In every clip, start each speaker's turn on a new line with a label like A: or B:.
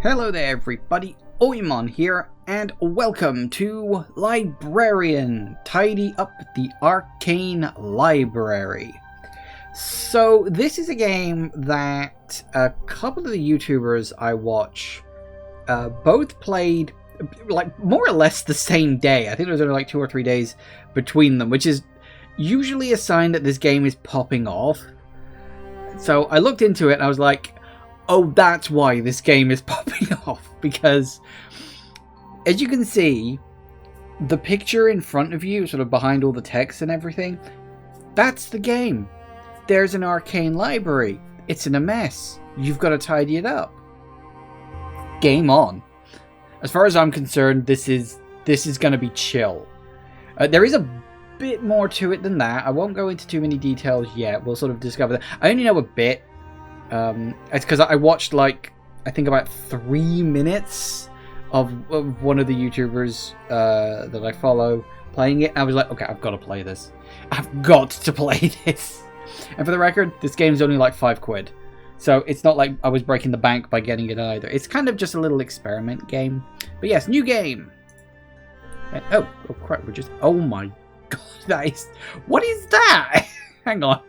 A: Hello there everybody, Oimon here, and welcome to Librarian, Tidy Up the Arcane Library. So this is a game that a couple of the YouTubers I watch both played like more or less the same day. I think there was only like 2 or 3 days between them, which is usually a sign that this game is popping off. So I looked into it and I was like, oh, that's why this game is popping off. Because, as you can see, the picture in front of you, sort of behind all the text and everything, that's the game. There's an arcane library. It's in a mess. You've got to tidy it up. Game on. As far as I'm concerned, this is going to be chill. There is a bit more to it than that. I won't go into too many details yet. We'll sort of discover that. I only know a bit. It's because I watched like I think about 3 minutes of one of the YouTubers that I follow playing it, and I was like, okay, I've got to play this. I've got to play this. And for the record, this game's only like £5, so it's not like I was breaking the bank by getting it either. It's kind of just a little experiment game. But yes, new game. And, oh crap! We're just oh my god, that is what is that? Hang on.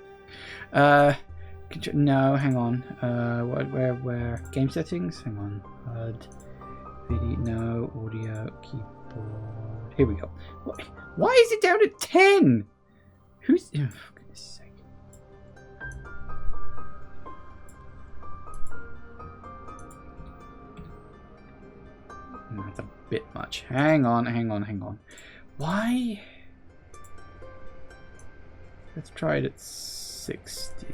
A: No, hang on. Where? Game settings? Hang on. HUD. Video. No. Audio. Keyboard. Here we go. Why is it down to 10? Who's... Oh, for goodness sake. That's a bit much. Hang on. Why? Let's try it at 60.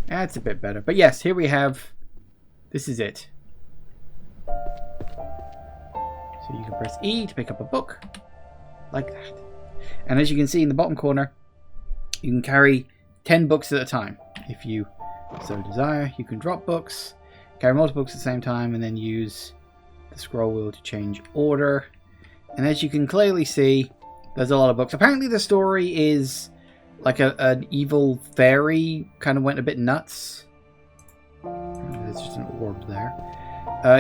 A: That's a bit better. But yes, here we have... This is it. So you can press E to pick up a book. Like that. And as you can see in the bottom corner, you can carry 10 books at a time. If you so desire, you can drop books, carry multiple books at the same time, and then use the scroll wheel to change order. And as you can clearly see, there's a lot of books. Apparently the story is... like an evil fairy kind of went a bit nuts. There's just an orb there.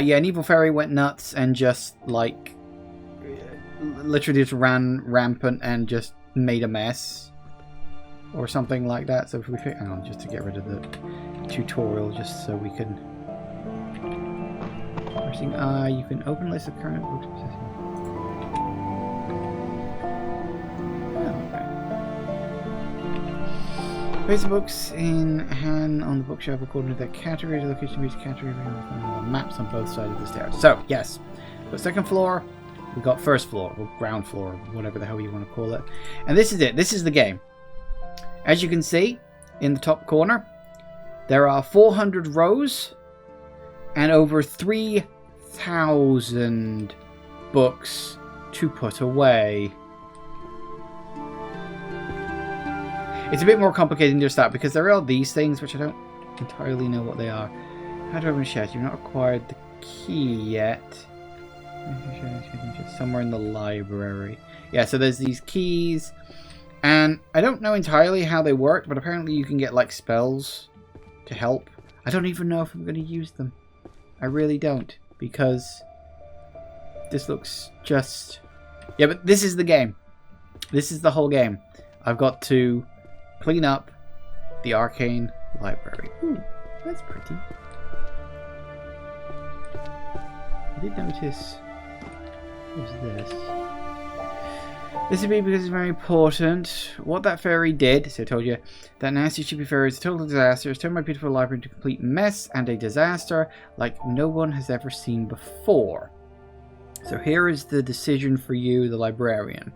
A: Yeah, an evil fairy went nuts and just like literally just ran rampant and just made a mess or something like that. So if we hang on just to get rid of the tutorial, just so we can. Pressing I, you can open list of current books possessing. Place the books in hand on the bookshelf according to their category. The location of each category maps on both sides of the stairs. So, yes. Got second floor. We've got first floor, or ground floor, whatever the hell you want to call it. And this is it. This is the game. As you can see, in the top corner, there are 400 rows and over 3,000 books to put away. It's a bit more complicated than just that, because there are these things, which I don't entirely know what they are. How do I open a chest? You've not acquired the key yet. Somewhere in the library. Yeah, so there's these keys. And I don't know entirely how they work, but apparently you can get, like, spells to help. I don't even know if I'm going to use them. I really don't, because this looks just... Yeah, but this is the game. This is the whole game. I've got to... clean up the Arcane Library. Ooh, that's pretty. I did notice there's this. This would be because it's very important. What that fairy did, so I told you, that nasty stupid fairy is a total disaster. It's turned my beautiful library into a complete mess and a disaster like no one has ever seen before. So here is the decision for you, the librarian.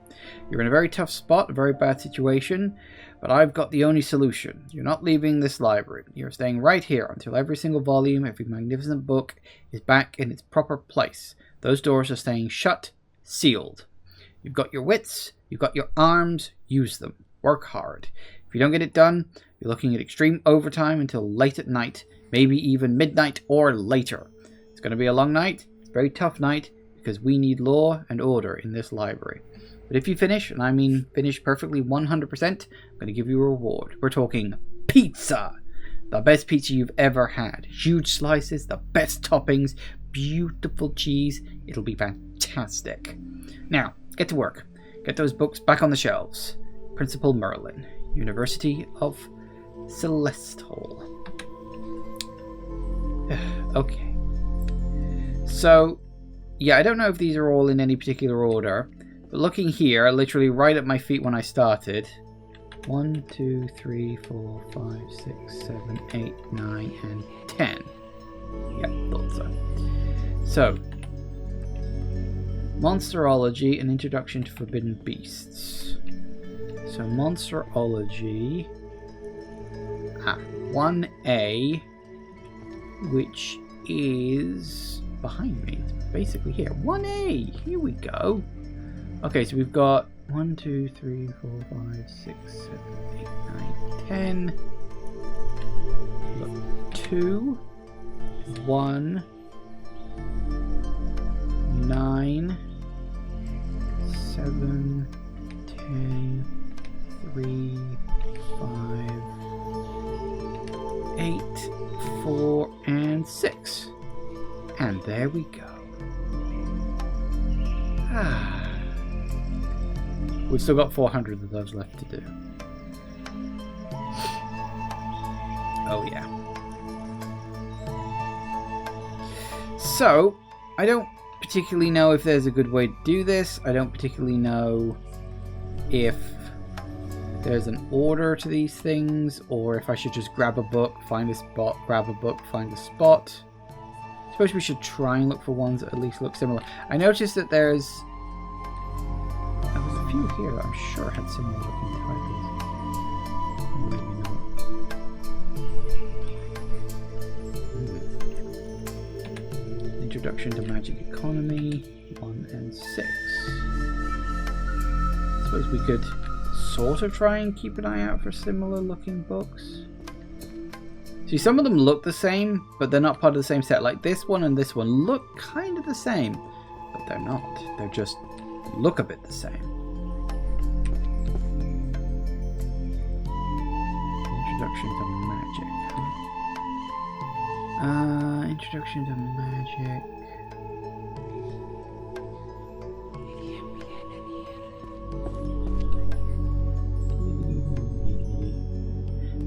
A: You're in a very tough spot, a very bad situation, but I've got the only solution. You're not leaving this library. You're staying right here until every single volume, every magnificent book is back in its proper place. Those doors are staying shut, sealed. You've got your wits, you've got your arms, use them. Work hard. If you don't get it done, you're looking at extreme overtime until late at night, maybe even midnight or later. It's going to be a long night, a very tough night, because we need law and order in this library. But if you finish, and I mean finish perfectly 100%, I'm going to give you a reward. We're talking pizza. The best pizza you've ever had. Huge slices, the best toppings, beautiful cheese. It'll be fantastic. Now, get to work. Get those books back on the shelves. Principal Merlin, University of Celestial. Okay. So, yeah, I don't know if these are all in any particular order. But looking here, literally right at my feet when I started. 1, 2, 3, 4, 5, 6, 7, 8, 9, and 10. Yep, thought so. So, Monsterology, an introduction to Forbidden Beasts. So, Monsterology. 1A, which is behind me. It's basically here. 1A! Here we go. Okay, so we've got 1, 2, 3, 4, 5, 6, 7, 8, 9, 10. Look, 2, 1, 9, 7, 10, 3, 5, 8, 4, and 6. And there we go. We've still got 400 of those left to do. Oh yeah. So, I don't particularly know if there's a good way to do this. I don't particularly know if there's an order to these things, or if I should just grab a book, find a spot, grab a book, find a spot. I suppose we should try and look for ones that at least look similar. I noticed that there's a few here that I'm sure had similar looking titles. Maybe not. Introduction to Magic Economy, 1 and 6. I suppose we could sort of try and keep an eye out for similar looking books. See, some of them look the same, but they're not part of the same set. Like this one and this one look kind of the same, but they're not. They're just look a bit the same. Introduction to Magic. Introduction to Magic.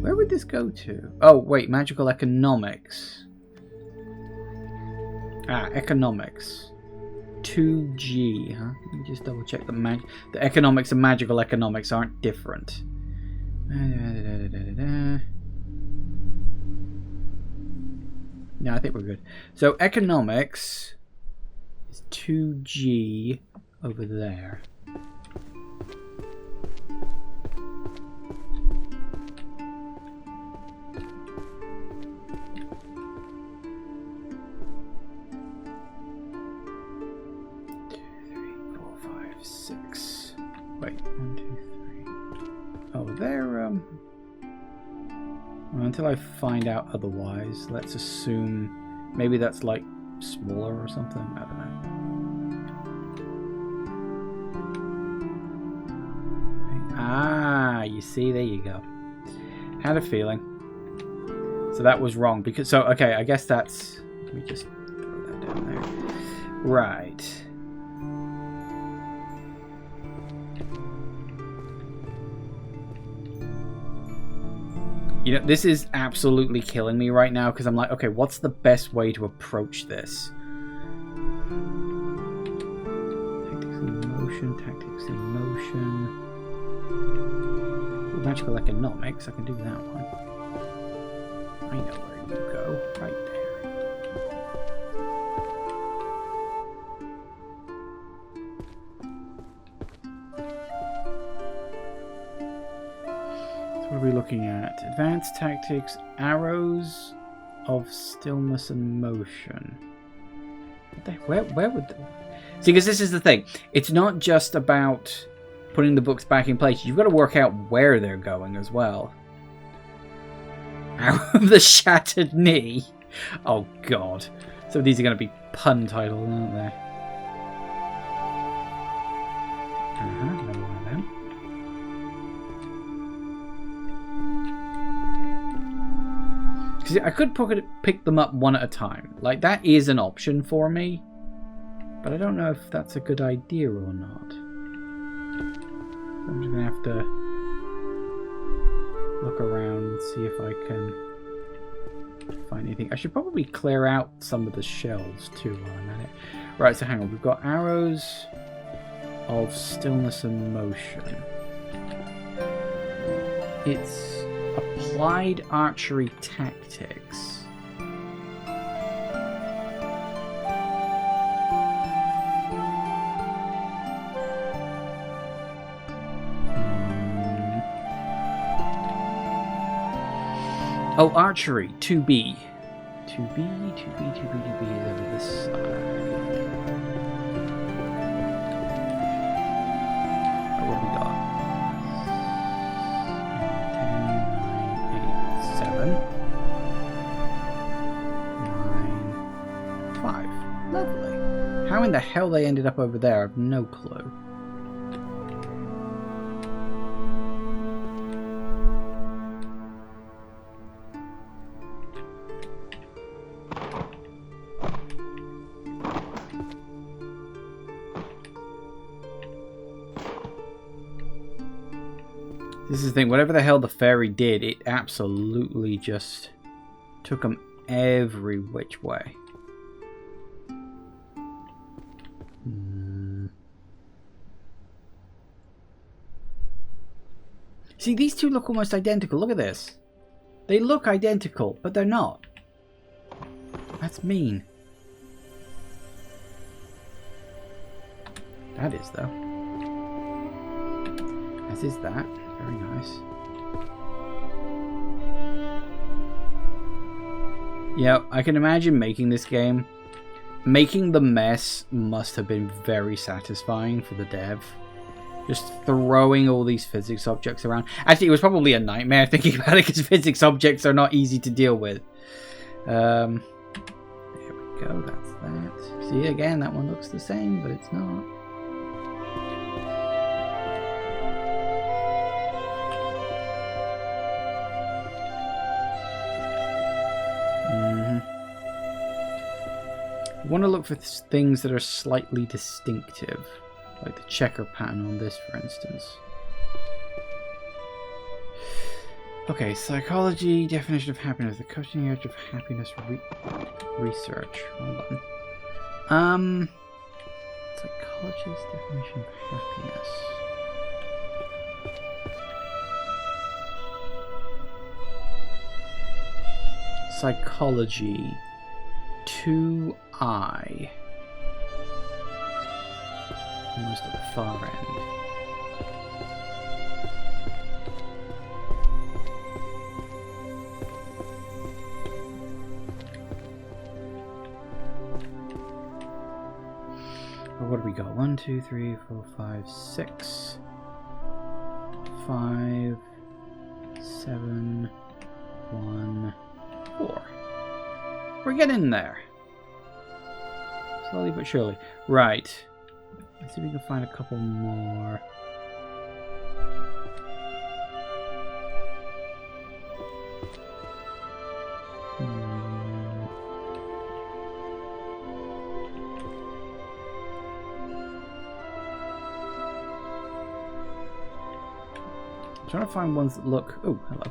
A: Where would this go to? Oh, wait, Magical Economics. Economics. 2G, huh? Let me just double check the economics and magical economics aren't different. No, I think we're good. So, economics is 2G over there. Wait, 1, 2, 3. Oh, they're well, until I find out otherwise, let's assume maybe that's like smaller or something. I don't know. Ah, you see, there you go. Had a feeling. So that was wrong because okay, I guess that's. Let me just throw that down there. Right. You know, this is absolutely killing me right now because I'm like, okay, what's the best way to approach this? Tactics in motion, tactics in motion. Well, magical economics, I can do that one. I know where you go, right there. What are we looking at? Advanced tactics, arrows of stillness and motion. Where would they... See, because this is the thing. It's not just about putting the books back in place. You've got to work out where they're going as well. Arrow of the shattered knee. Oh, God. So these are going to be pun titles, aren't they? Another one of them. Because I could pick them up one at a time. Like, that is an option for me. But I don't know if that's a good idea or not. I'm just going to have to look around and see if I can find anything. I should probably clear out some of the shells too while I'm at it. Right, so hang on. We've got arrows of stillness and motion. It's applied archery tactics. Oh, archery, 2B. 2B is over this side. What have we got? 10, 9, 8, 7, 9, 5. Lovely. How in the hell they ended up over there, I have no clue. This is the thing, whatever the hell the fairy did, it absolutely just took them every which way. See, these two look almost identical. Look at this. They look identical, but they're not. That's mean. That is, though. As is that. Very nice. Yeah, I can imagine making this game. Making the mess must have been very satisfying for the dev. Just throwing all these physics objects around. Actually, it was probably a nightmare thinking about it because physics objects are not easy to deal with. There we go, that's that. See, again, that one looks the same, but it's not. I want to look for things that are slightly distinctive, like the checker pattern on this, for instance. Okay, psychology, definition of happiness, the cutting edge of happiness research. Hold on. Psychology's definition of happiness. Psychology. 2I. Almost at the far end. Well, what do we got? 1, 2, 3, 4, 5, 6. 5, 7, 1, 4. We're getting there. Slowly but surely. Right. Let's see if we can find a couple more. I'm trying to find ones that look... Oh, hello.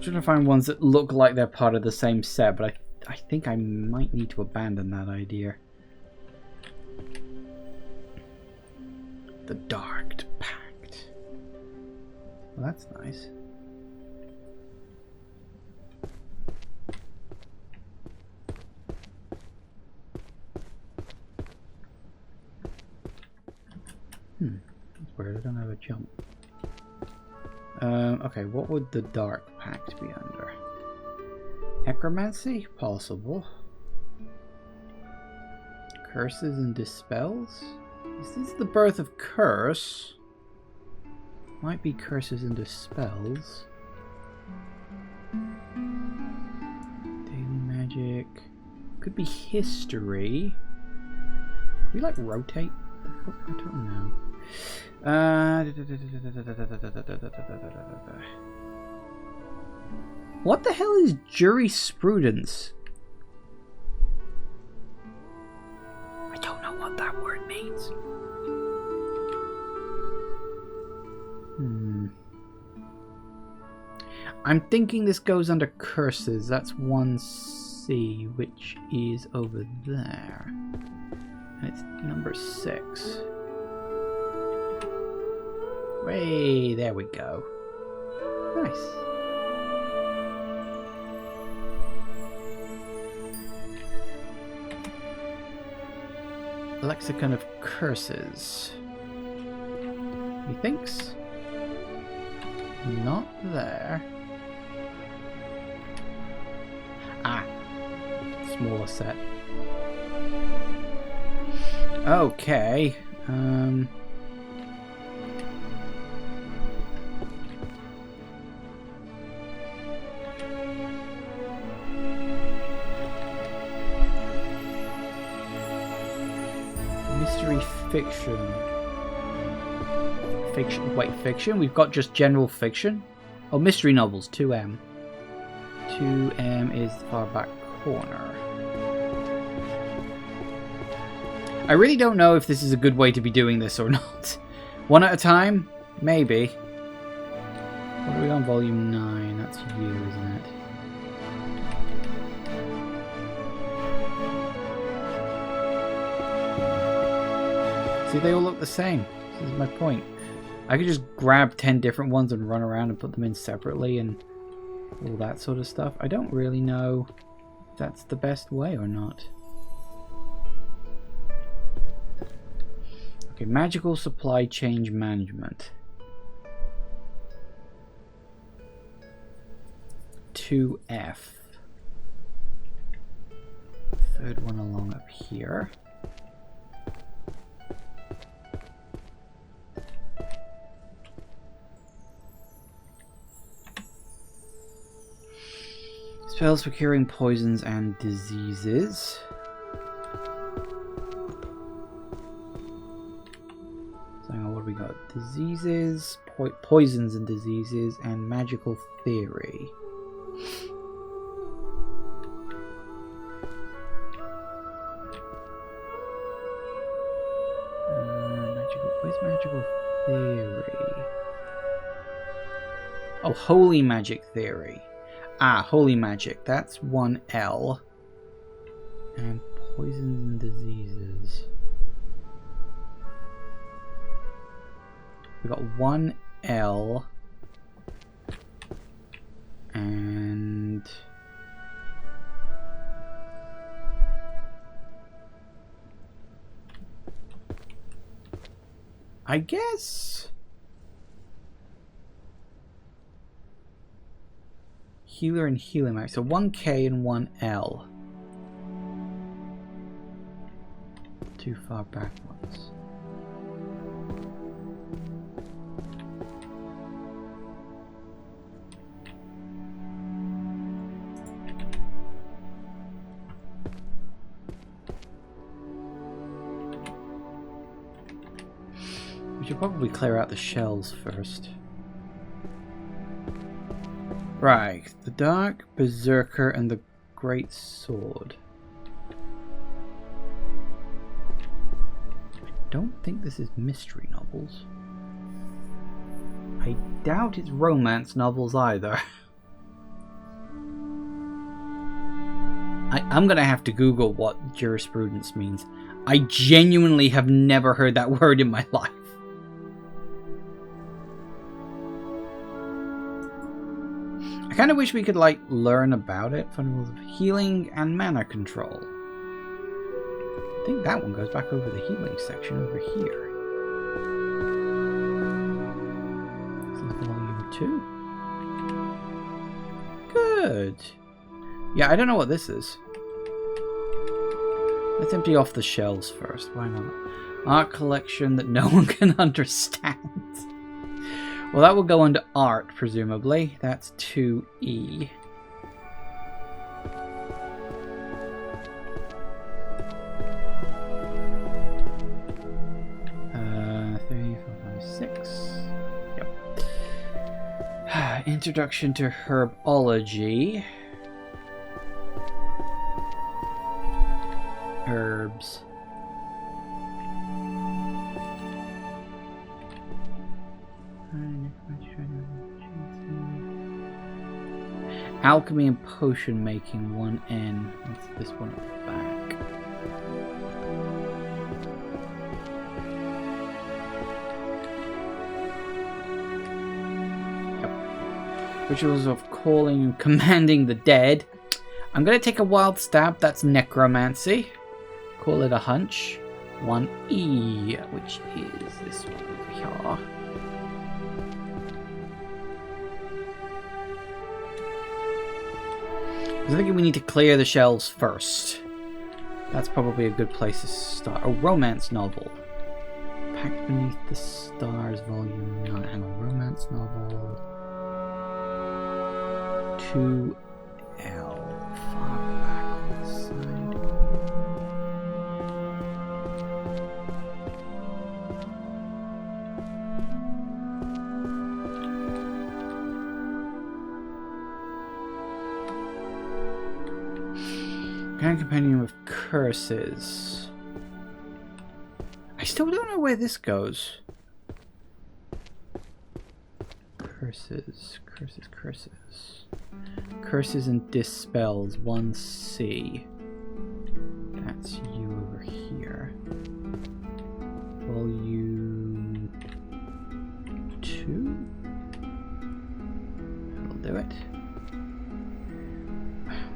A: Trying to find ones that look like they're part of the same set, but I think I might need to abandon that idea. The Dark Pact. Well, that's nice. That's weird. I don't have a jump. Okay, what would the Dark Pact be under? Necromancy? Possible. Curses and Dispels? Is this the birth of curse? Might be curses and dispels. Daily magic. Could be history. we like rotate? I don't know. What the hell is jurisprudence? I don't know what that word means. I'm thinking this goes under curses. That's 1C, which is over there. And it's number 6. Hey, there we go. Nice. Lexicon of curses. Methinks? Not there. Ah. Smaller set. Okay. Mystery fiction. Fiction. Wait, fiction? We've got just general fiction? Oh, mystery novels, 2M. 2M is the far back corner. I really don't know if this is a good way to be doing this or not. One at a time? Maybe. What are we on? Volume 9. That's you, isn't it? See, they all look the same. This is my point. I could just grab 10 different ones and run around and put them in separately and all that sort of stuff. I don't really know if that's the best way or not. Okay, magical supply chain management. 2F. Third one along up here. Spells for curing poisons and diseases. So what have we got? Diseases, poisons and diseases, and magical theory. Where's magical theory? Oh, holy magic theory. Ah, holy magic. That's 1L. And poisons and diseases. We got 1L. And I guess healer and healing max. So 1K and 1L. Too far backwards. We should probably clear out the shells first. Right, the Dark Berserker and the Great Sword. I don't think this is mystery novels. I doubt it's romance novels either. I'm gonna have to Google what jurisprudence means. I genuinely have never heard that word in my life. I kind of wish we could, like, learn about it. Fundamentals of healing and mana control. I think that one goes back over the healing section over here. This is volume 2. Good. Yeah, I don't know what this is. Let's empty off the shelves first. Why not? Art collection that no one can understand. Well, that will go under art, presumably. That's 2E. Introduction to herbology. Herbs. Alchemy and potion making 1N. What's this one at the back? Yep. Rituals of calling and commanding the dead. I'm going to take a wild stab. That's necromancy. Call it a hunch. 1E, which is this one over here. I was thinking we need to clear the shelves first. That's probably a good place to start. A romance novel. Packed Beneath the Stars, Volume 9. Hang on, romance novel. 2L. Far back on the side. Companion with curses. I still don't know where this goes. Curses, curses, curses. Curses and dispels. 1C. That's you over here. Volume 2. That'll do it.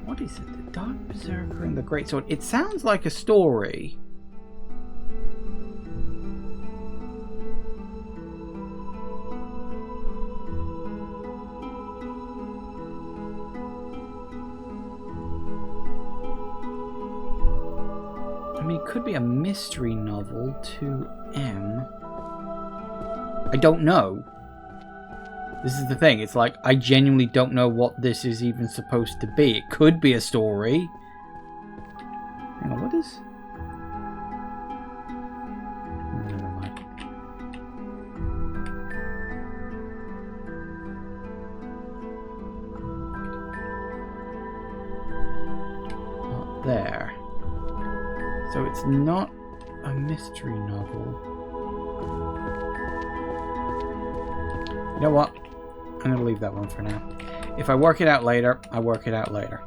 A: What is it? The Dark Berserker and the Great Sword. It sounds like a story. I mean, it could be a mystery novel. 2M. I don't know. This is the thing, it's like, I genuinely don't know what this is even supposed to be. It could be a story. Hang on, what is... Oh, never mind. Not there. So it's not a mystery novel. You know what? I'm going to leave that one for now. If I work it out later, I work it out later.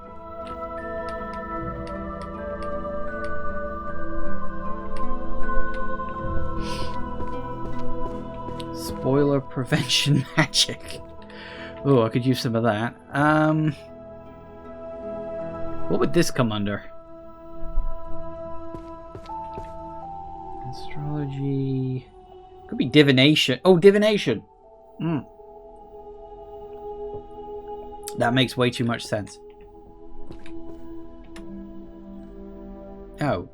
A: Spoiler prevention magic. Oh, I could use some of that. What would this come under? Astrology. Could be divination. Oh, divination. That makes way too much sense. Oh.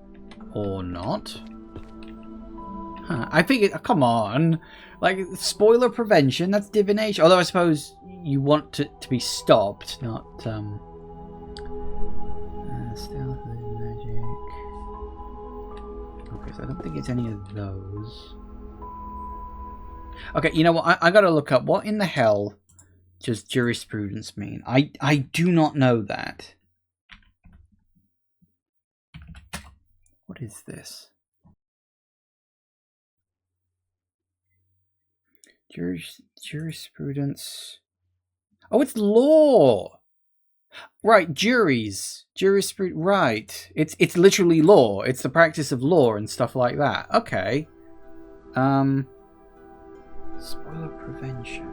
A: Or not. Huh. I think it... Come on. Like, spoiler prevention, that's divination. Although I suppose you want it to be stopped, not... stealth magic. Okay, so I don't think it's any of those. Okay, you know what? I gotta look up what in the hell does jurisprudence mean? I do not know that. What is this? Jurisprudence. Oh, it's law. Right, juries. Jurisprudence. Right. It's literally law. It's the practice of law and stuff like that. Okay. Spoiler prevention.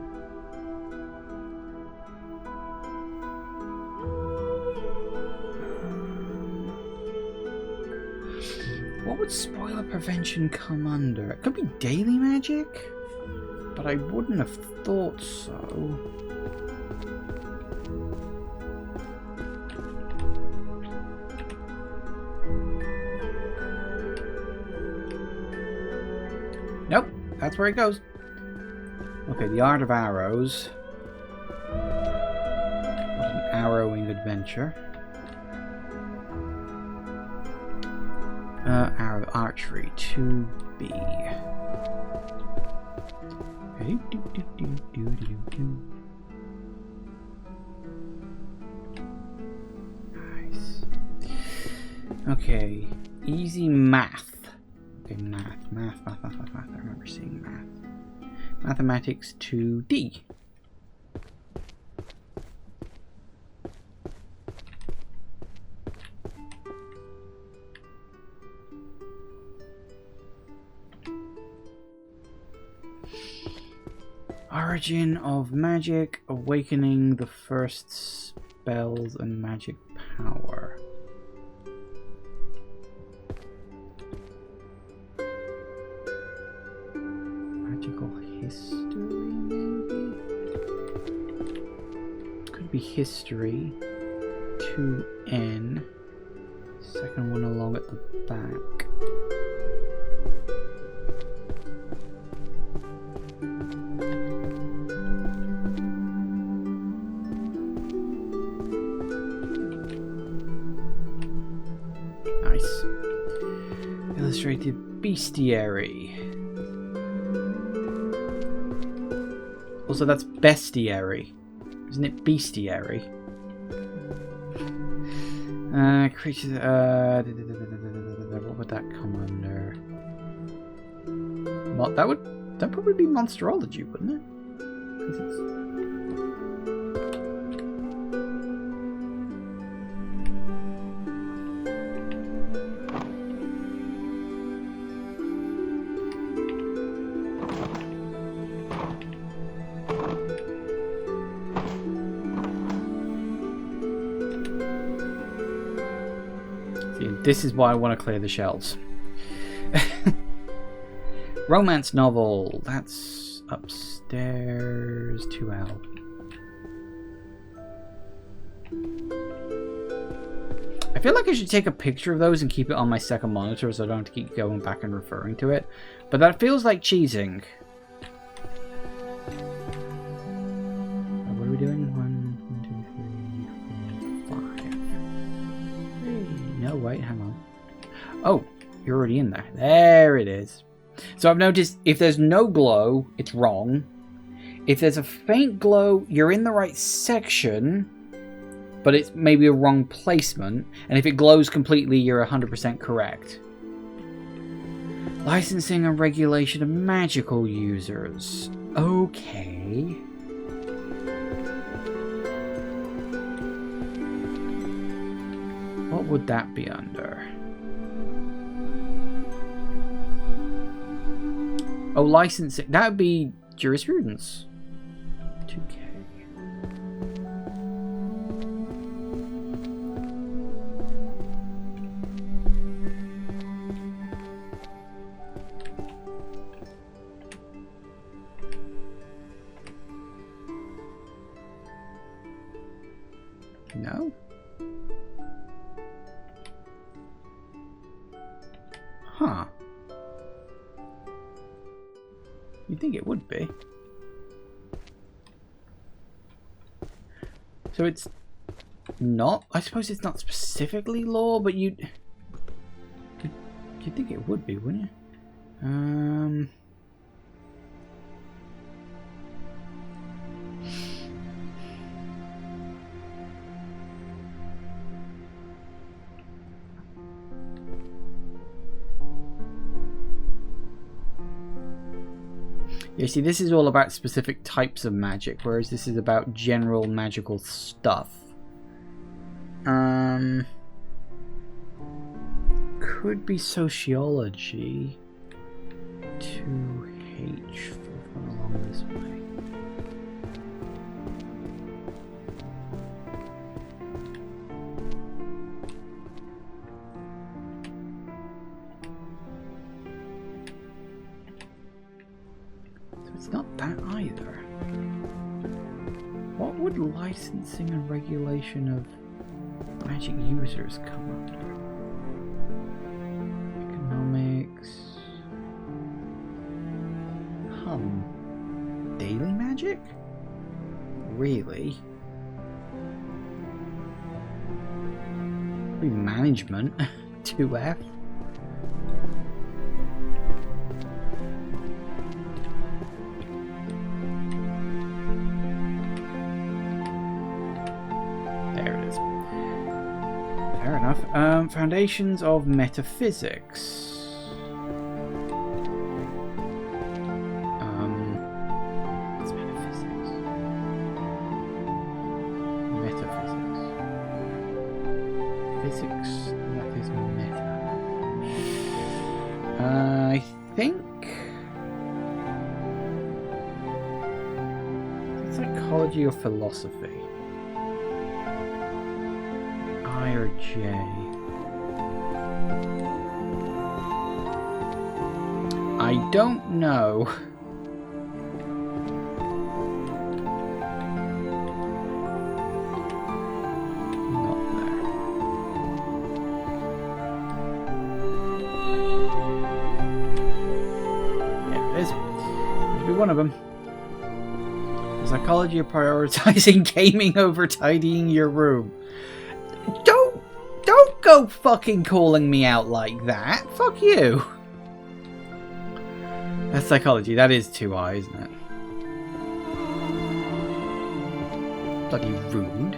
A: What would spoiler prevention come under? It could be daily magic, but I wouldn't have thought so. Nope, that's where it goes. Okay, the Art of Arrows. What an arrowing adventure. Archery 2B. Okay, easy math. Okay, math. I remember seeing math. Mathematics 2D. Origin of magic, awakening the first spells and magic power. Magical history, maybe? Could be history. 2N. Second one along at the back. Nice. Illustrated bestiary. Also, that's bestiary. Isn't it bestiary? Creatures. What would that come under? Well, that'd probably be monsterology, wouldn't it? 'Cause it's... This is why I want to clear the shelves. Romance novel. That's upstairs. 2L. I feel like I should take a picture of those and keep it on my second monitor so I don't have to keep going back and referring to it. But that feels like cheating. What are we doing? 1, 2, 3, 4, 5. No, wait, hang on. Oh, you're already in there. There it is. So I've noticed if there's no glow, it's wrong. If there's a faint glow, you're in the right section, but it's maybe a wrong placement. And if it glows completely, you're 100% correct. Licensing and regulation of magical users. Okay. What would that be under? Oh, licensing. That would be jurisprudence. 2K. No? Huh. You'd think it would be. So it's not? I suppose it's not specifically law, but you'd think it would be, wouldn't you? Yeah, see, this is all about specific types of magic, whereas this is about general magical stuff. Could be sociology. 2H, fourth one along this way. It's not that either. What would licensing and regulation of magic users come under? Economics. Daily magic? Really? Probably management. 2F. Foundations of metaphysics. What's metaphysics? Metaphysics. Physics that is meta. I think psychology or philosophy. I or J. I don't know. Not there. There it is. Must be one of them. The psychology of prioritizing gaming over tidying your room. Don't go fucking calling me out like that. Fuck you. That's psychology. That is 2i, isn't it? Bloody rude.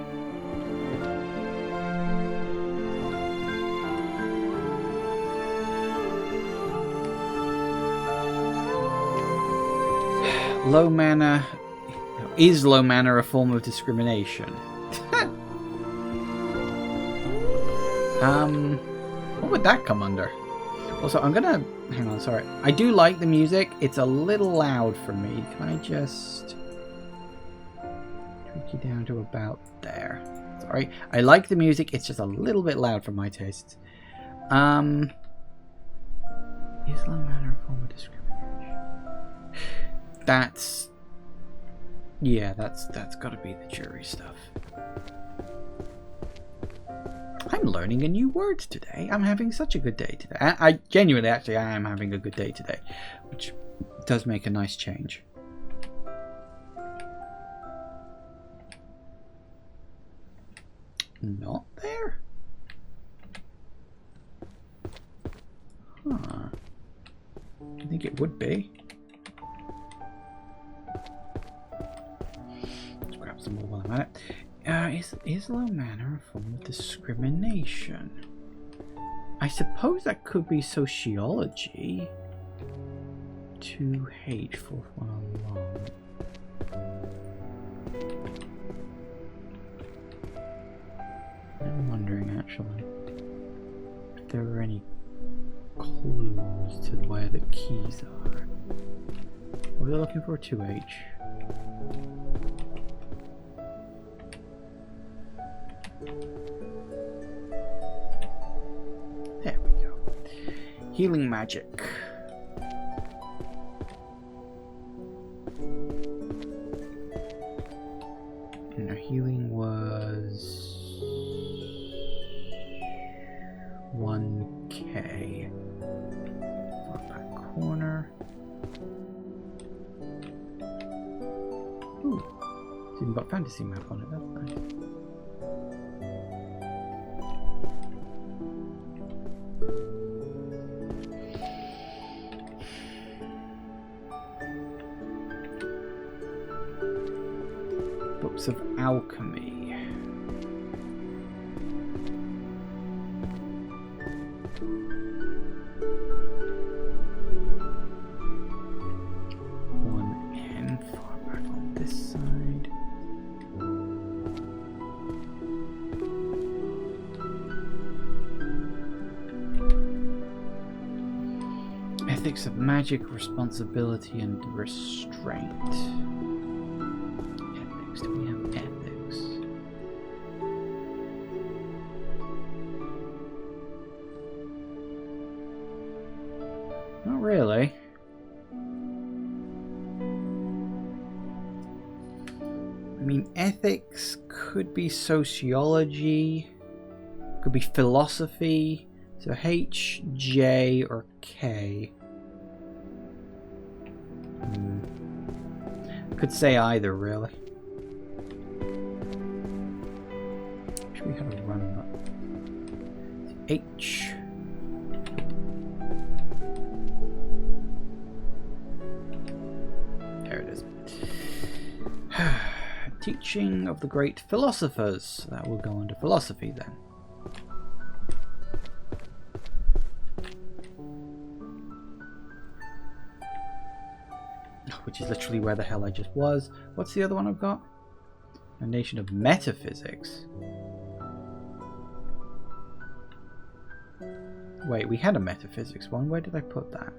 A: Low mana. Is low mana a form of discrimination? What would that come under? Also, I'm gonna... Hang on, sorry. I do like the music. It's a little loud for me. Can I just... tweak you down to about there? Sorry. I like the music. It's just a little bit loud for my tastes. Is low mana a form of discrimination? That's... Yeah, that's gotta be the jury stuff. I'm learning a new word today. I'm having such a good day today. I genuinely, actually, I am having a good day today, which does make a nice change. Not there? Huh. I think it would be. Let's grab some more while I'm at it. Is low mana a form of discrimination? I suppose that could be sociology. 2H, 4th one alone. I'm wondering actually if there are any clues to where the keys are. What are we looking for? 2H. There we go. Healing magic. And our healing was 1k. Top back corner. Ooh. It's even got fantasy map on it, that's nice. Books of alchemy. Far back on this side. Ethics of magic, responsibility, and restraint. Ethics. Do we have ethics? Not really. I mean, ethics could be sociology, could be philosophy, so H, J, or K. Could say either, really. Should we have a run up? H. There it is. Teaching of the great philosophers. That will go into philosophy then. which is literally where the hell I just was. What's the other one I've got? Foundation of Metaphysics. Wait, we had a Metaphysics one. Where did I put that?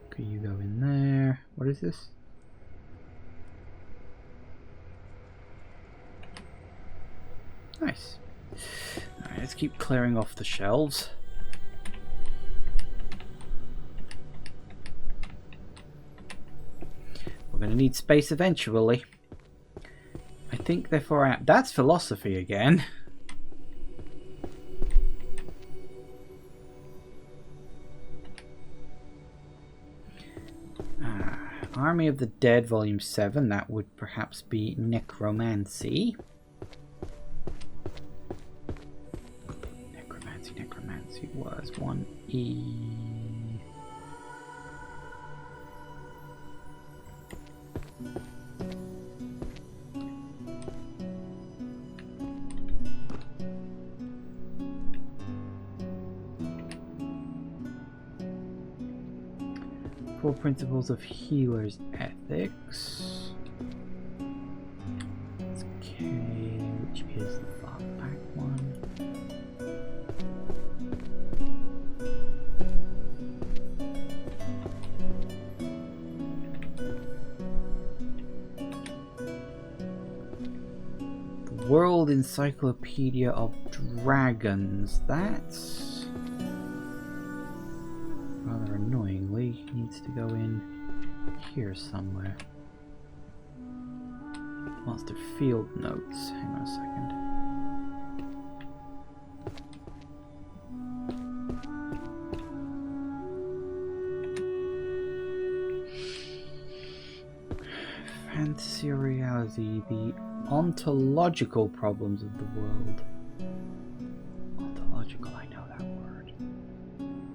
A: Okay, you go in there. What is this? Nice. Alright, let's keep clearing off the shelves. We're going to need space eventually. I think therefore I... That's philosophy again. Army of the Dead, Volume 7. That would perhaps be necromancy. Necromancy was 1E. Four Principles of Healer's Ethics. Okay, which is the far back one. The World Encyclopedia of Dragons. That's rather annoyingly needs to go in here somewhere. Monster Field Notes. Hang on a second. Fantasy or reality, the ontological problems of the world. Ontological, I know that word.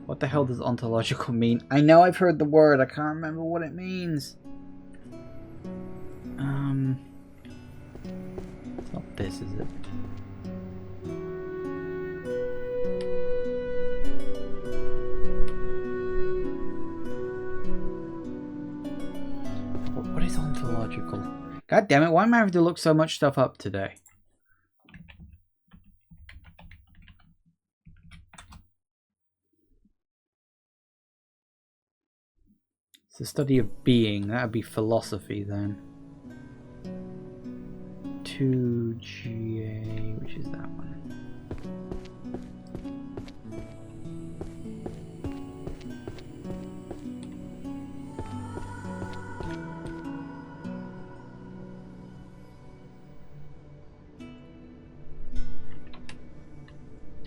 A: What the hell does ontological mean? I know I've heard the word, I can't remember what it means. It's not this, is it? What is ontological? God damn it, why am I having to look so much stuff up today? It's the study of being. That would be philosophy then. 2GA, which is that one?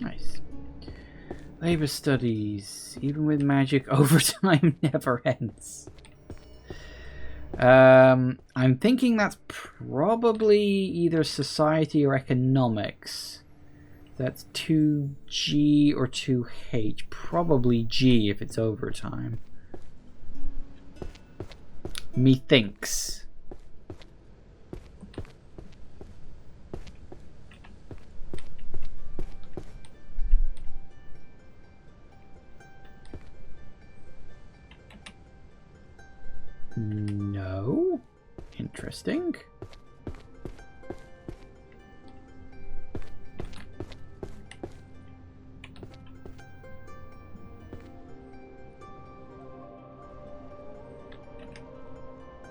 A: Nice. Labor studies. Even with magic, overtime never ends. I'm thinking that's probably either society or economics. That's 2G or 2H. Probably G if it's overtime. Methinks. No. Interesting.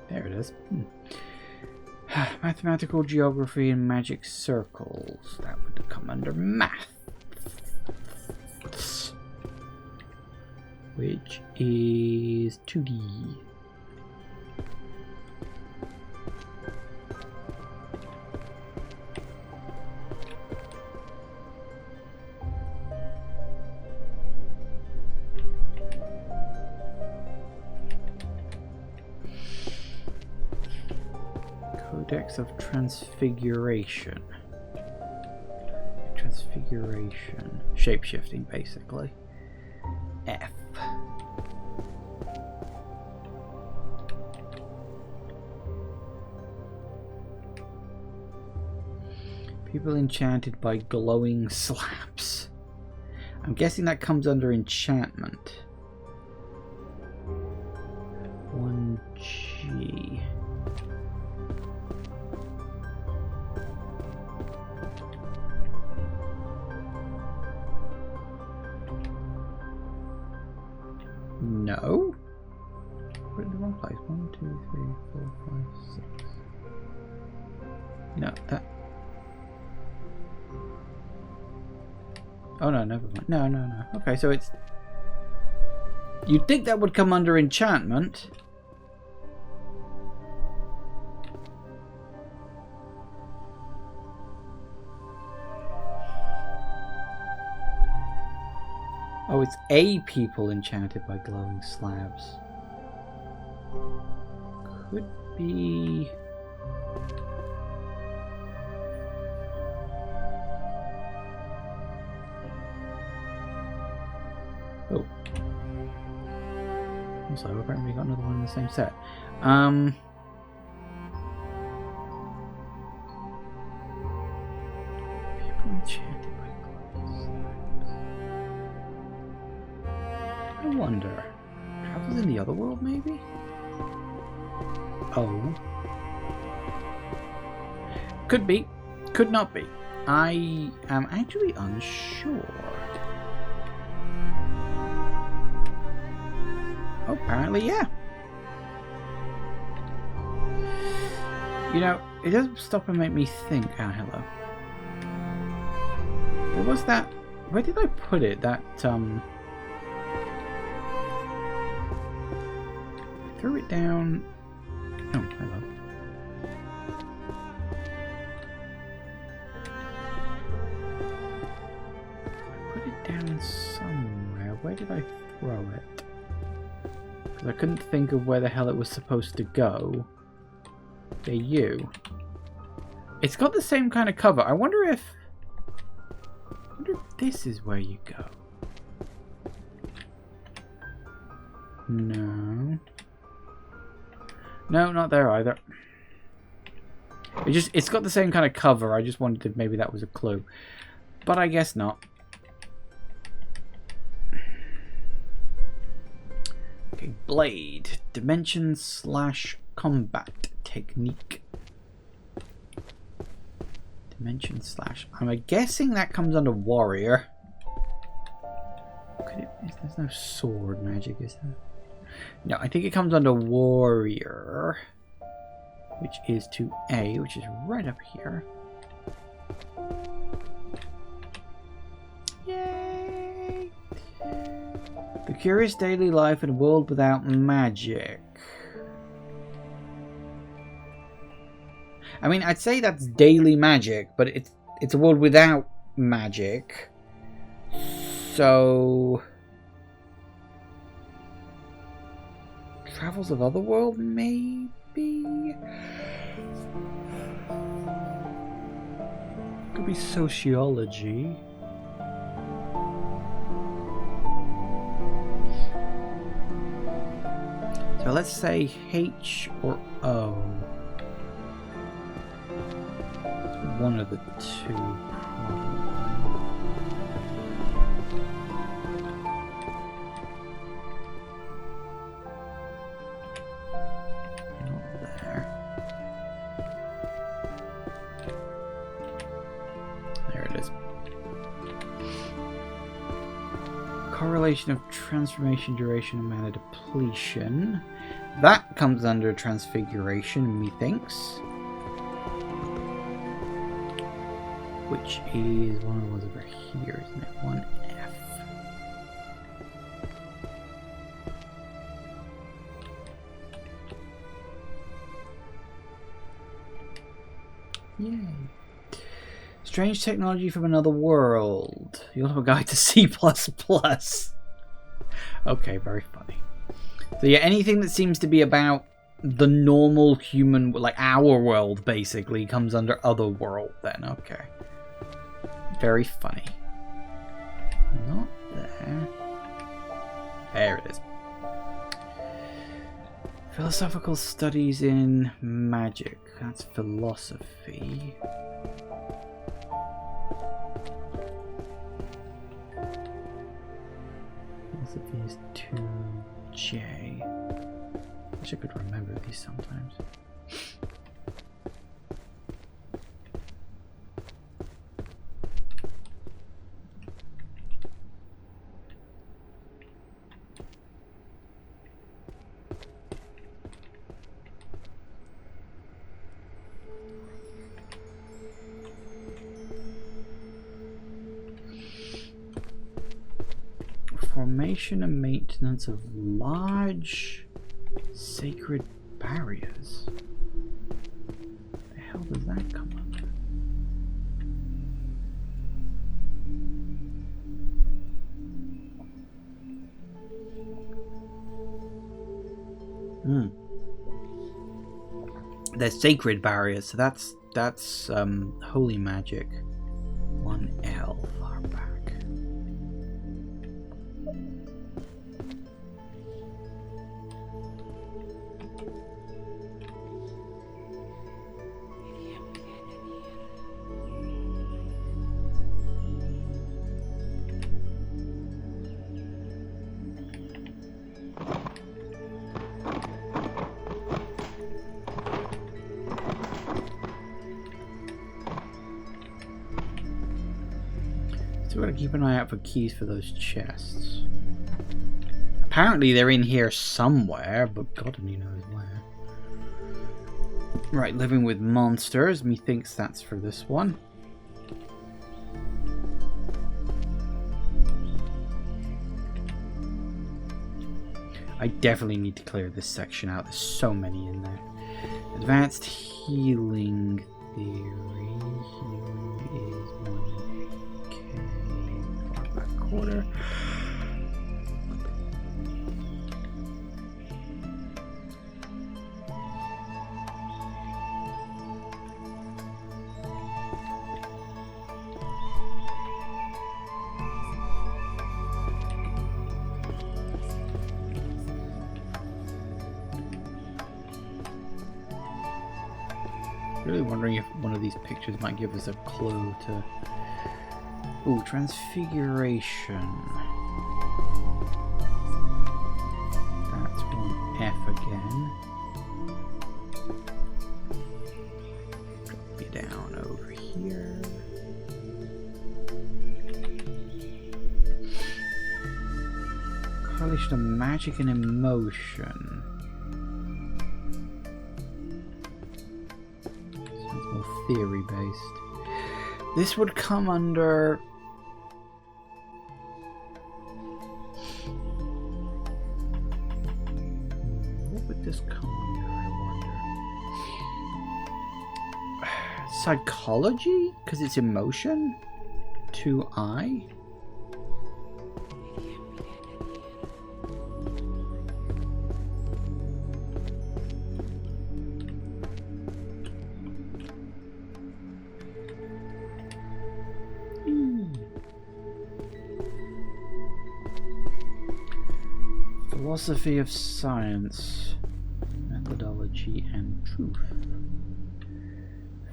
A: There it is. Mathematical geography and magic circles. That would come under math. Which is 2D. Codex of Transfiguration. Transfiguration. Shapeshifting, basically. F. People enchanted by glowing slabs. I'm guessing that comes under enchantment. 1G. No. Put it in the wrong place. 1, 2, 3, 4, 5, 6. No, that. Oh no, never mind. No, no, no. Okay, so it's. You'd think that would come under enchantment. Oh, it's a people enchanted by glowing slabs. Could be. Oh. Also, apparently we got another one in the same set. People enchanted by glowing slabs. I wonder. Travels in the other world, maybe? Oh. Could be. Could not be. I am actually unsure. Oh, apparently, yeah. You know, it doesn't stop and make me think. Ah, hello. There was that. Where did I put it? That, I threw it down. Oh, hello. I put it down somewhere. Where did I throw it? Because I couldn't think of where the hell it was supposed to go. Okay, you. It's got the same kind of cover. I wonder if this is where you go. No. No, not there either. It's got the same kind of cover. I just wondered if maybe that was a clue. But I guess not. Okay, blade. Dimension / combat technique. Dimension / I'm guessing that comes under warrior. There's no sword magic, is there? No, I think it comes under warrior, which is 2A, which is right up here. Yay! The curious daily life in a world without magic. I mean, I'd say that's daily magic, but it's a world without magic. So travels of otherworld, maybe? Could be sociology. So let's say H or O. One of the two, probably. Correlation of transformation, duration, and mana depletion. That comes under transfiguration, methinks. Which is one of the ones over here, isn't it? 1F. Yay. Strange technology from another world. You'll have a guide to C++. Okay, very funny. So yeah, anything that seems to be about the normal human, like our world, basically, comes under other world then. Okay. Very funny. Not there. There it is. Philosophical studies in magic. That's philosophy. Philosophy is 2J. Wish I could remember these sometimes. Formation and maintenance of large sacred barriers. The hell does that come under? They're sacred barriers, so that's holy magic. 1L far back. So we're gonna keep an eye out for keys for those chests. Apparently they're in here somewhere, but God only knows where. Right, living with monsters. Methinks that's for this one. I definitely need to clear this section out. There's so many in there. Advanced healing theory. Healing is 1K. Far back quarter. Really wondering if one of these pictures might give us a clue to... Ooh, transfiguration. That's 1F again. Drop you down over here. Correlation of magic and emotion. Theory based. This would come under... What would this come under, I wonder? Psychology? Because it's emotion? 2I? Philosophy of science, methodology, and truth.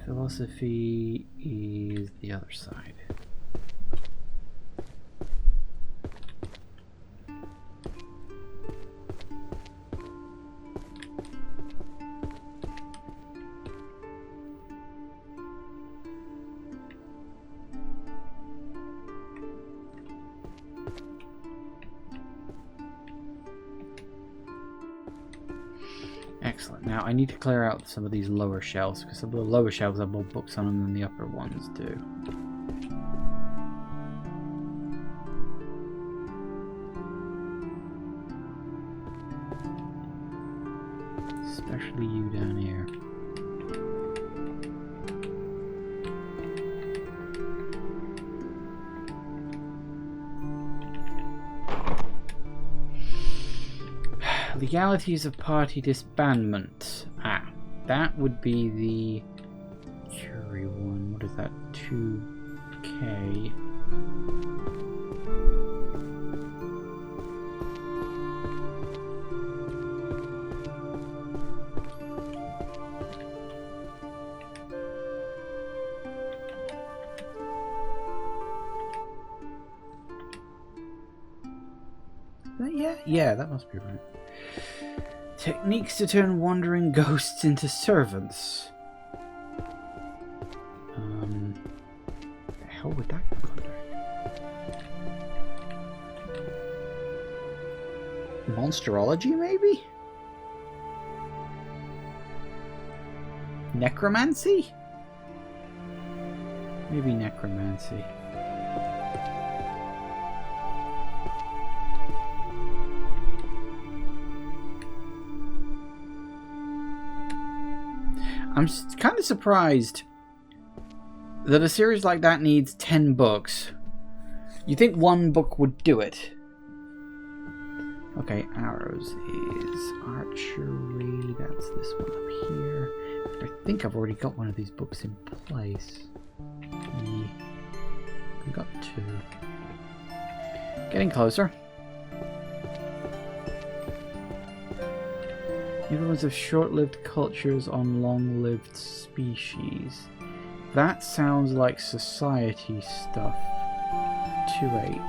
A: Philosophy is the other side. Excellent. Now I need to clear out some of these lower shelves because some of the lower shelves have more books on them than the upper ones do. Especially you down here. Legalities of party disbandment. Ah, that would be the jury one. What is that? 2K. Yeah, that must be right. Techniques to turn wandering ghosts into servants. The hell would that come under? Monsterology, maybe? Necromancy? Maybe necromancy. I'm kind of surprised that a series like that needs 10 books. You think one book would do it? Okay, arrows is archery. That's this one up here. I think I've already got one of these books in place. We got 2. Getting closer. Influence of short-lived cultures on long-lived species. That sounds like society stuff. 2H.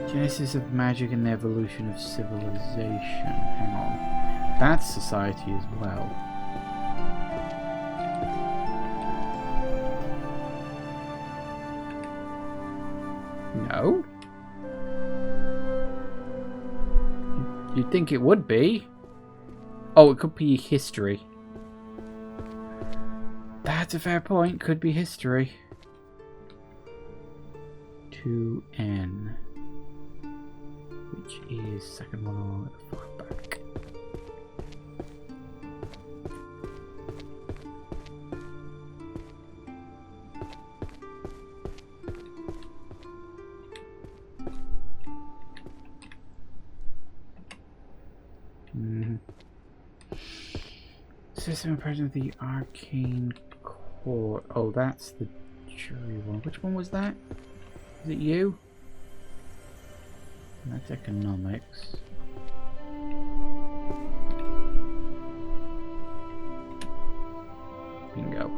A: Genesis of magic and the evolution of civilization. Hang on. That's society as well. No? You'd think it would be. Oh, it could be history. That's a fair point. Could be history. 2N. Which is second one along at the far back. System and present of the Arcane Court. Oh, that's the jury one. Which one was that? Is it you? That's economics. Bingo.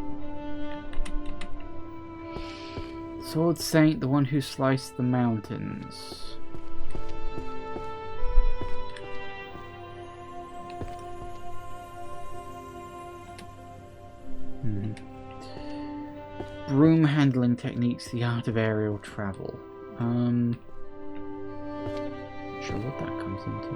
A: Sword Saint, the one who sliced the mountains. Broom handling techniques, the art of aerial travel. Not sure what that comes into.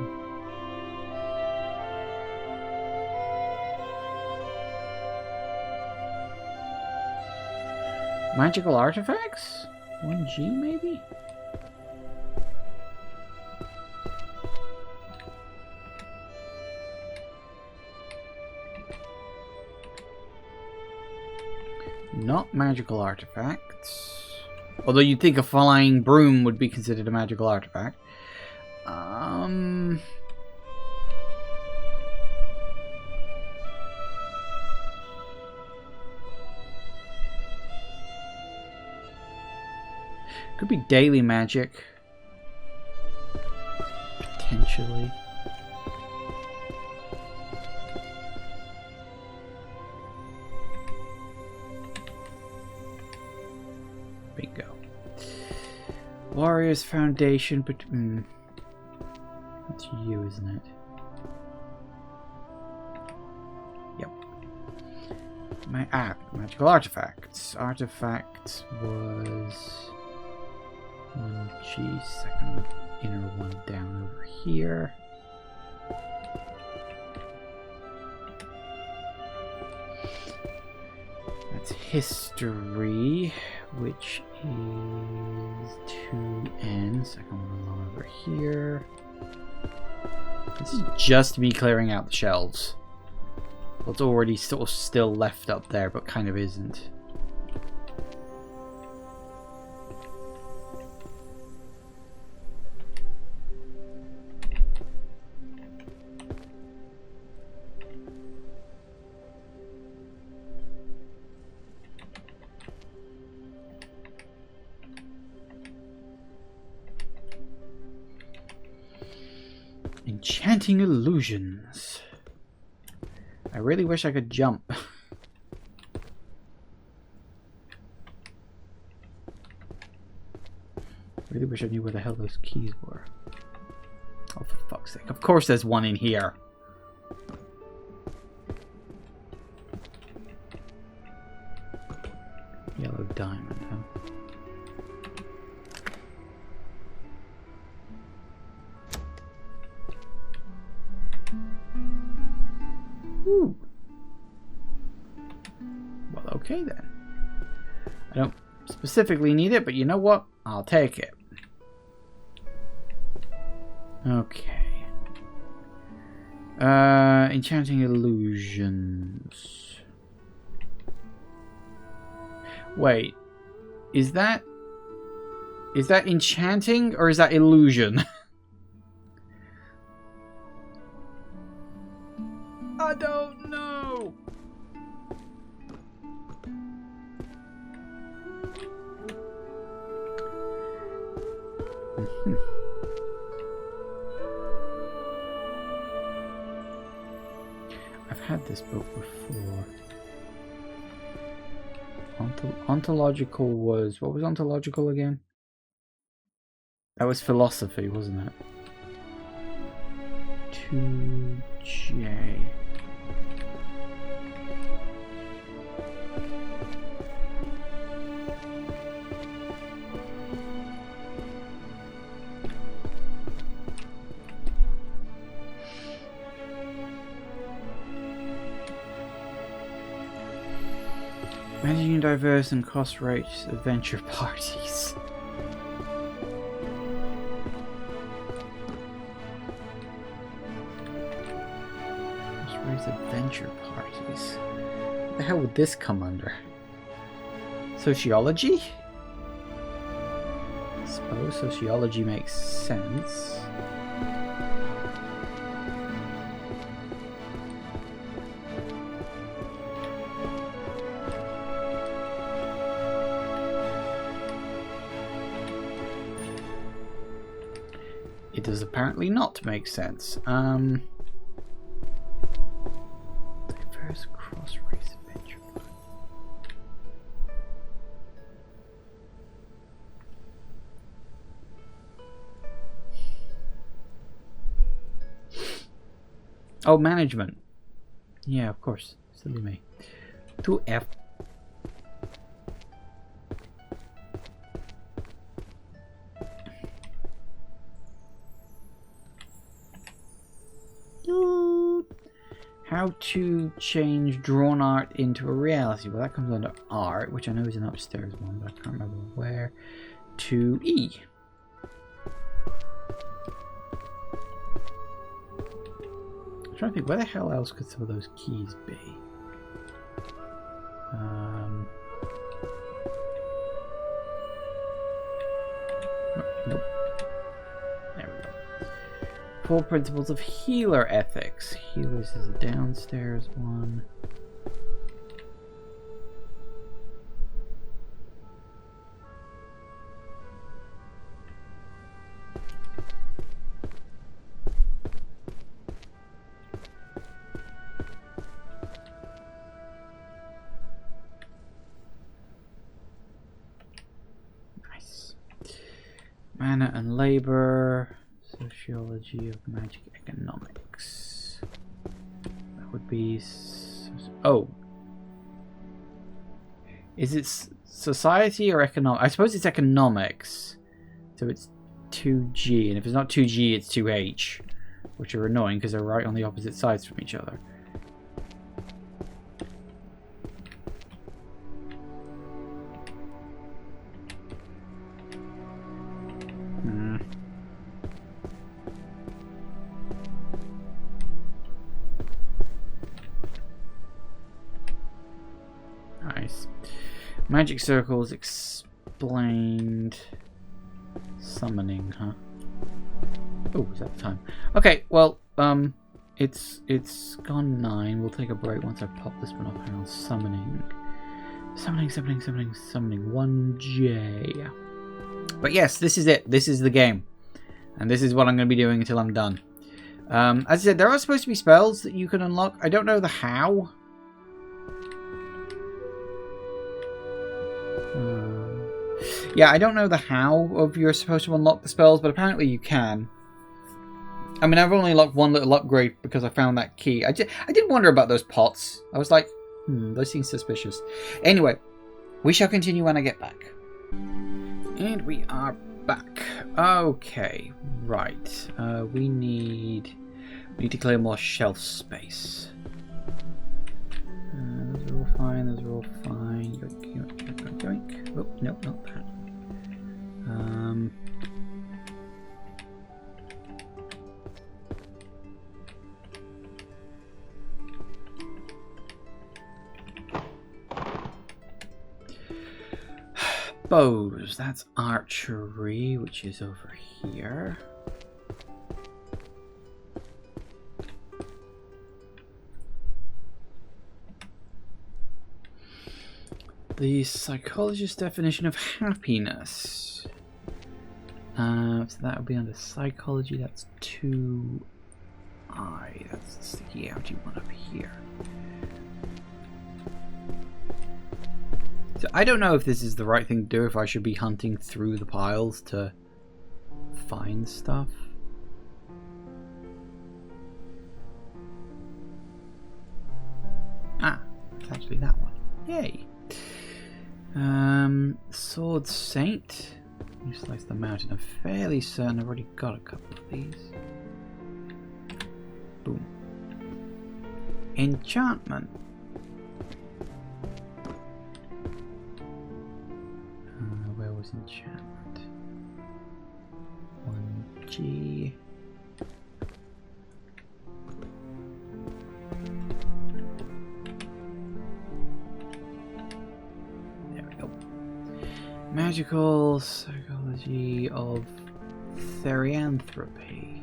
A: Magical artifacts? 1G maybe? Not magical artifacts. Although you'd think a flying broom would be considered a magical artifact. Could be daily magic. Potentially. Bingo. Warriors Foundation, but that's you, isn't it? Yep. Magical artifacts. Artifacts was 1G, second inner one down over here. That's history, which is 2N, second one along over here. This is just me clearing out the shelves. Well, it's already sort of still left up there, but kind of isn't. Enchanting illusions. I really wish I could jump. Really wish I knew where the hell those keys were. Oh, for fuck's sake. Of course there's one in here. Yellow diamond, huh? Ooh. Well, okay then. I don't specifically need it, but you know what? I'll take it. Okay. Enchanting illusions. Wait. Is that enchanting or is that illusion? I don't know. I've had this book before. Ontological was... What was ontological again? That was philosophy, wasn't it? 2J. Managing diverse and cross-race adventure parties. Cross-race adventure parties. What the hell would this come under? Sociology? I suppose sociology makes sense. It does apparently not make sense. Diverse cross-race adventure. Oh, management. Yeah, of course. Silly me. 2F. How to change drawn art into a reality. Well, that comes under art, which I know is an upstairs one, but I can't remember where. To E. I'm trying to think, where the hell else could some of those keys be? Nope. There we go. 4 principles of healer ethics. Healers is a downstairs one. Nice. Mana and labor. Sociology of magic economics. That would be... Oh. Is it society or economic? I suppose it's economics. So it's 2G. And if it's not 2G, it's 2H. Which are annoying because they're right on the opposite sides from each other. Nice. Magic circles explained. Summoning, huh? Oh, is that the time? Okay, well, it's gone 9. We'll take a break once I pop this one up. Hang on, summoning. Summoning 1J. But yes, this is it. This is the game. And this is what I'm going to be doing until I'm done. As I said, there are supposed to be spells that you can unlock. I don't know the how. Yeah, I don't know the how of you're supposed to unlock the spells, but apparently you can. I mean, I've only unlocked one little upgrade because I found that key. I did wonder about those pots. I was like, those seem suspicious. Anyway, we shall continue when I get back. And we are back. Okay, right. We need to clear more shelf space. Those are all fine. Those are all fine. Yoink, yoink, yoink, yoink. Oh, no, not that. Bows. That's archery, which is over here. The psychologist's definition of happiness. So that would be under psychology. That's 2I. That's the sticky outy one up here. So I don't know if this is the right thing to do, if I should be hunting through the piles to find stuff. Ah, it's actually that one. Yay. Sword Saint. You slice the mountain. I'm fairly certain I've already got a couple of these. Boom. Enchantment. Where was enchantment? 1G. Magical psychology of therianthropy.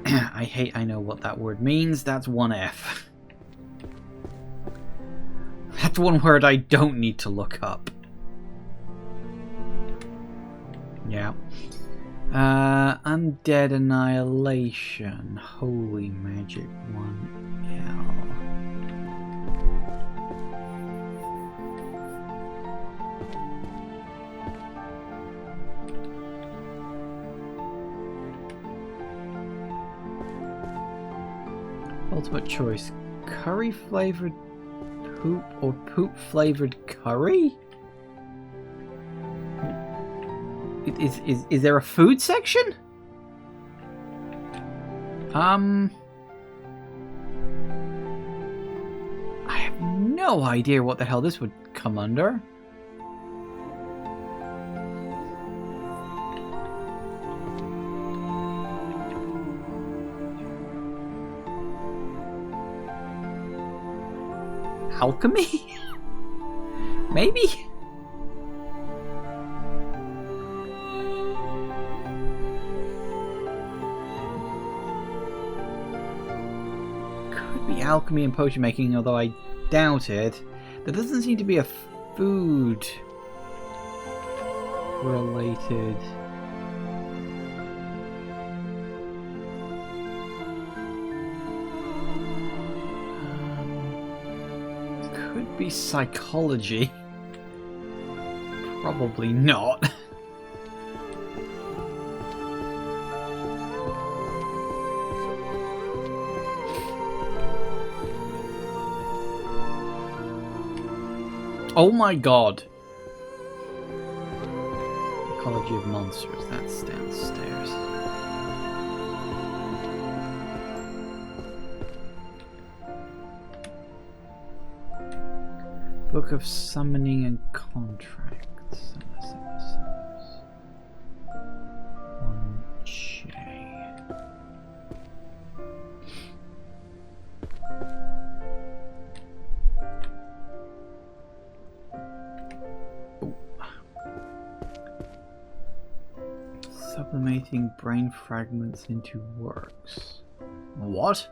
A: I know what that word means. That's 1F. That's one word I don't need to look up. Yeah. Undead Annihilation. Holy Magic 1L. Ultimate choice. Curry flavored poop or poop flavored curry? Is there a food section? I have no idea what the hell this would come under. Alchemy? Maybe? Could be alchemy and potion making, although I doubt it. There doesn't seem to be a food related. Be psychology. Probably not. Oh my god. Ecology of monsters, that's downstairs. Book of Summoning and Contracts. 1J. Sublimating brain fragments into works. What?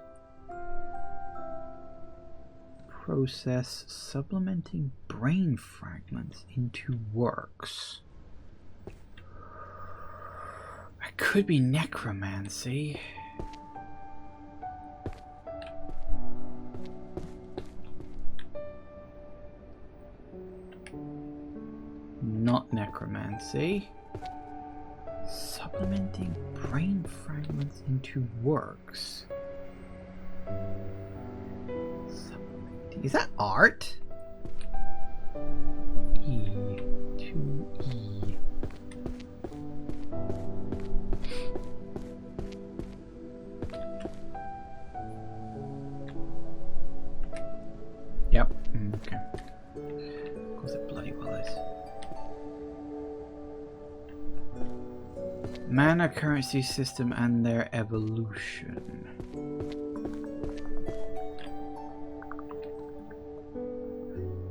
A: Process supplementing brain fragments into works. A could be necromancy. Not necromancy. Supplementing brain fragments into works. Is that art? E to E. Yep. Okay. Of course it bloody well is. Mana currency system and their evolution.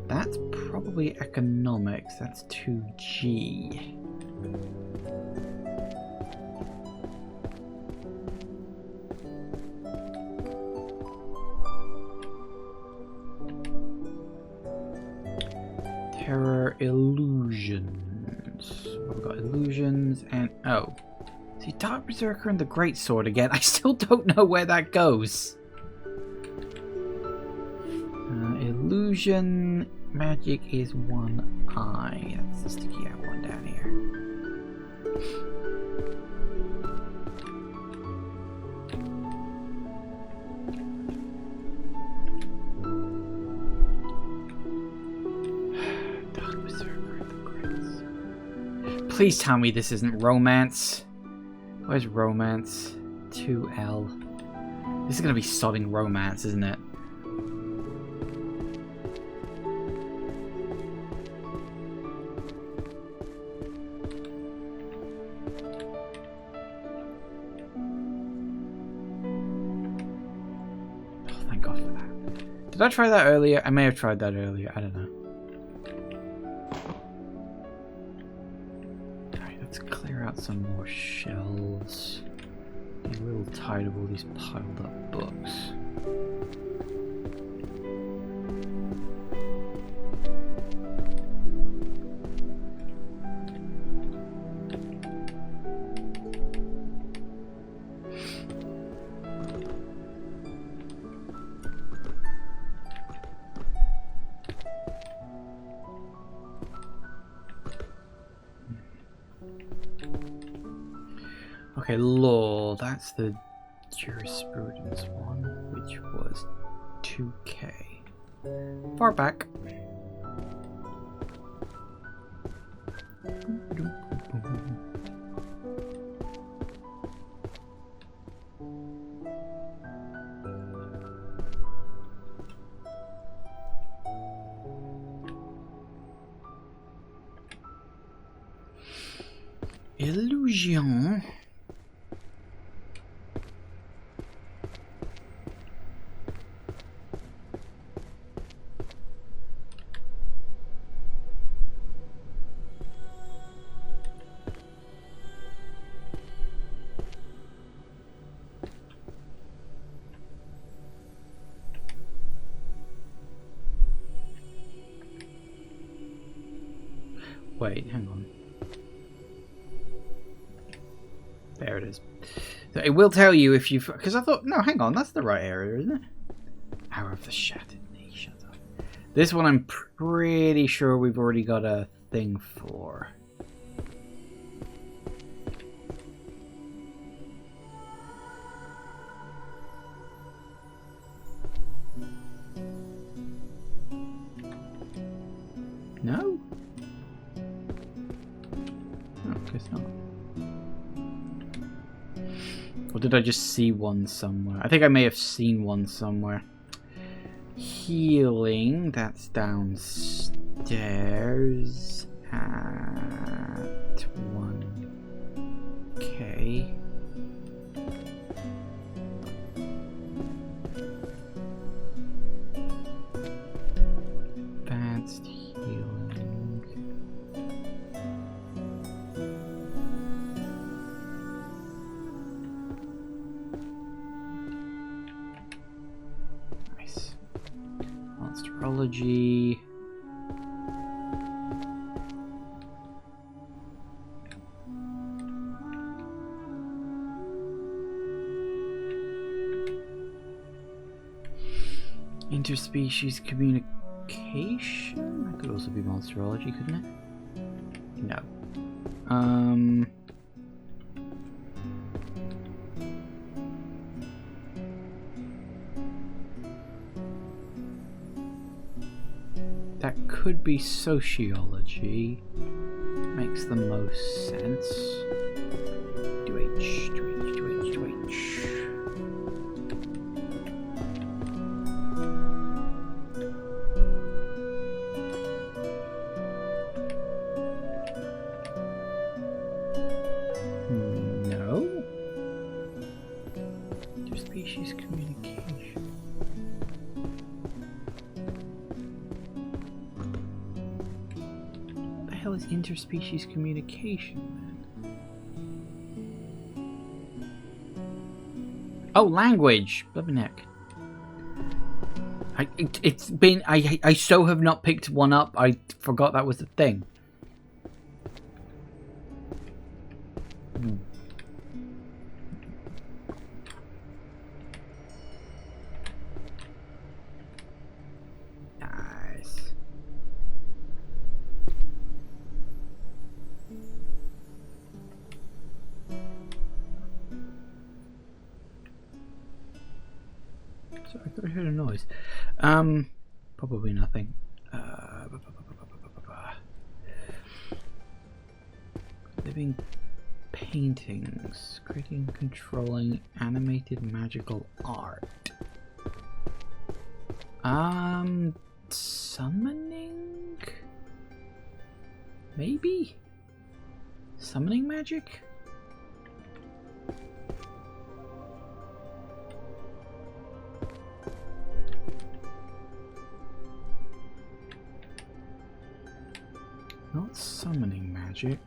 A: That's probably economics. That's 2G. Terror illusions. We've got illusions and oh. See, Dark Berserker and the Greatsword again. I still don't know where that goes. Illusion magic is one eye. That's the sticky out one down here. Dark Berserker and the Greatsword. Please tell me this isn't romance. Where's romance? 2L. This is gonna be sodding romance, isn't it? Did I try that earlier? I may have tried that earlier. I don't know. Alright, let's clear out some more shelves. Be a little tired of all these piled up books. Okay, law, that's the jurisprudence one, which was 2K. Far back. Illusion. Wait, hang on. There it is. So it will tell you if you... Because I thought... No, hang on. That's the right area, isn't it? Hour of the Shattered Knee. Shut up. This one I'm pretty sure we've already got a thing for. No? Oh, I guess not. Or did I just see one somewhere? I think I may have seen one somewhere. Healing, that's downstairs at 1K. Advanced healing. Nice. Monsterology. Interspecies communication? That could also be monsterology, couldn't it? No. That could be sociology. Makes the most sense. 2H, 2H, 2H, 2H. No. Interspecies communication. What the hell is interspecies communication, man? Oh, language! Blooming heck. It's been... I so have not picked one up. I forgot that was the thing. Nice. So I thought I heard a noise. Probably nothing. Living paintings, creating, controlling animated magical art. Summoning? Maybe? Summoning magic? Not summoning magic.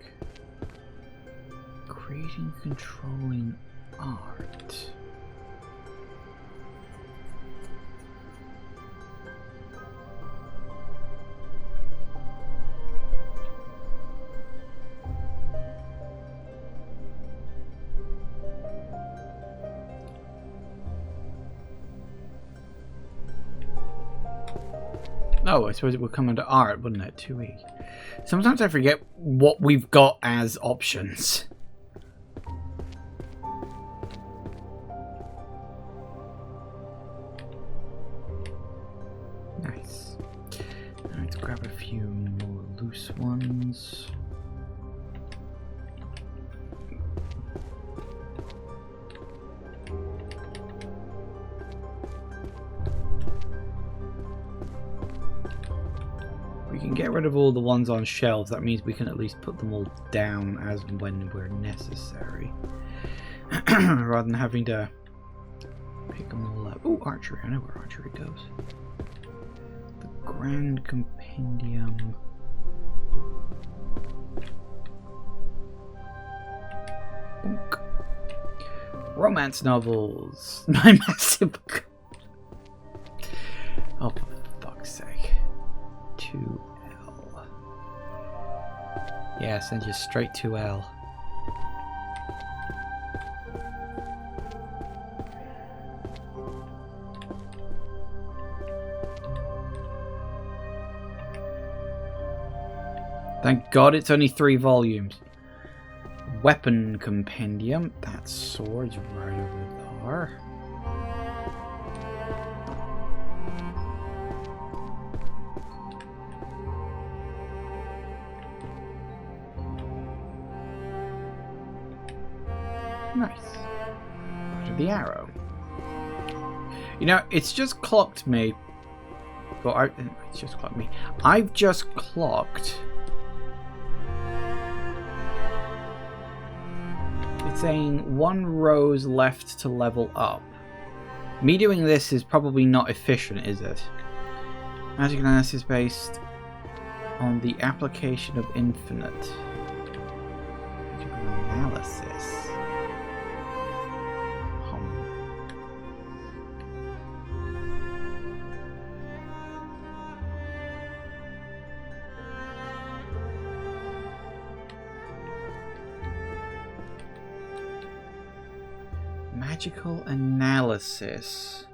A: Creating, controlling art. Oh, I suppose it would come under art, wouldn't it? 2E. Sometimes I forget what we've got as options. Nice. Now let's grab a few more loose ones. We can get rid of all the ones on shelves. That means we can at least put them all down as and when we're necessary. Rather than having to pick them all up. Oh, archery. I know where archery goes. The Grand Compendium. Bonk. Romance novels. My massive... Oh, for fuck's sake. 2L. Yeah, send you straight to L. Thank God it's only 3 volumes. Weapon Compendium. That sword's right over there. Nice. Part of the arrow. You know, it's just clocked me. Well, it's just clocked me. I've just clocked. It's saying 1 rose left to level up. Me doing this is probably not efficient, is it? Magic analysis based on the application of infinite. Magical analysis. Magical analysis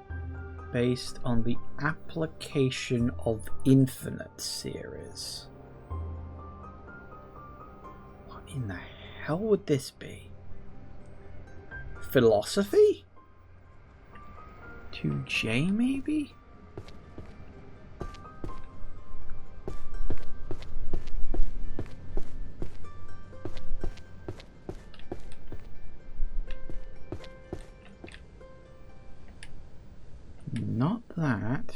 A: based on the application of infinite series. What in the hell would this be? Philosophy? 2J maybe? Not that.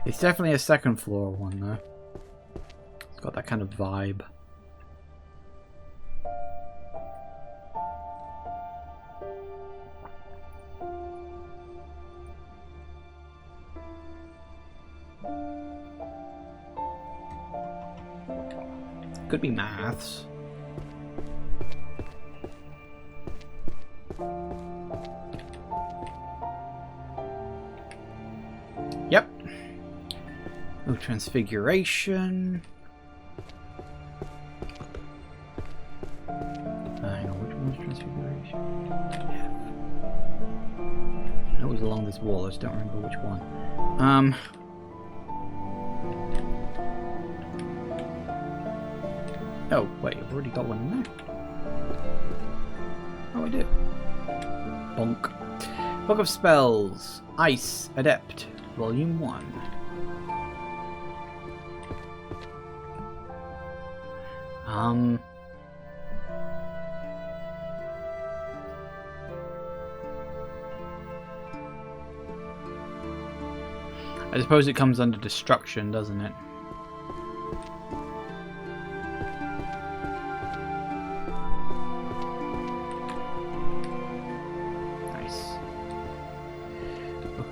A: It's definitely a second floor one though. It's got that kind of vibe. Could be maths. Yep. Oh, transfiguration. Hang on, which one was transfiguration? Yeah. It was along this wall, I just don't remember which one. Oh, wait, I've already got one in there. Oh, I do. Bonk. Book of Spells. Ice. Adept. Volume 1. I suppose it comes under destruction, doesn't it?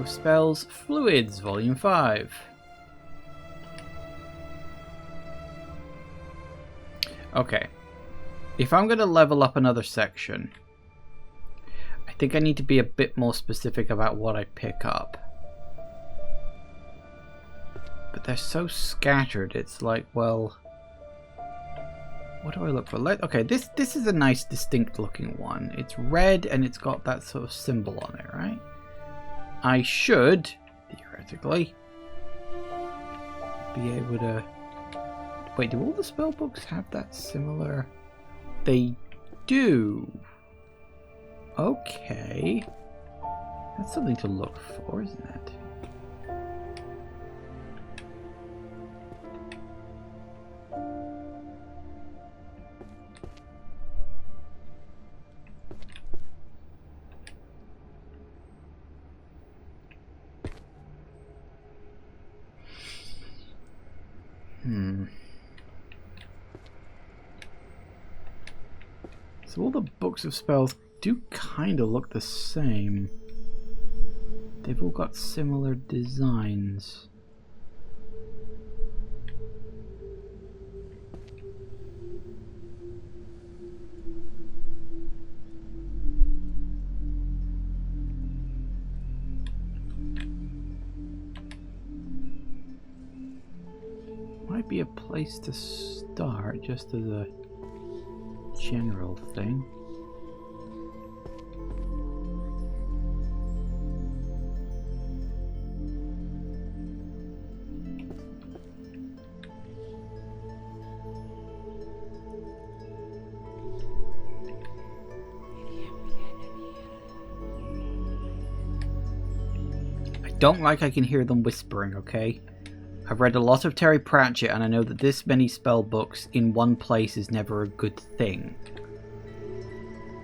A: Spells, Fluids, Volume 5. Okay. If I'm going to level up another section, I think I need to be a bit more specific about what I pick up. But they're so scattered, it's like, well, what do I look for? Okay, this is a nice distinct looking one. It's red and it's got that sort of symbol on it, right? I should, theoretically, be able to... Wait, do all the spell books have that similar... They do. Okay. That's something to look for, isn't it? So all the books of spells do kind of look the same. They've all got similar designs. Might be a place to start, just as a general thing. I don't like I can hear them whispering, okay? I've read a lot of Terry Pratchett and I know that this many spell books in one place is never a good thing.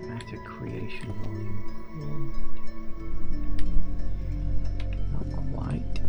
A: Matter Creation Volume 4. Not quite.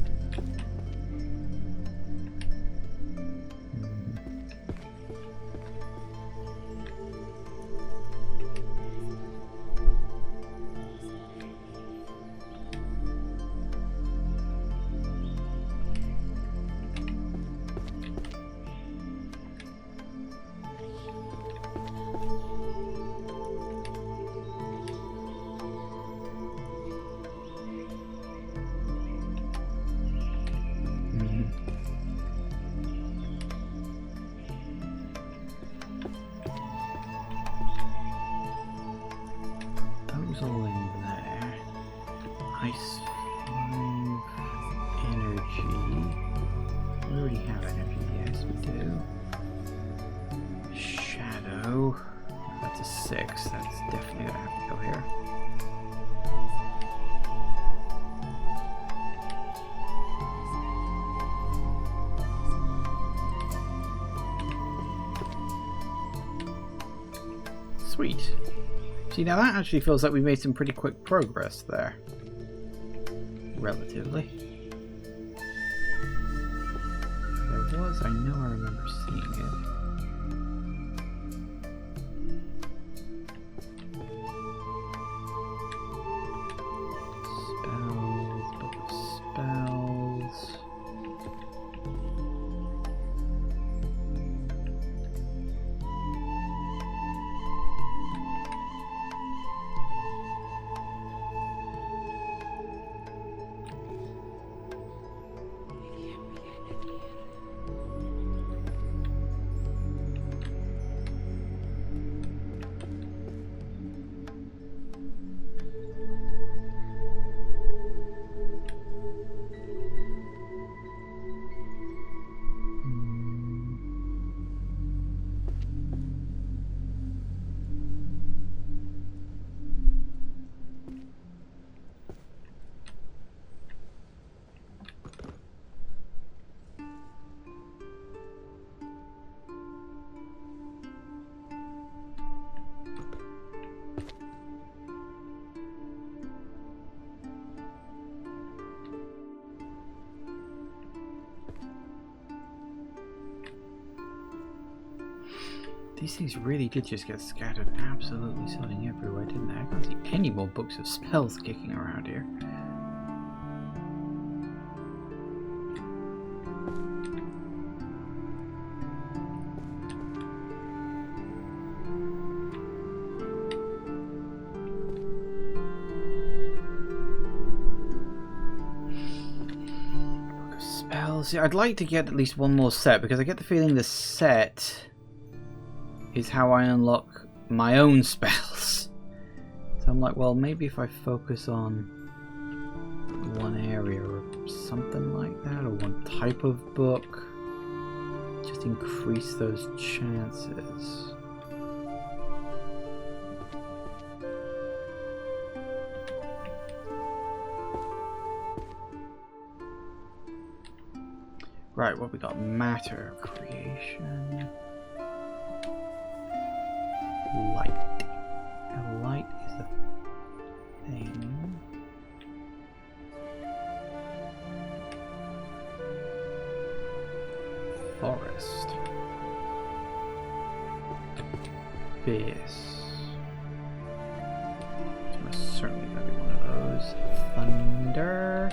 A: to 6. That's definitely gonna have to go here. Sweet. See, now that actually feels like we made some pretty quick progress there. Relatively. There was, I know I remember seeing it. Spells, book of spells. These things really did just get scattered absolutely sodding everywhere, didn't they? I can't see any more books of spells kicking around here. Book of spells. Yeah, I'd like to get at least one more set, because I get the feeling the set is how I unlock my own spells. So I'm like, well, maybe if I focus on one area or something like that, or one type of book, just increase those chances. Right, what we got? Matter creation. Light. Now, light is a thing. Forest. Abyss. It's most certainly gonna be one of those. Thunder.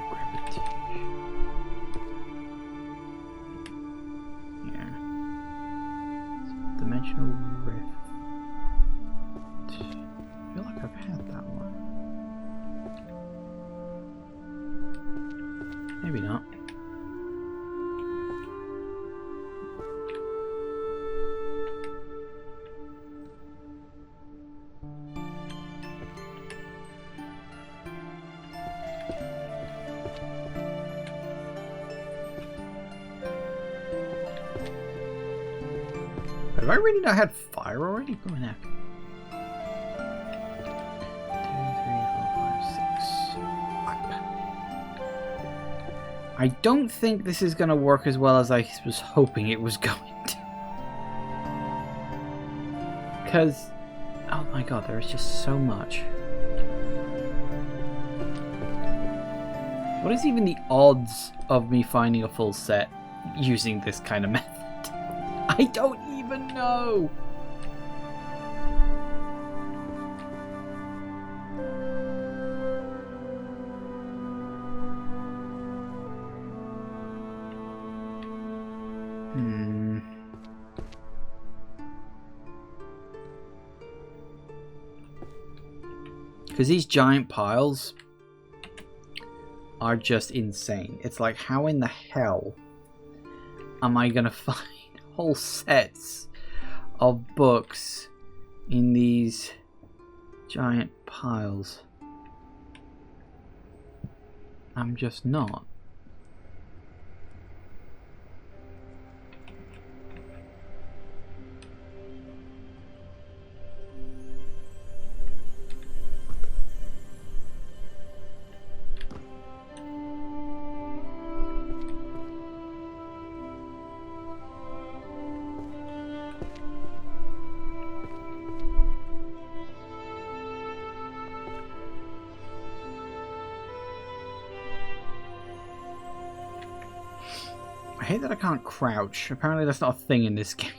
A: Gravitation. Dimensional rift. I feel like I've had that one. Maybe not. Have I really not had fire already? Blooming heck. 2, 3, 4, 5, 6. I don't think this is going to work as well as I was hoping it was going to. Because, oh my god, there is just so much. What is even the odds of me finding a full set using this kind of method? I don't even know. Because these giant piles are just insane. It's like, how in the hell am I gonna find whole sets of books in these giant piles? I'm just not. hate that I can't crouch. Apparently that's not a thing in this game.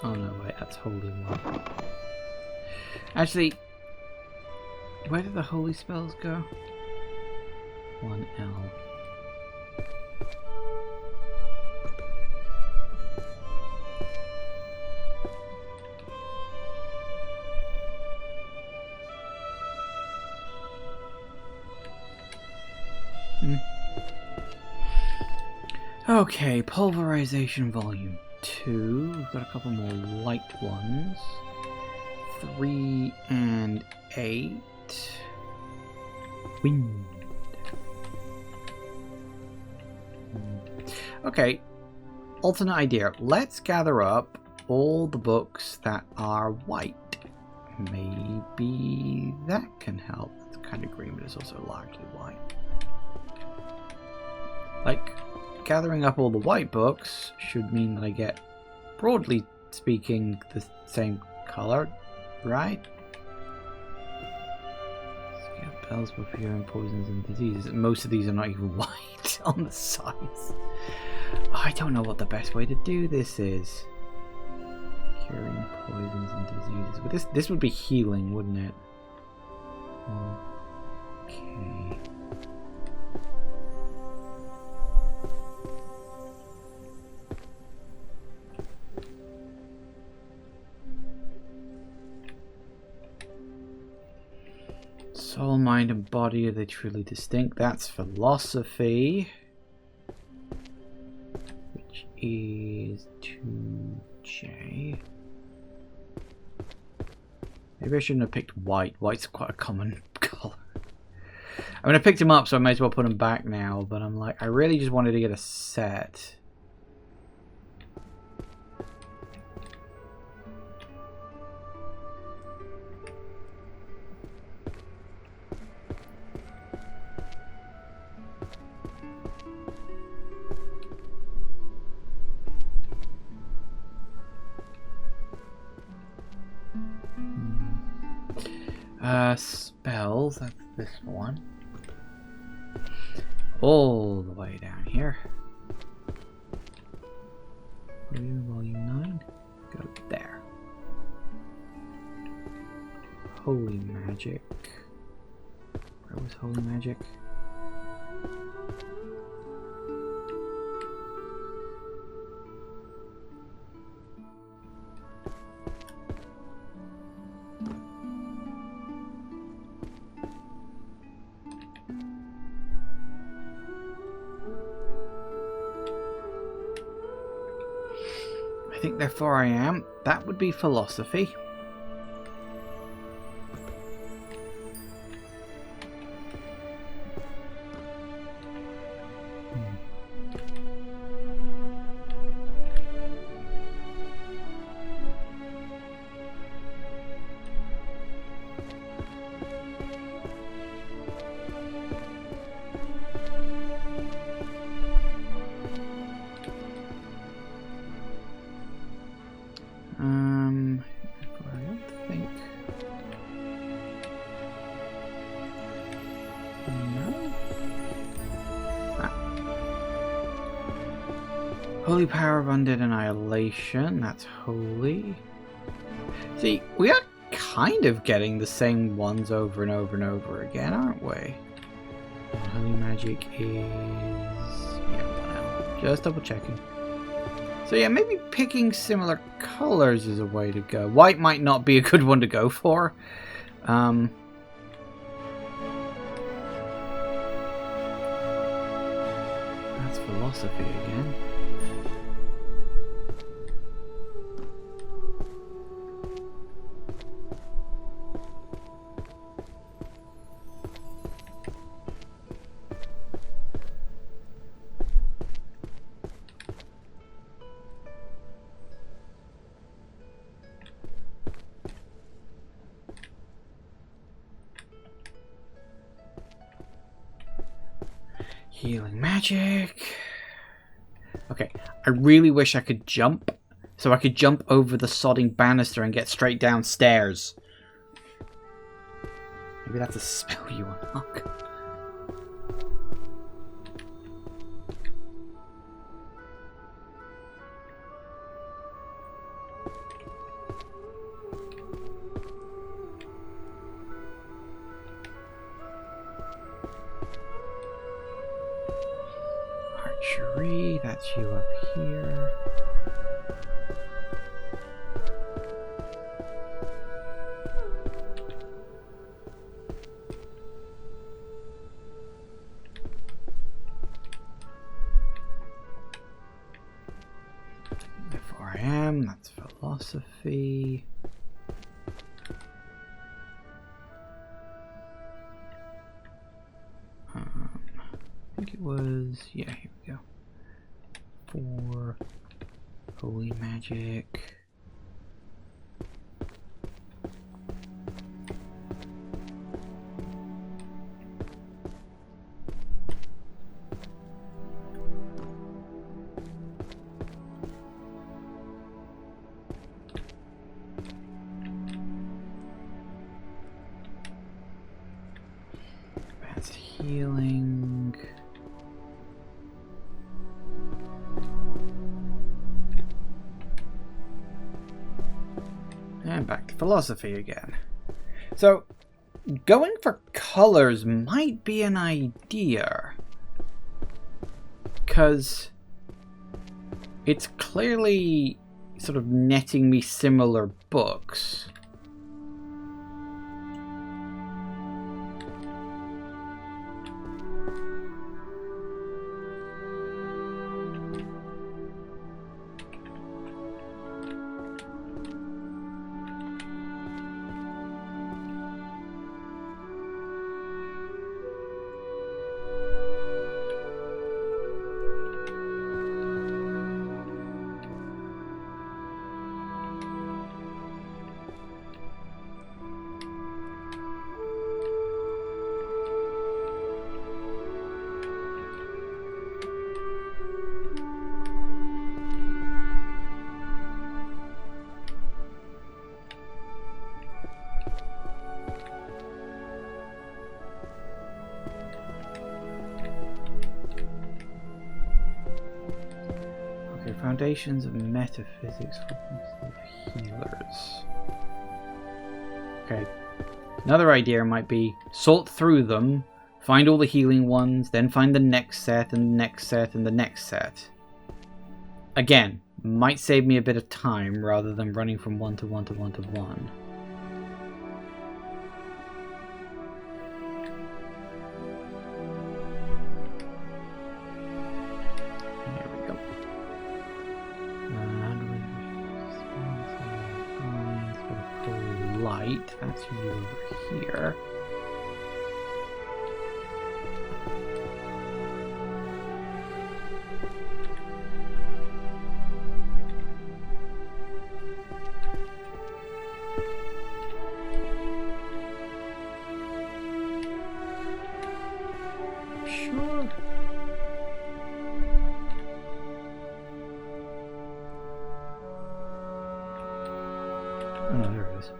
A: Oh no, wait, that's holy one. Actually, where did the holy spells go? 1L. Okay, pulverization volume 2. We've got a couple more light ones. 3 and 8. Wind. Okay, alternate idea. Let's gather up all the books that are white. Maybe that can help. It's kind of green, but it's also largely white. Like, gathering up all the white books should mean that I get, broadly speaking, the same color, right? Spells for curing poisons and diseases. Most of these are not even white on the sides. I don't know what the best way to do this is. Curing poisons and diseases. But this would be healing, wouldn't it? Okay. Soul, mind, and body, are they truly distinct? That's philosophy. Which is 2J. Maybe I shouldn't have picked white. White's quite a common colour. I mean, I picked him up, so I may as well put him back now, but I'm like, I really just wanted to get a set. Spells, that's this one. All the way down here. Volume 9. Go there. Holy magic. Where was holy magic? I think therefore I am. That would be philosophy. I don't think. No. Holy power of undead annihilation. That's holy. See, we are kind of getting the same ones over and over and over again, aren't we? Holy magic is yeah, 1L. Just double checking. So yeah, maybe picking similar colors is a way to go. White might not be a good one to go for. That's philosophy again. Healing magic. Okay, I really wish I could jump. So I could jump over the sodding banister and get straight downstairs. Maybe that's a spell you unlock. Archery, that's you up here. That's philosophy. I think it was, yeah, here we go. 4 holy magic. Healing. And back to philosophy again. So, going for colors might be an idea. Because it's clearly sort of netting me similar books. Foundations of metaphysics for healers. Okay. Another idea might be sort through them, find all the healing ones, then find the next set and the next set and the next set. Again, might save me a bit of time rather than running from one to one to one to one. That's you over here. Sure. Oh no, there it is.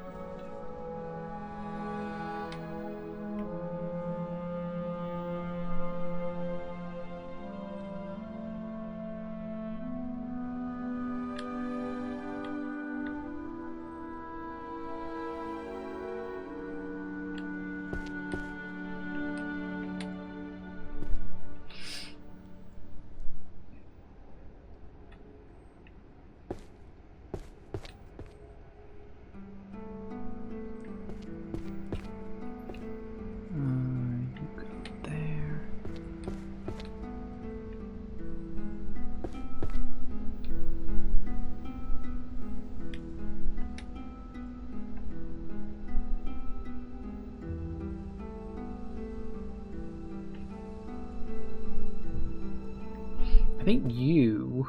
A: I think you'd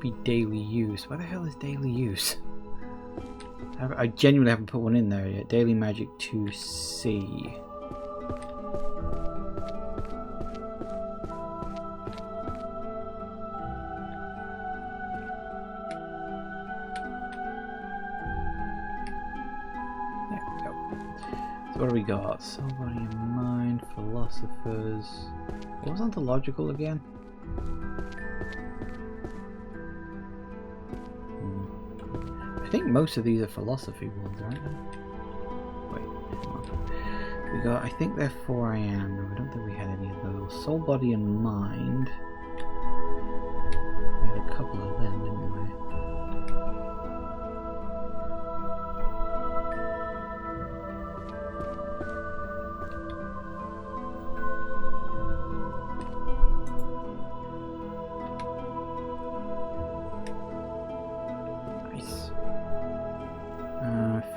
A: be daily use. Why the hell is daily use? I genuinely haven't put one in there yet. Daily magic 2C. got? Soul, body, and mind, philosophers. What was ontological again? I think most of these are philosophy ones, aren't they? Wait, hang on. We got, I think they're 4 I am. No, I don't think we had any of those. Soul, body, and mind. We had a couple of them, didn't we?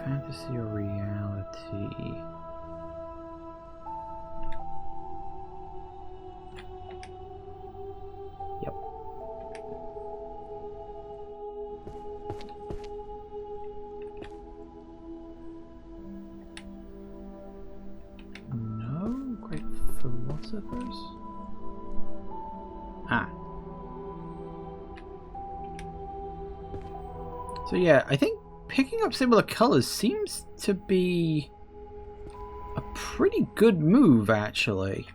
A: Fantasy or reality? Yep. No great philosophers? Ah. So yeah, I think picking up similar colors seems to be a pretty good move, actually.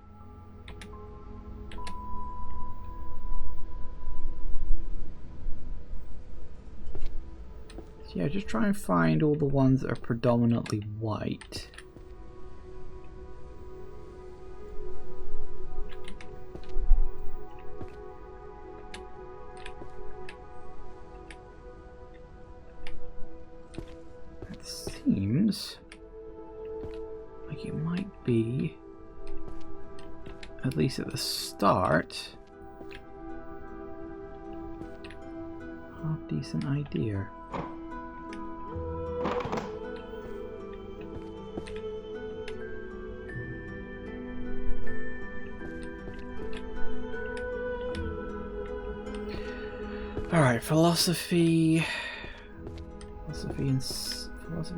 A: So yeah, just try and find all the ones that are predominantly white. Seems like it might be, at least at the start, a half decent idea. Alright, philosophy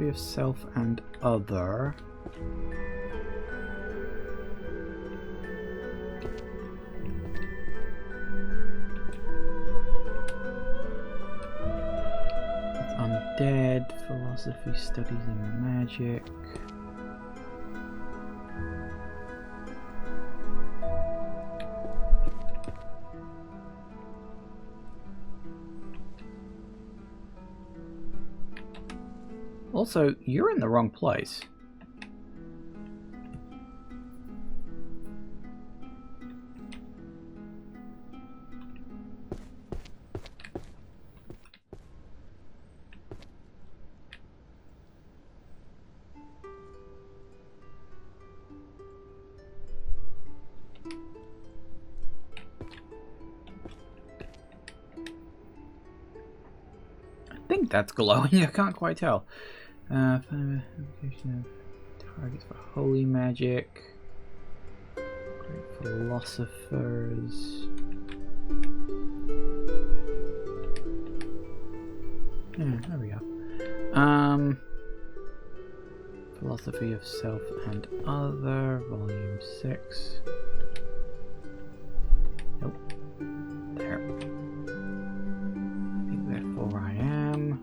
A: of self and other. It's undead, philosophy, studies in magic. Also, you're in the wrong place. I think that's glowing, I can't quite tell. Application of targets for holy magic. Great philosophers. Yeah, there we go. Philosophy of self and other, volume 6. Nope. There. I think therefore I am.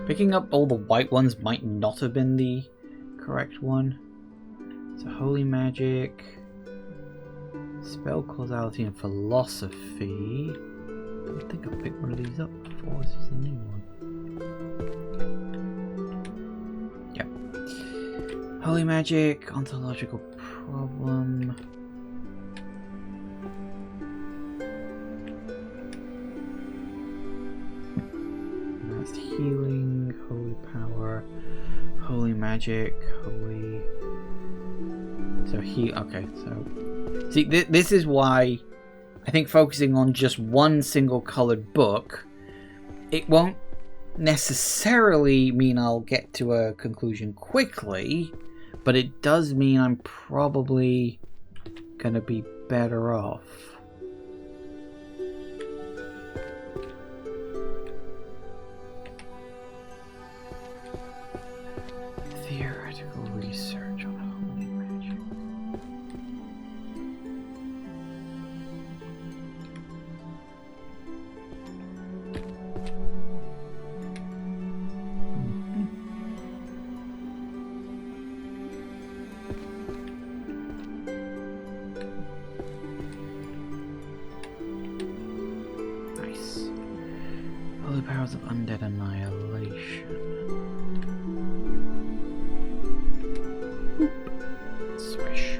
A: Picking up all the white ones might not have been the correct one. So holy magic, spell causality, and philosophy. I don't think I've picked one of these up before. This is a new one. Yep. Holy magic, ontological problem. Advanced healing, holy power, holy magic, holy. So okay, so see, this is why I think focusing on just one single colored book, it won't necessarily mean I'll get to a conclusion quickly, but it does mean I'm probably gonna be better off. Theoretical research on holy magic. Holy powers of undead annihilation. Oop. Swish.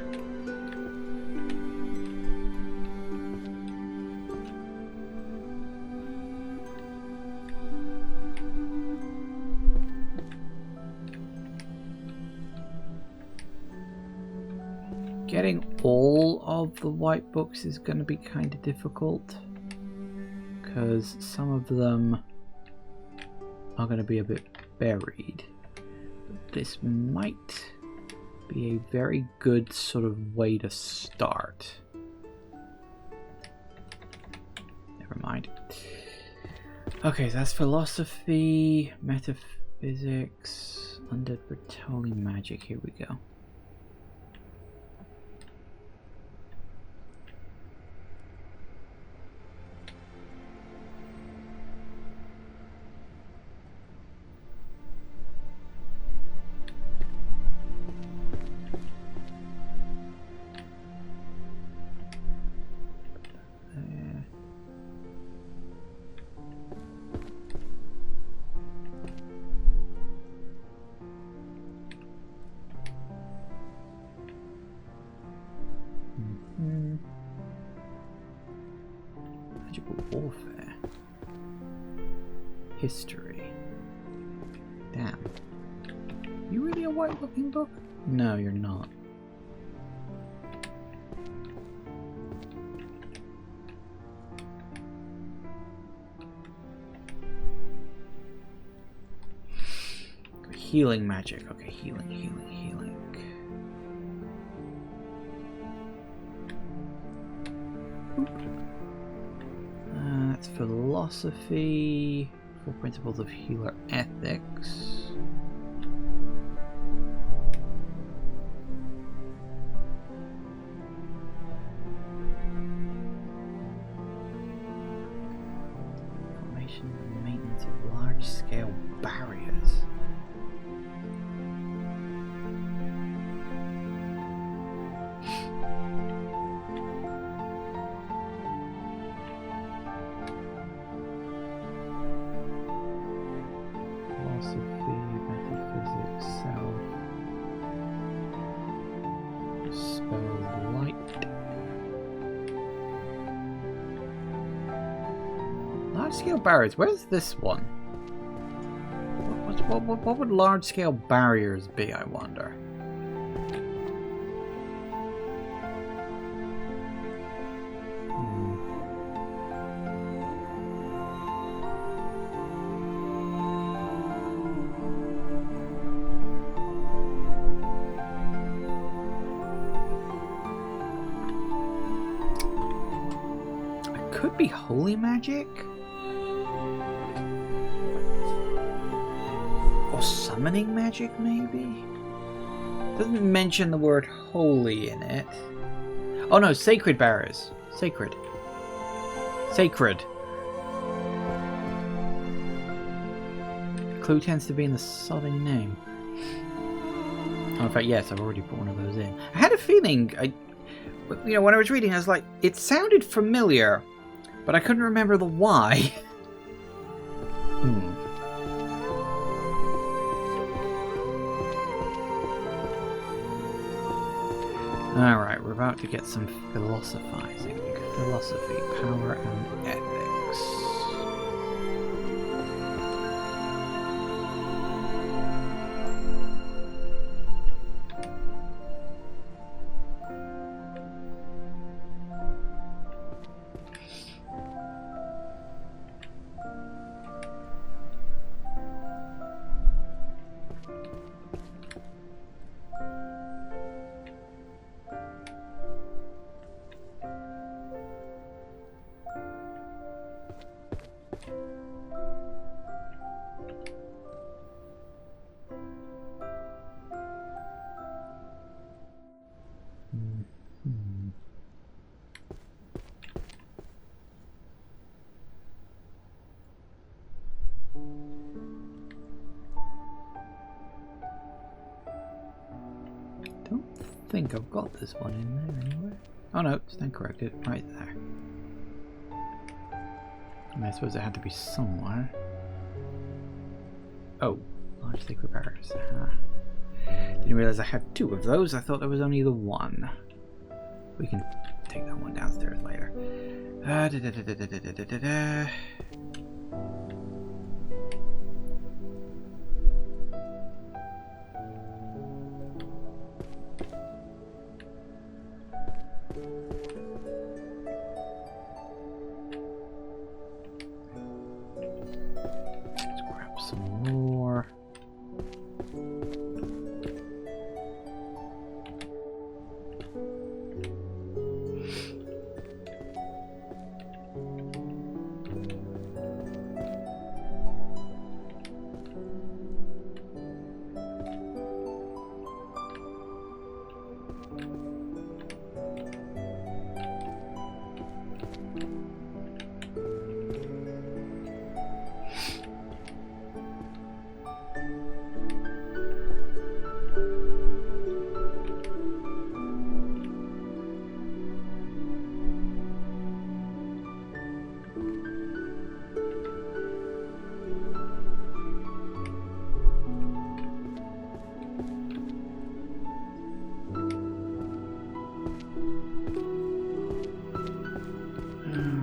A: Getting all of the white books is going to be kind of difficult, because some of them are going to be a bit buried. But this might be a very good sort of way to start. Never mind. Okay, so that's philosophy, metaphysics, undead Bertoli magic. Here we go. Warfare. History. Damn. You really a white looking book? No, you're not. Healing magic. Okay, healing. That's philosophy. 4 principles of healer ethics. Formation and maintenance of large-scale barriers. Large-scale barriers. Where's this one? What would large-scale barriers be, I wonder? It could be holy magic? Summoning magic, maybe? Doesn't mention the word holy in it. Oh no, sacred barriers. Sacred. Clue tends to be in the sodding name. Oh, in fact, yes, I've already put one of those in. I had a feeling, when I was reading, I was like, it sounded familiar, but I couldn't remember the why. Alright, we're about to get some philosophizing. Philosophy, power, and ethics. I think I've got this one in there anyway. Oh no, stand corrected. Right there. I mean, I suppose it had to be somewhere. Oh, large sacred barriers. Didn't realize I had 2 of those. I thought there was only the 1. We can take that one downstairs later. Let's grab some more.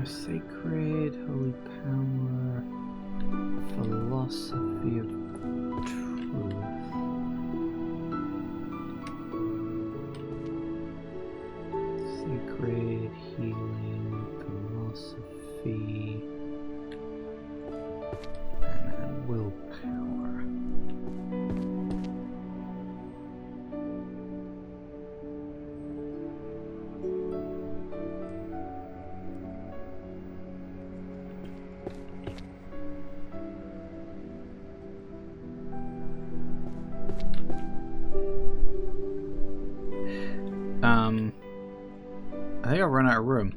A: Sacred, holy power, philosophy of truth. Sacred, healing, philosophy, and willpower. I think I'll run out of room.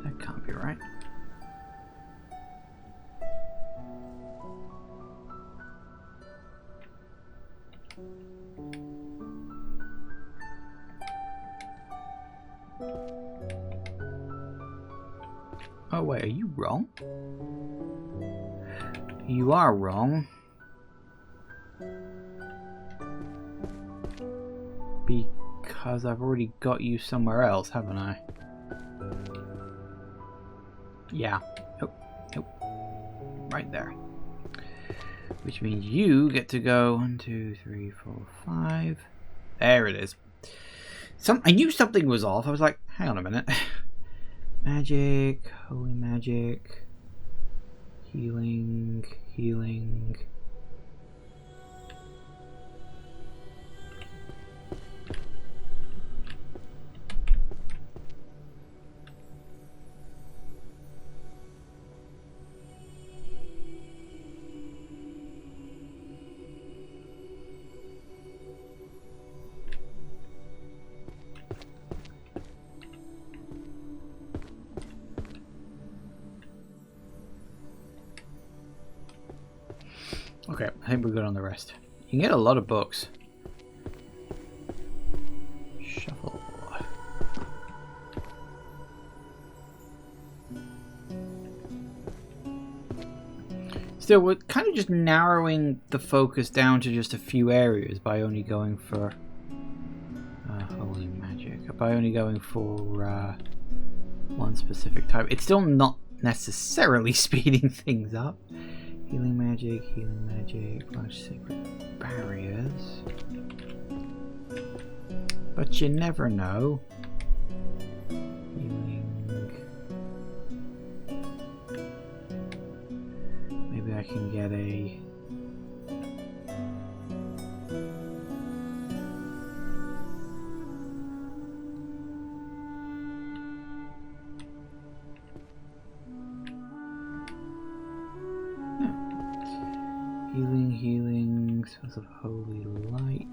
A: That can't be right. Oh wait, are you wrong? You are wrong. Because I've already got you somewhere else, haven't I? Yeah. Nope. Nope. Right there. Which means you get to go 1, 2, 3, 4, 5. There it is. I knew something was off. I was like, hang on a minute. Magic, holy magic. Healing, healing. Okay, I think we're good on the rest. You can get a lot of books. Shuffle. Still, we're kind of just narrowing the focus down to just a few areas by only going for holy magic. By only going for one specific type. It's still not necessarily speeding things up. Healing magic, large sacred barriers. But you never know. Healing. Maybe I can get a... Healing, source of holy light.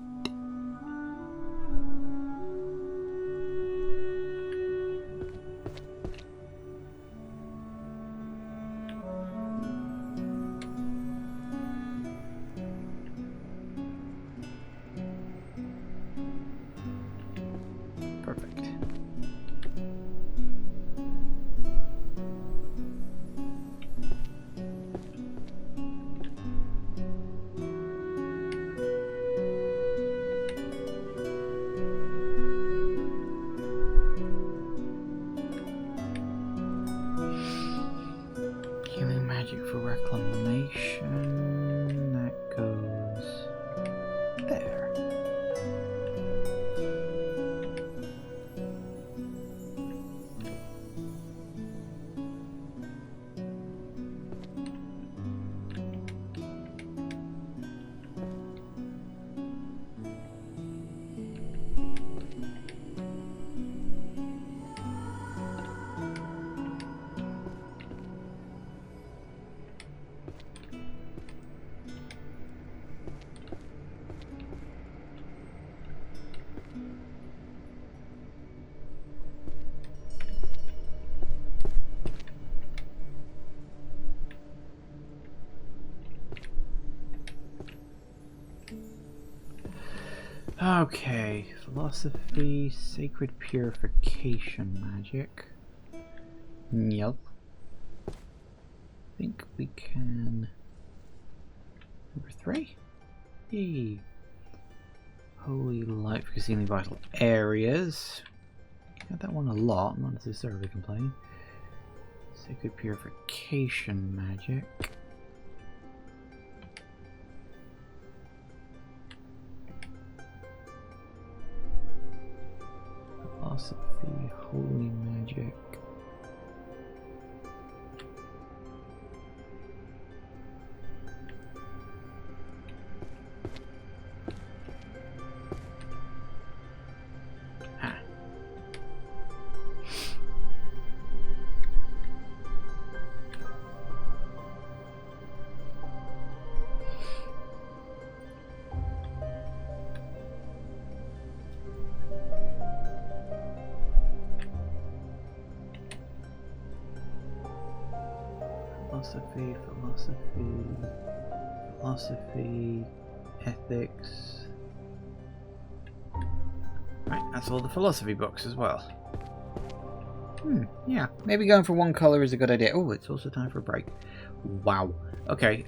A: Okay, philosophy, sacred purification magic. Yep. I think we can. Number 3. Yay. Holy light for concealing vital areas. Got that one a lot, not necessarily complaining. Sacred purification magic. Philosophy, holy magic. Philosophy, ethics. Right, that's all the philosophy books as well. Yeah, maybe going for one color is a good idea. Oh, it's also time for a break. Wow. Okay,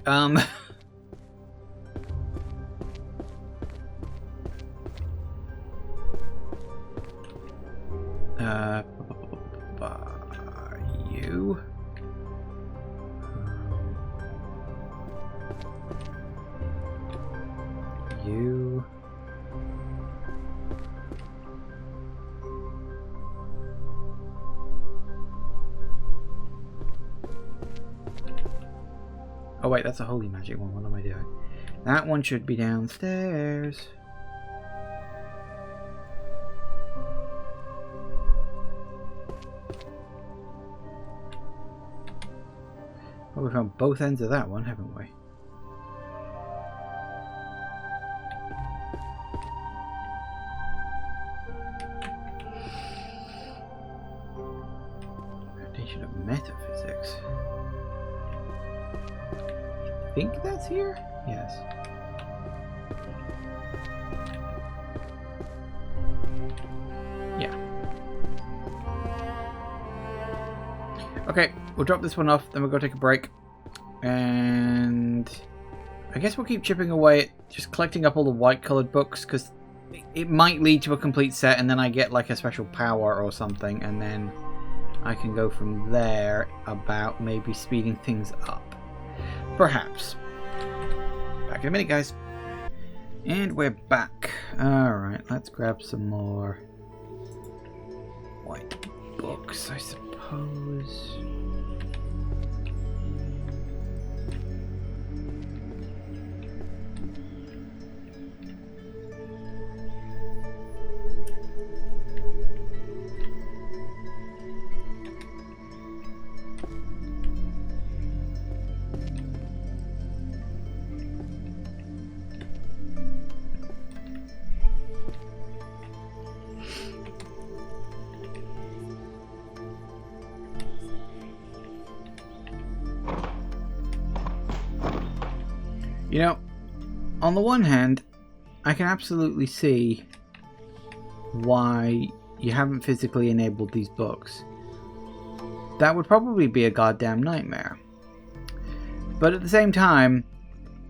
A: you. You. Oh wait, that's a holy magic one. What am I doing? That one should be downstairs. Well, we found both ends of that one, haven't we? Foundation of metaphysics. I think that's here? Yes. Yeah. Okay, we'll drop this one off, then we'll go take a break. And I guess we'll keep chipping away at just collecting up all the white colored books, because it might lead to a complete set and then I get like a special power or something, and then I can go from there about maybe speeding things up. Perhaps. Back in a minute, guys. And we're back. Alright, let's grab some more white books, I suppose. You know, on the one hand, I can absolutely see why you haven't physically enabled these books. That would probably be a goddamn nightmare. But at the same time,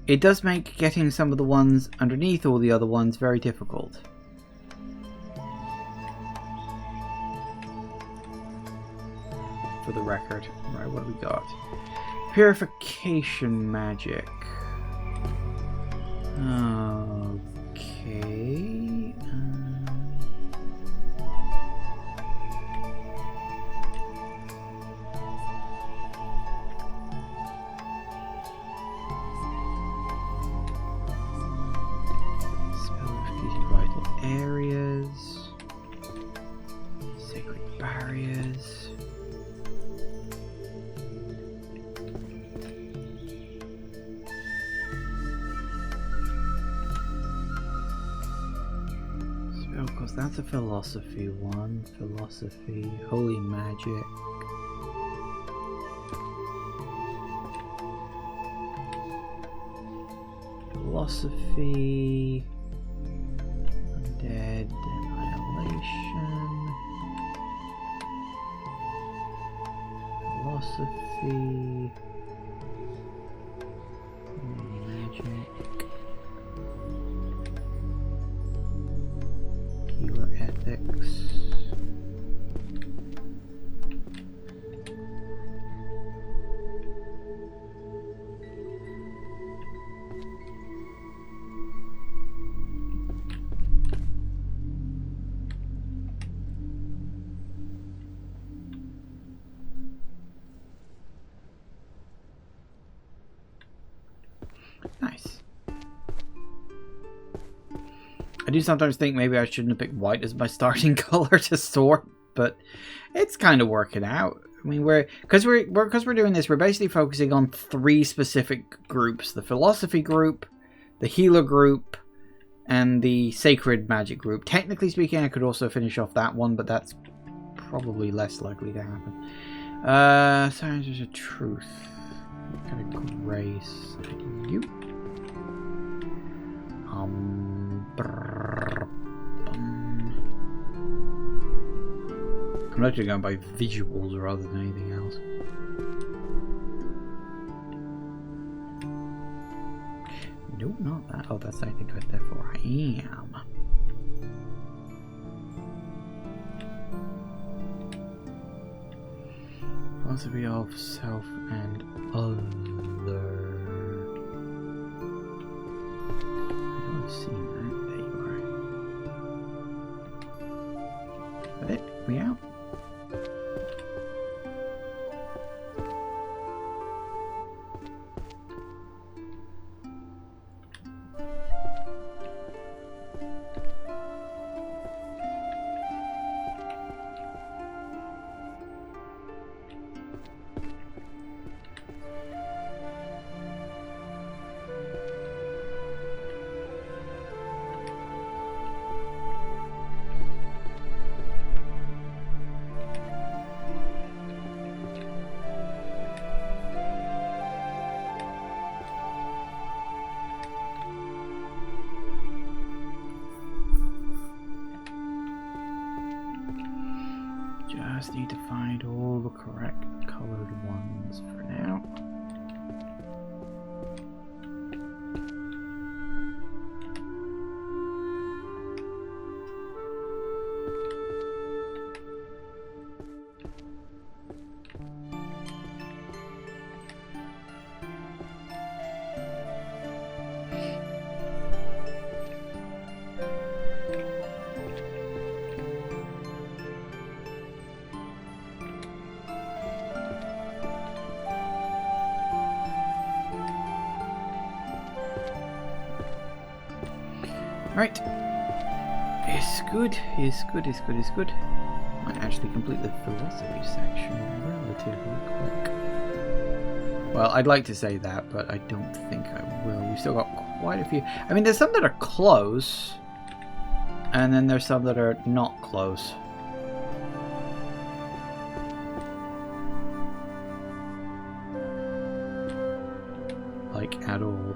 A: it does make getting some of the ones underneath all the other ones very difficult. For the record. Right, what do we got? Purification magic. Okay. Spell refuting vital areas. Sacred barriers. Because that's a philosophy one. Philosophy, holy magic. Philosophy. philosophy. Magic. Healer ethics. Nice. I do sometimes think maybe I shouldn't have picked white as my starting color to sort, but it's kind of working out. I mean, because we're doing this, we're basically focusing on 3 specific groups: the philosophy group, the healer group, and the sacred magic group. Technically speaking, I could also finish off that one, but that's probably less likely to happen. Science of truth. What kind of grace? You. I'm actually going by visuals rather than anything else. Nope, not that. Oh, that's I think therefore I am. Philosophy of self and other. See that? There you are. That it? We out? Just need to find all the correct colored ones for now. Right. It's good, it's good, it's good, it's good. Might actually complete the philosophy section relatively quick. Well, I'd like to say that, but I don't think I will. We've still got quite a few. I mean, there's some that are close, and then there's some that are not close. Like, at all.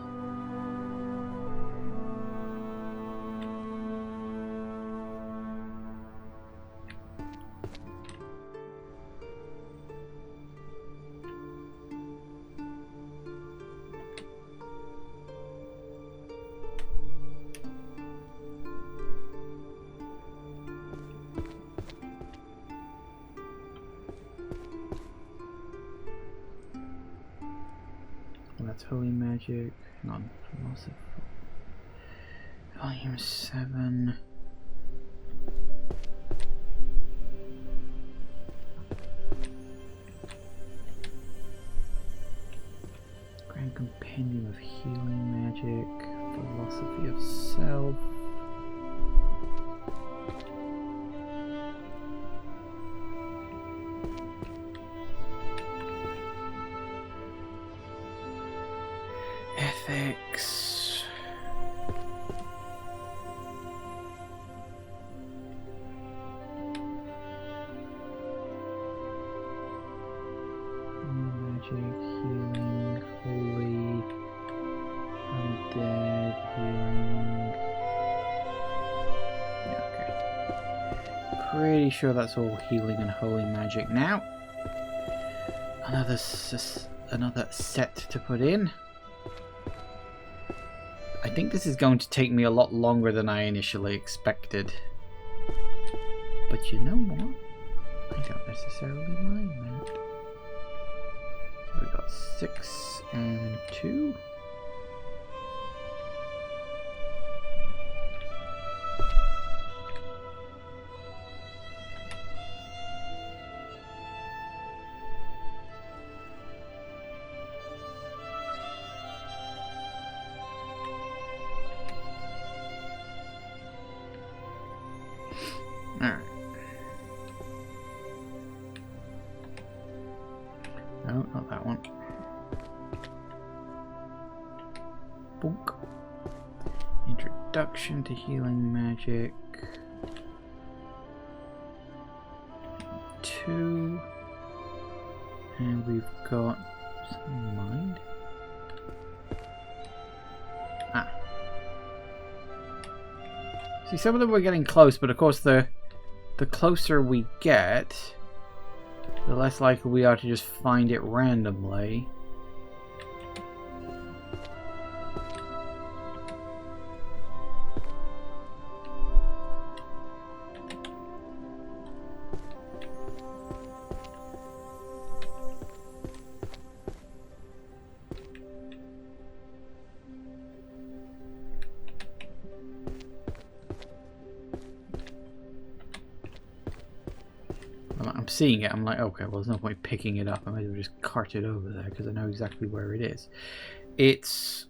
A: That's holy magic, non-philosophy. Volume 7. Grand Compendium of Healing Magic, Philosophy of Self. Ethics. Magic, healing, holy, undead, healing. Yeah, okay. Pretty sure that's all healing and holy magic now. Another set to put in. I think this is going to take me a lot longer than I initially expected. But you know what? I don't necessarily mind that. So we've got 6 and 2. Alright. No, not that one. Book. Introduction to healing magic. 2. And we've got some mind. Ah. See, some of them were getting close, but of course the closer we get, the less likely we are to just find it randomly. I'm seeing it, I'm like, okay, well, there's no point picking it up. I might as well just cart it over there because I know exactly where it is. It's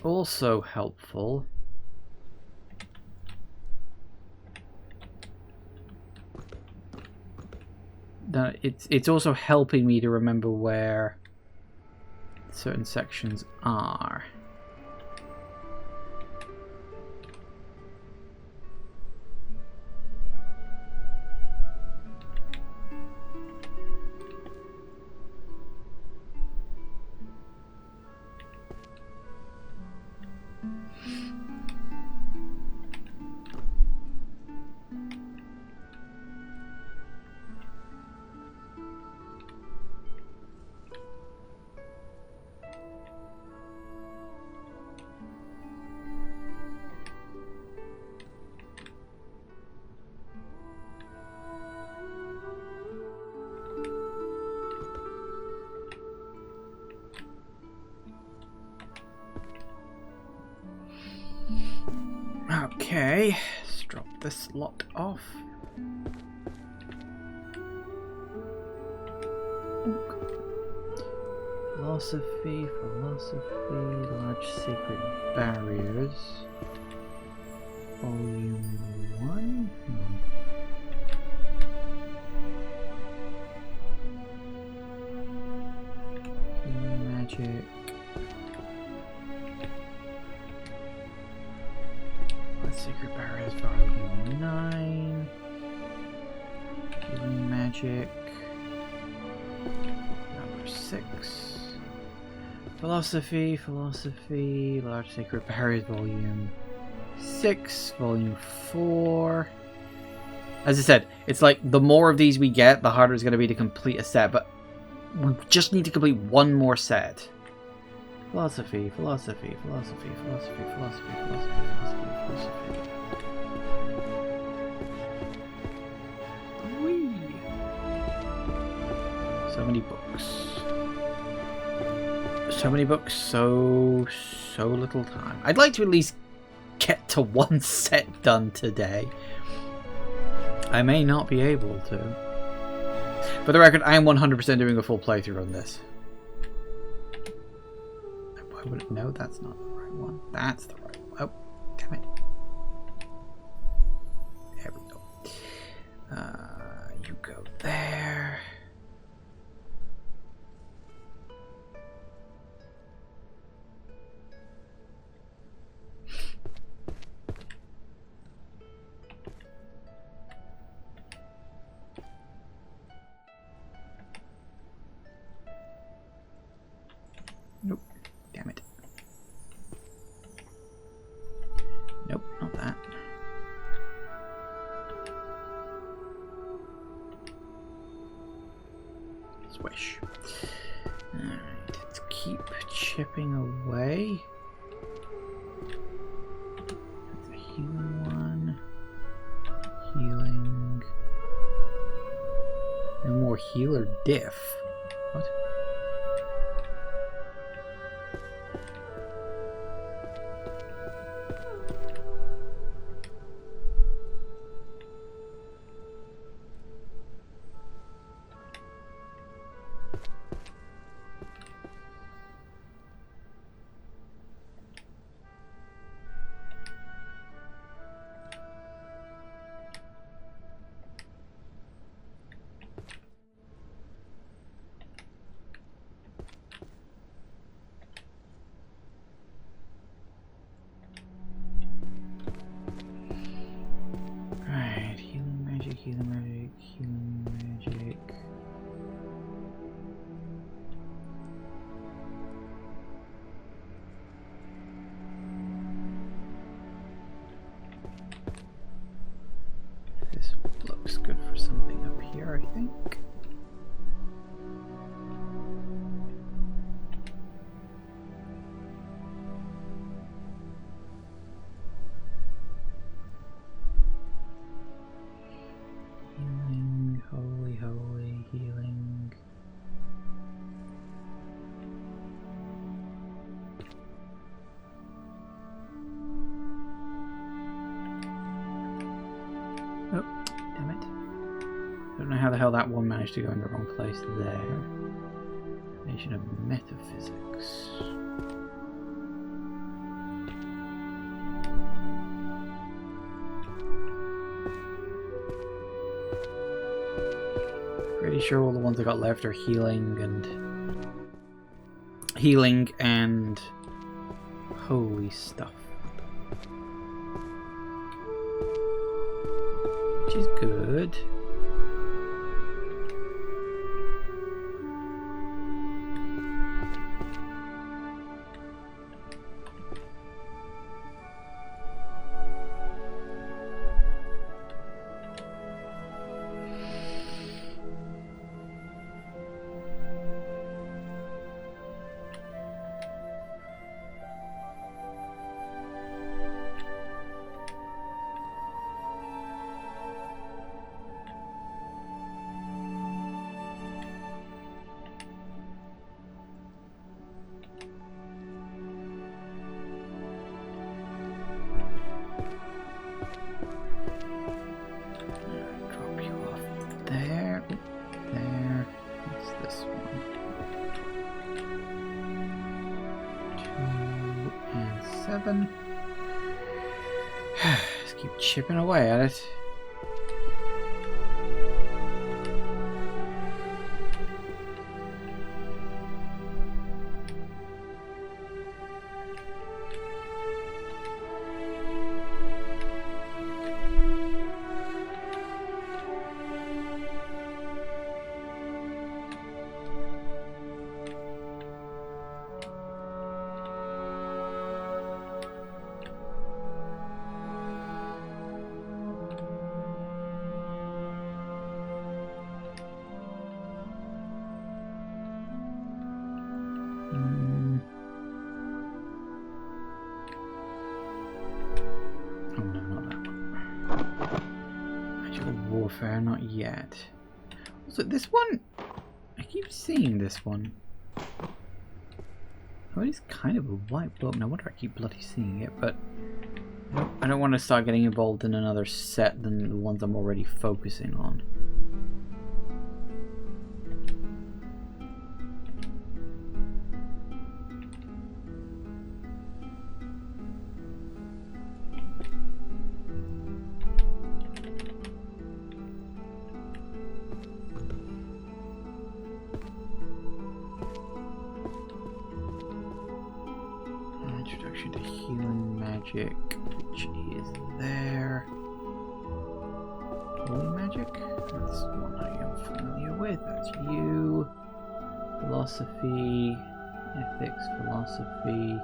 A: also helpful that it's also helping me to remember where certain sections are. Okay, let's drop this lot off. Philosophy, large sacred barriers. Volume 1? Magic. Sacred Barriers, Volume 9. Healing Magic. Number 6. Philosophy, Large Sacred Barriers, Volume 6. Volume 4. As I said, it's like the more of these we get, the harder it's going to be to complete a set, but we just need to complete one more set. Philosophy. Whee! So many books. So many books, so little time. I'd like to at least get to one set done today. I may not be able to. For the record, I am 100% doing a full playthrough on this. I wouldn't know that's not the right one. That's the right one. Oh, damn it. There we go. You go there. Nope. Damn it. Swish. Alright, let's keep chipping away. That's a healing one. Healing. No more healer diff. What? Healing magic. This looks good for something up here, I think. Holy healing. Oh, damn it. Don't know how the hell that one managed to go in the wrong place there. Nation of metaphysics. Pretty sure all the ones I got left are healing and holy stuff. Which is good. Just keep chipping away at it. Warfare, not yet. Also, this one, I keep seeing this one. Oh, it is kind of a white book. No wonder I keep bloody seeing it, but I don't want to start getting involved in another set than the ones I'm already focusing on. Introduction to healing magic, which is there. Holy magic? That's one I am familiar with. That's you. Philosophy, ethics, philosophy,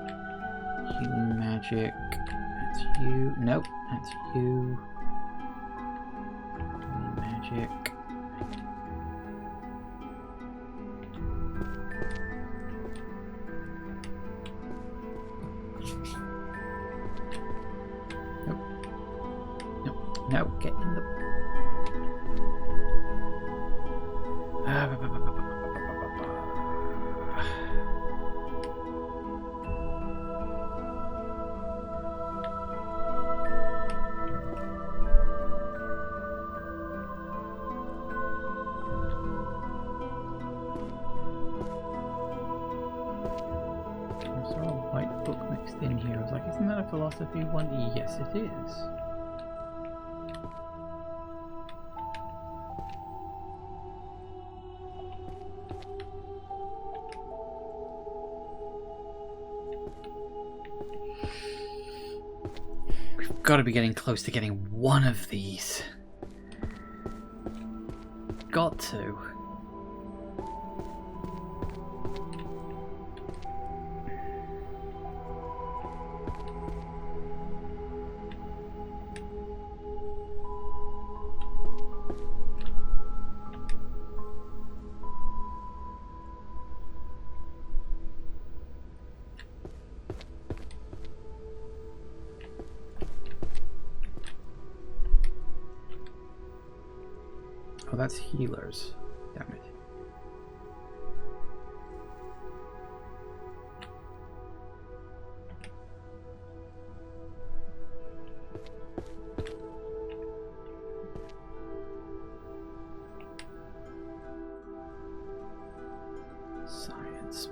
A: healing magic. That's you. Nope, that's you. Holy magic. No, get in the... in here. I was like, isn't that a philosophy one? Yes, it is. We've got to be getting close to getting one of these. Got to. Oh, that's healers. Damn it. Science,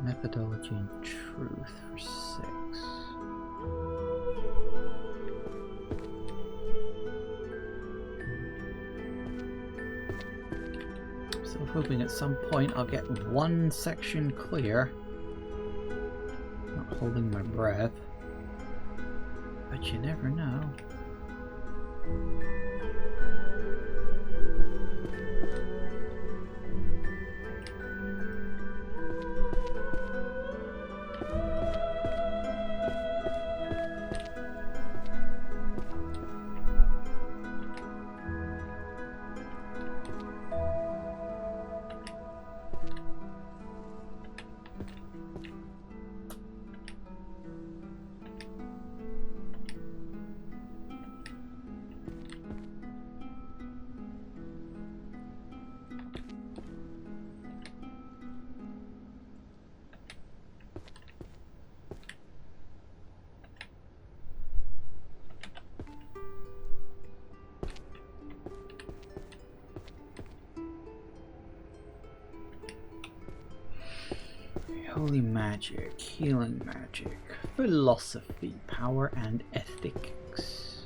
A: methodology, and truth for 6. Still hoping at some point I'll get one section clear. Not holding my breath. But you never know. Holy magic, healing magic, philosophy, power and ethics.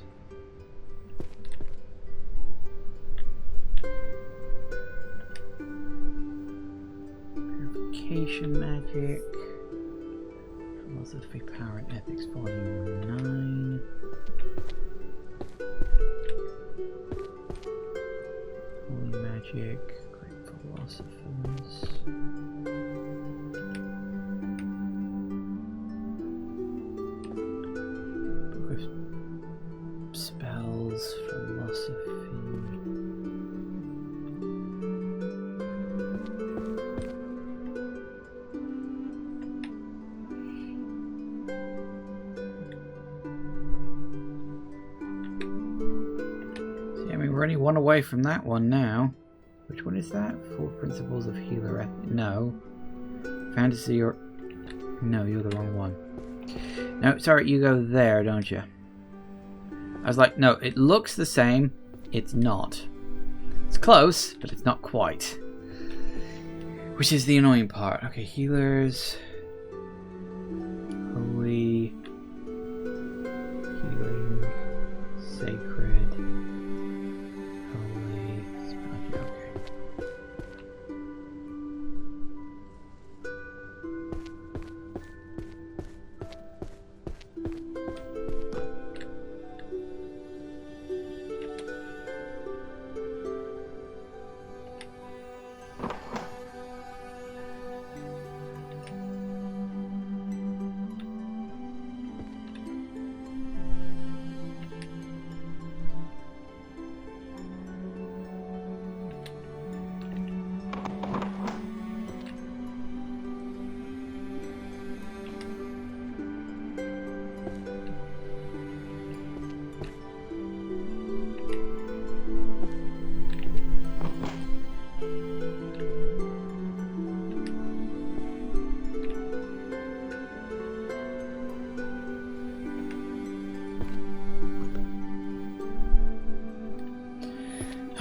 A: Purification magic, philosophy, power and ethics, volume 9. Holy magic, great philosophers. We're only one away from that one now. Which one is that? 4 Principles of Healer Ethic. No. Fantasy or... No, you're the wrong one. No, sorry, you go there, don't you? I was like, no, it looks the same. It's not. It's close, but it's not quite. Which is the annoying part. Okay, healers... Holy... Healing... Sacred...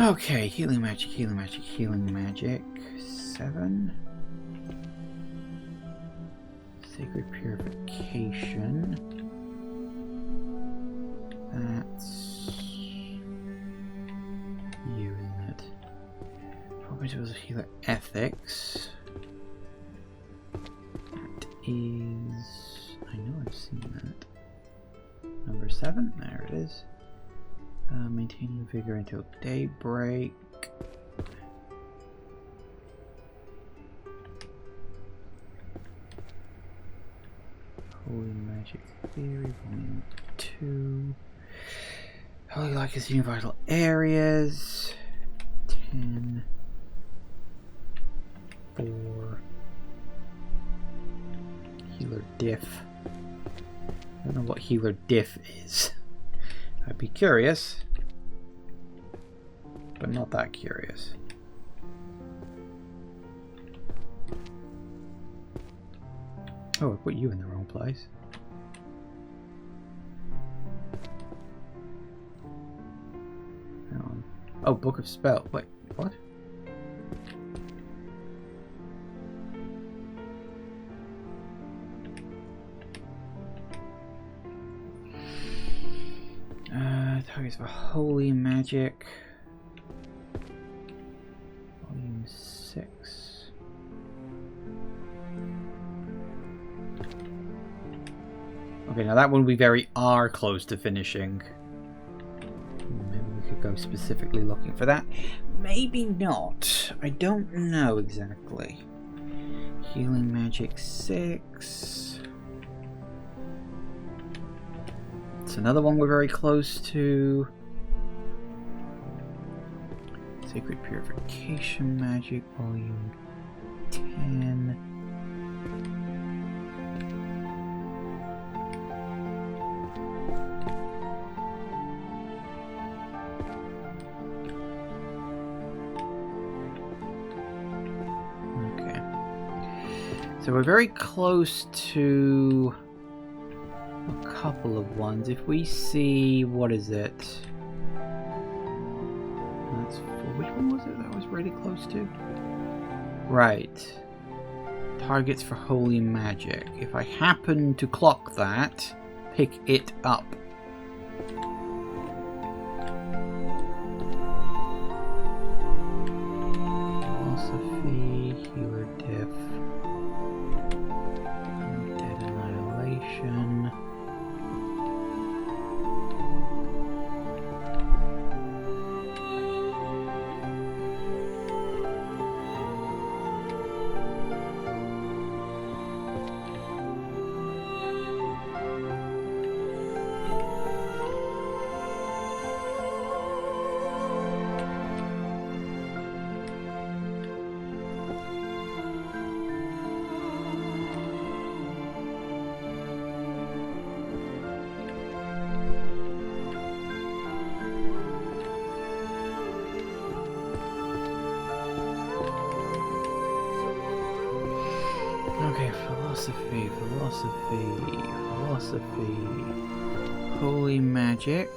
A: Okay, healing magic, healing magic, healing magic. 7. Sacred purification. That's you, isn't it? Probably was a healer ethics. That is, I know I've seen that. Number 7, there it is. Maintaining vigor until daybreak. Holy Magic Theory, Volume 2. Holy Light Casino Vital Areas. 10. 4. Healer Diff. I don't know what Healer Diff is. I'd be curious, but not that curious. Oh, I put you in the wrong place. Hang on. Oh, Book of Spell. Wait, what? Targets for Holy Magic. Volume 6. Okay, now that one will be very close to finishing. Maybe we could go specifically looking for that. Maybe not. I don't know exactly. Healing Magic 6. It's another one we're very close to. Sacred Purification Magic, Volume 10. Okay. So we're very close to a couple of ones. If we see, what is it? That's 4. Which one was it that was really close to? Right. Targets for Holy Magic. If I happen to clock that, pick it up. Philosophy, Healer Diff, Dead Annihilation. Okay, philosophy. Holy Magic.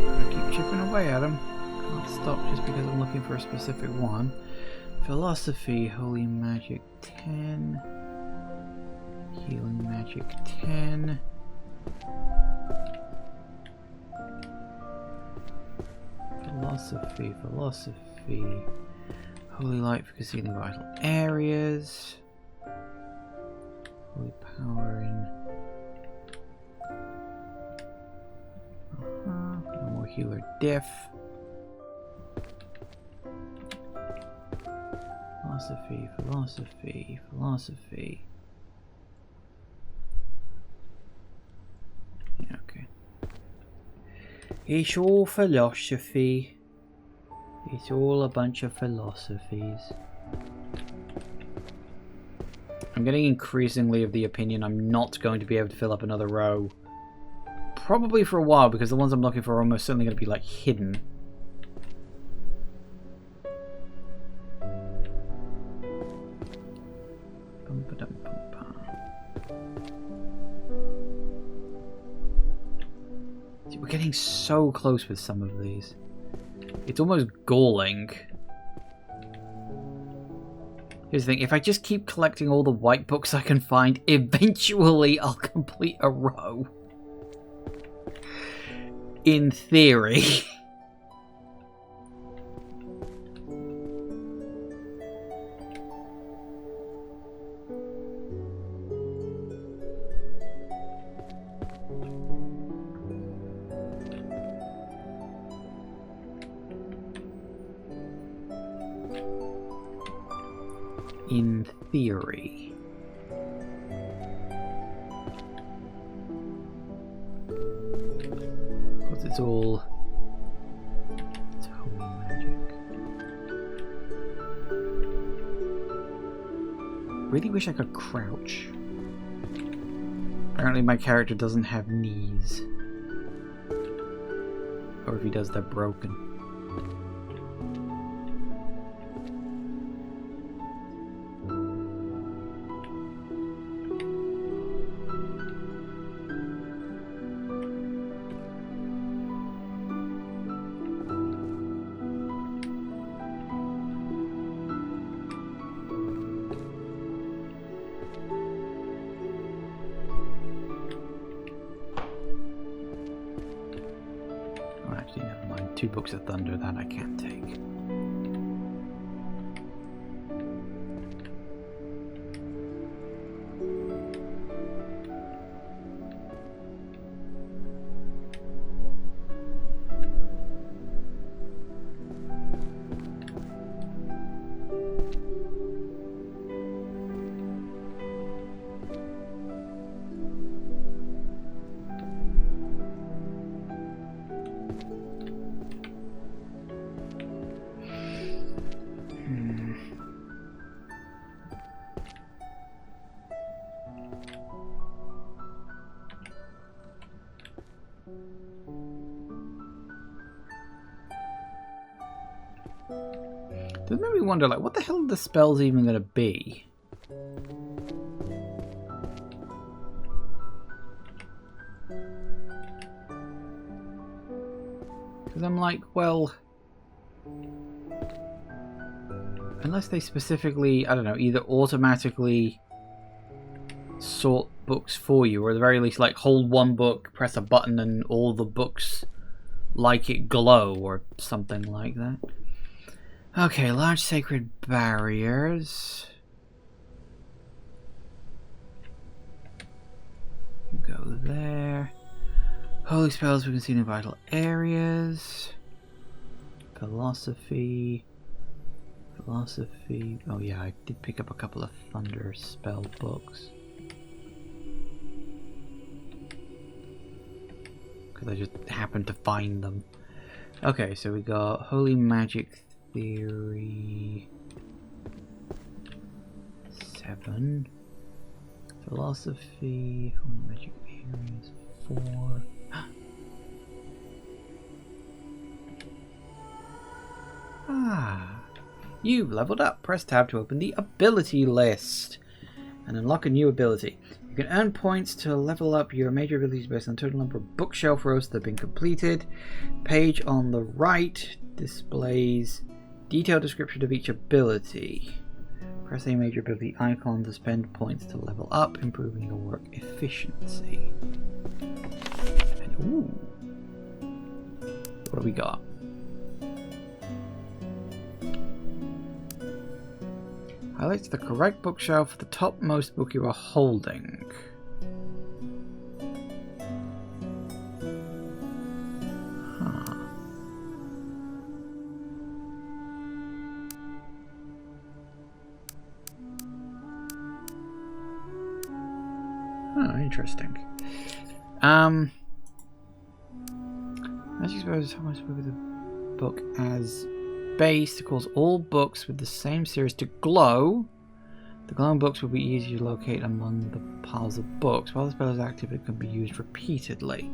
A: I keep chipping away at him. Can't stop just because I'm looking for a specific one. Philosophy, Holy Magic 10. Healing Magic 10. Philosophy. Holy Light for concealing vital areas. Holy Power in. No more Healer Diff. Philosophy. Yeah, okay. It's all philosophy. It's all a bunch of philosophies. I'm getting increasingly of the opinion I'm not going to be able to fill up another row. Probably for a while, because the ones I'm looking for are almost certainly going to be, like, hidden. We're getting so close with some of these. It's almost galling. Here's the thing, if I just keep collecting all the white books I can find, eventually I'll complete a row. In theory. In theory. Because it's all... It's holy magic. Really wish I could crouch. Apparently my character doesn't have knees. Or if he does, they're broken. Never mind. 2 books of thunder that I can't take. Does make me wonder, like, what the hell are the spells even going to be? Because I'm like, well... Unless they specifically, I don't know, either automatically sort books for you, or at the very least, like, hold one book, press a button, and all the books like it glow, or something like that. Okay, large sacred barriers. Go there. Holy spells we can see in vital areas. Philosophy. Philosophy. Oh yeah, I did pick up a couple of thunder spell books. Because I just happened to find them. Okay, so we got Holy Magic Theory 7, Philosophy, Holy Magic Areas 4. Ah, you've leveled up. Press tab to open the ability list and unlock a new ability. You can earn points to level up your major abilities based on the total number of bookshelf rows that have been completed. Page on the right displays detailed description of each ability. Press a major ability icon to spend points to level up, improving your work efficiency. And, ooh. What do we got? Highlights the correct bookshelf for the topmost book you are holding. Oh, interesting. As you suppose, how much with the book as base to cause all books with the same series to glow. The glowing books will be easy to locate among the piles of books. While the spell is active, it can be used repeatedly.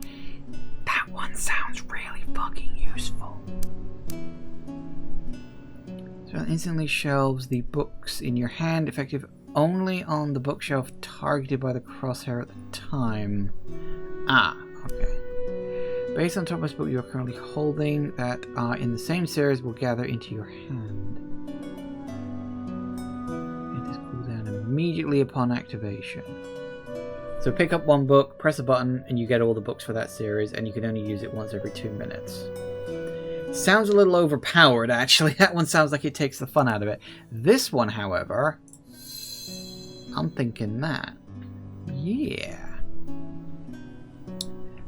A: That one sounds really fucking useful. So it instantly shelves the books in your hand, effective only on the bookshelf targeted by the crosshair at the time. Ah, okay. Based on Thomas' book you are currently holding that are in the same series will gather into your hand. It is cooled down immediately upon activation. So pick up one book, press a button, and you get all the books for that series, and you can only use it once every 2 minutes. Sounds a little overpowered, actually. That one sounds like it takes the fun out of it. This one, however, I'm thinking that. Yeah.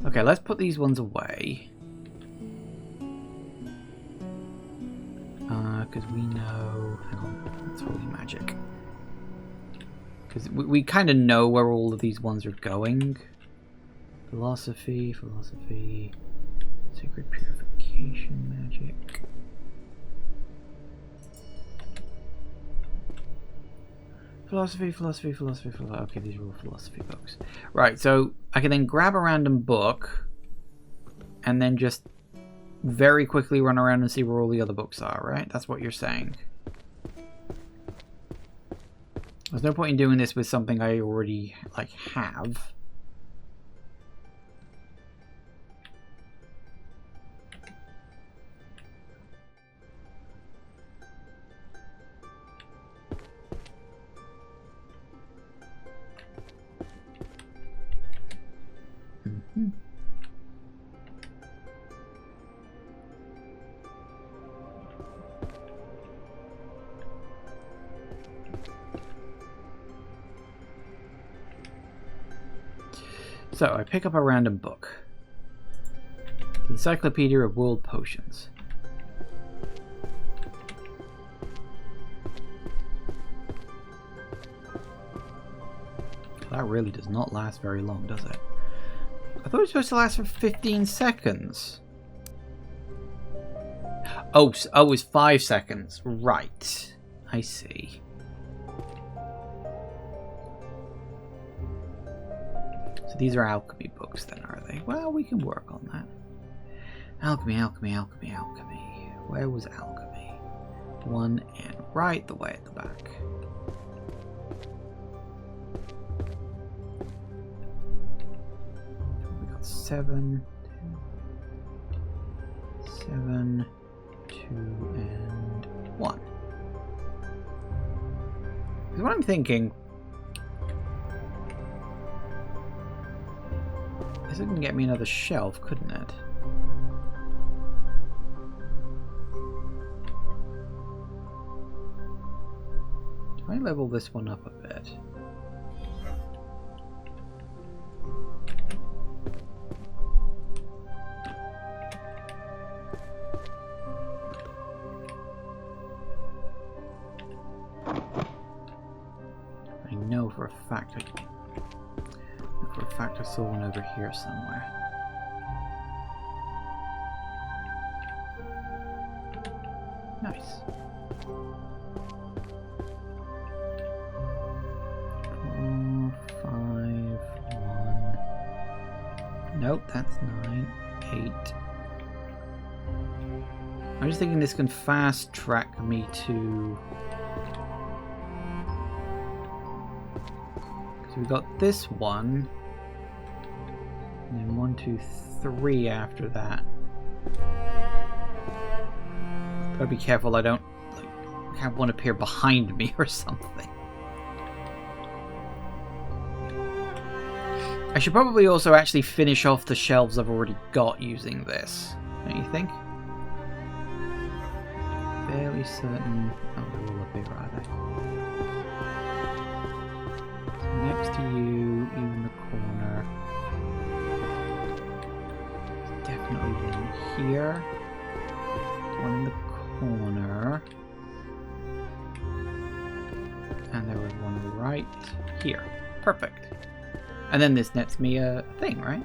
A: Okay, let's put these ones away. Because we know... Hang on, that's holy magic. Because we kind of know where all of these ones are going. Philosophy, philosophy, sacred purification magic. Philosophy, philosophy, philosophy, philosophy. Okay, these are all philosophy books. Right, so I can then grab a random book and then just very quickly run around and see where all the other books are, right? That's what you're saying. There's no point in doing this with something I already, like, have. Mm-hmm. So, I pick up a random book. The Encyclopedia of World Potions. That really does not last very long, does it? I thought it was supposed to last for 15 seconds. Oh, it's 5 seconds. Right. I see. So these are alchemy books then, are they? Well, we can work on that. Alchemy, alchemy, alchemy, alchemy. Where was alchemy? One and right the way at the back. We got 7, 2, and 1. Because what I'm thinking... This can get me another shelf, couldn't it? If I level this one up a bit. I know for a fact I saw one over here somewhere. Nice. 4, 5, 1. Nope, that's 9, 8. I'm just thinking this can fast track me to... So we got this one. And then 1, 2, 3 after that. Gotta be careful I don't have one appear behind me or something. I should probably also actually finish off the shelves I've already got using this. Don't you think? Fairly certain. Oh, they're all up here, are they? So next to you in the corner. Definitely one here. One in the corner. And there was one right here. Perfect. And then this nets me a thing, right?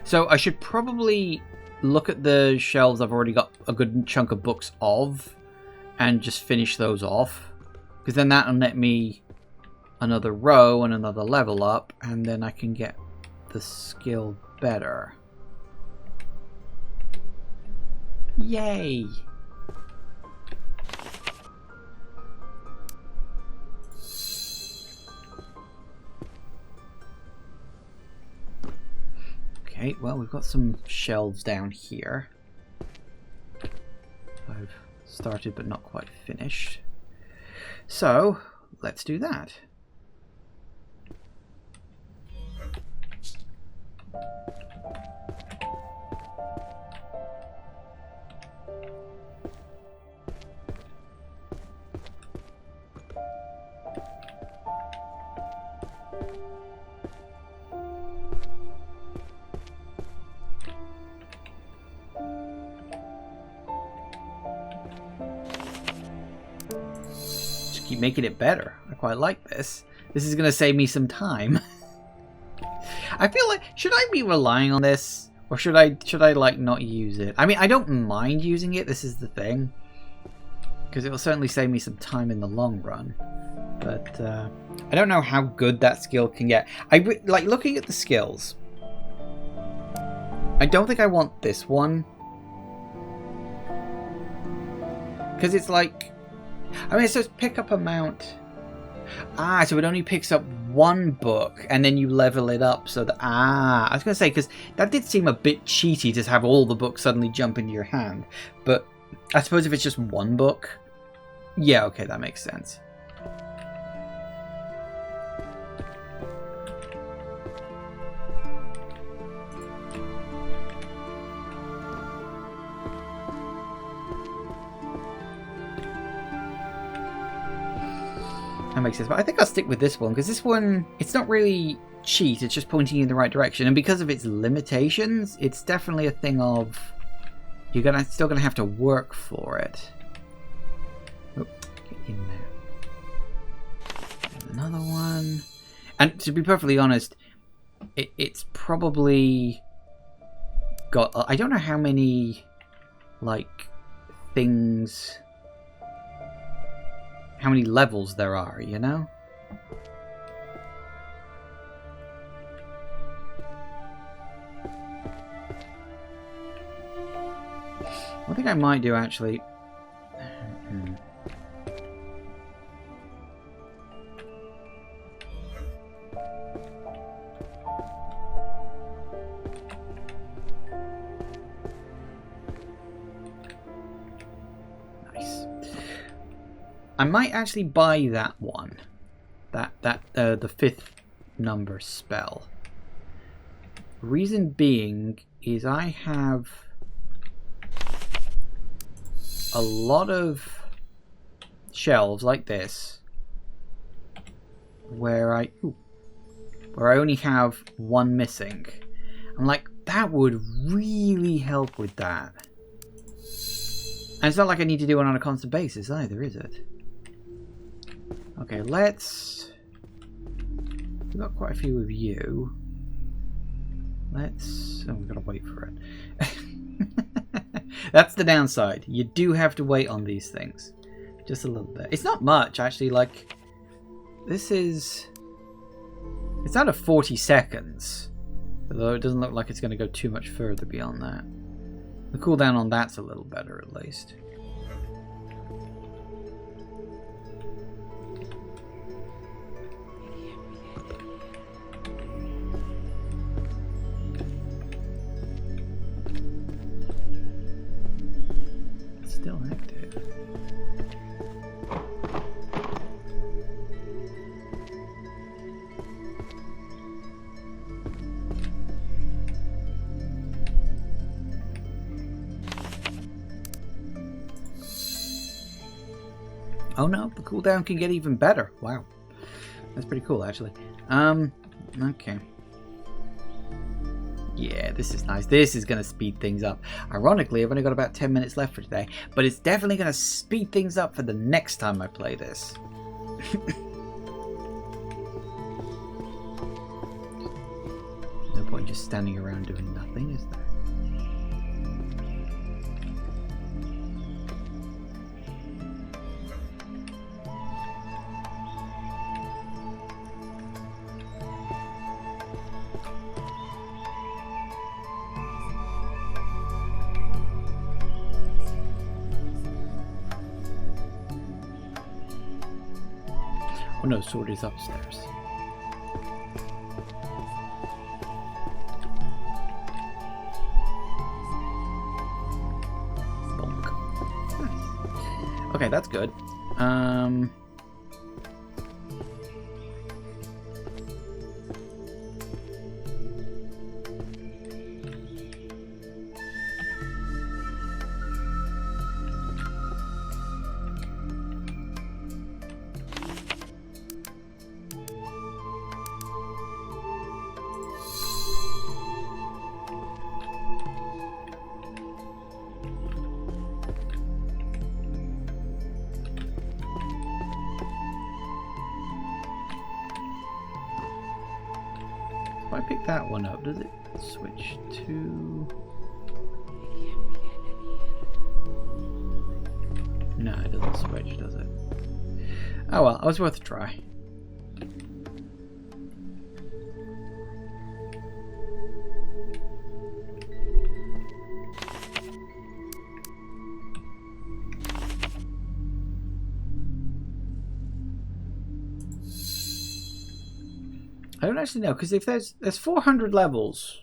A: So I should probably look at the shelves I've already got a good chunk of books of and just finish those off. Because then that'll net me another row and another level up, and then I can get the skill better. Yay! Okay, well, we've got some shelves down here. I've started but not quite finished. So, let's do that. Keep making it better. I quite like this. This is going to save me some time. I feel like, should I be relying on this? Or should I like not use it? I mean, I don't mind using it, this is the thing. Because it will certainly save me some time in the long run. But I don't know how good that skill can get. Like looking at the skills. I don't think I want this one. Because it's like, I mean, it says pick up amount. Ah, so it only picks up one book, and then you level it up so that... Ah, I was going to say, because that did seem a bit cheaty to have all the books suddenly jump into your hand. But I suppose if it's just one book... Yeah, okay, that makes sense. That makes sense, but I think I'll stick with this one, because this one, it's not really cheat, it's just pointing you in the right direction, and because of its limitations, it's definitely a thing of, you're still gonna have to work for it. Oh, get in there. There's another one. And to be perfectly honest, it's probably got, I don't know how many, like, things... How many levels there are, you know? One thing I might do, actually... I might actually buy that one. The 5th number spell. Reason being is I have a lot of shelves like this where I only have one missing. I'm like, that would really help with that. And it's not like I need to do it on a constant basis either, is it? Okay, let's... We've got quite a few of you. Let's... Oh, we've got to wait for it. That's the downside. You do have to wait on these things. Just a little bit. It's not much, actually. Like, this is... It's out of 40 seconds. Although it doesn't look like it's going to go too much further beyond that. The cooldown on that's a little better, at least. Still active. Oh no, the cooldown can get even better. Wow. That's pretty cool, actually. Okay. Yeah, this is nice. This is going to speed things up. Ironically, I've only got about 10 minutes left for today, but it's definitely going to speed things up for the next time I play this. No point just standing around doing nothing, is there? Oh no, sword is upstairs. Okay, that's good. If I pick that one up, does it switch to... No, it doesn't switch, does it? Oh well, it was worth a try. I don't actually know, because if there's 400 levels.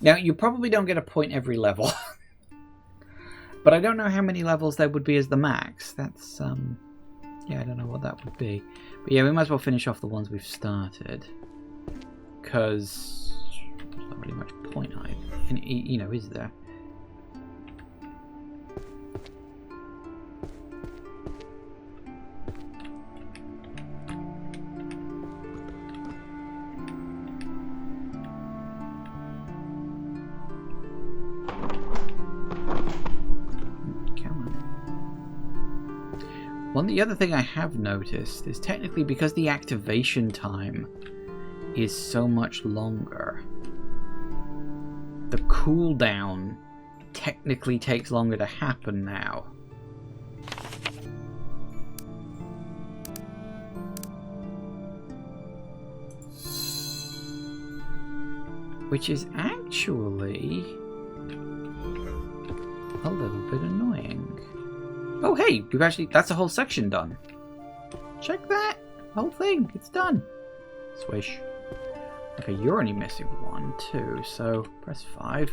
A: Now, you probably don't get a point every level. But I don't know how many levels there would be as the max. That's, yeah, I don't know what that would be. But yeah, we might as well finish off the ones we've started. Because there's not really much point, you know, is there? The other thing I have noticed is technically because the activation time is so much longer, the cooldown technically takes longer to happen now. Which is actually a little bit annoying. Oh hey, we've actually, that's a whole section done. Check that! Whole thing, it's done. Swish. Okay, you're only missing one too, so press 5.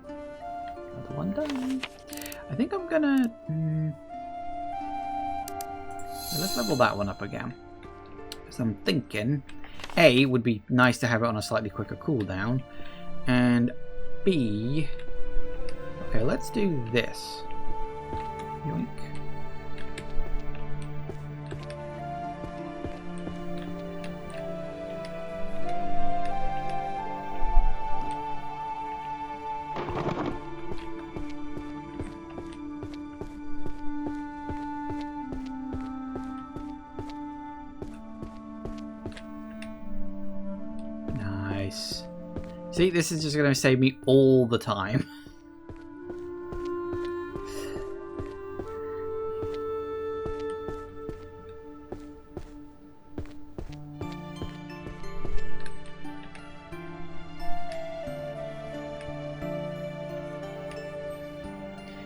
A: Another one done. I think I'm gonna... let's level that one up again. So I'm thinking, A, would be nice to have it on a slightly quicker cooldown, and B... Okay, let's do this. Yoink. Nice. See, this is just going to save me all the time.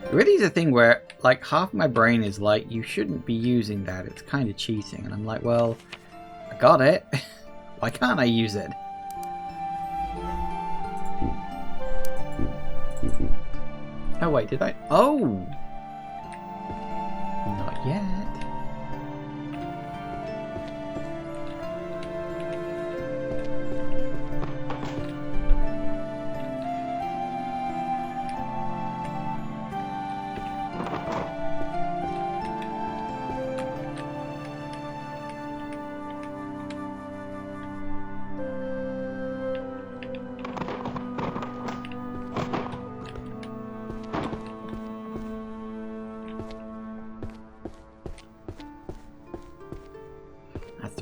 A: It really is a thing where, like, half my brain is like, you shouldn't be using that, it's kind of cheating. And I'm like, well, I got it. Why can't I use it? Oh, wait, did I? Oh! Not yet.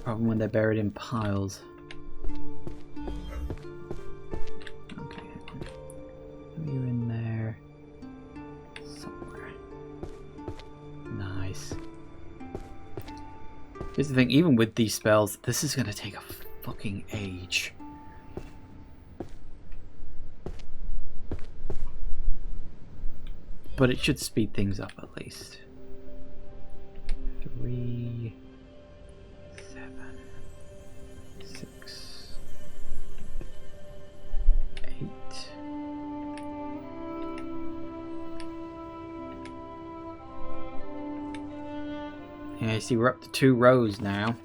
A: Problem when they're buried in piles. Okay, you're in there somewhere. Nice. Here's the thing, even with these spells, this is gonna take a fucking age. But it should speed things up at least. 3, 7, 6, 8. Yeah, see, we're up to 2 rows now.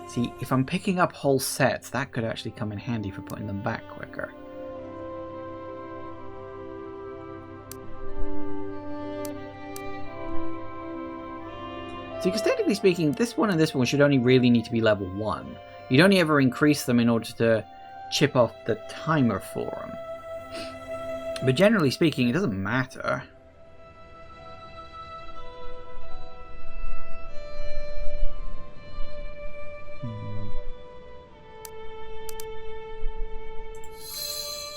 A: See, if I'm picking up whole sets, that could actually come in handy for putting them back quicker. See, because technically speaking, this one and this one should only really need to be level 1. You'd only ever increase them in order to chip off the timer for them. But generally speaking, it doesn't matter.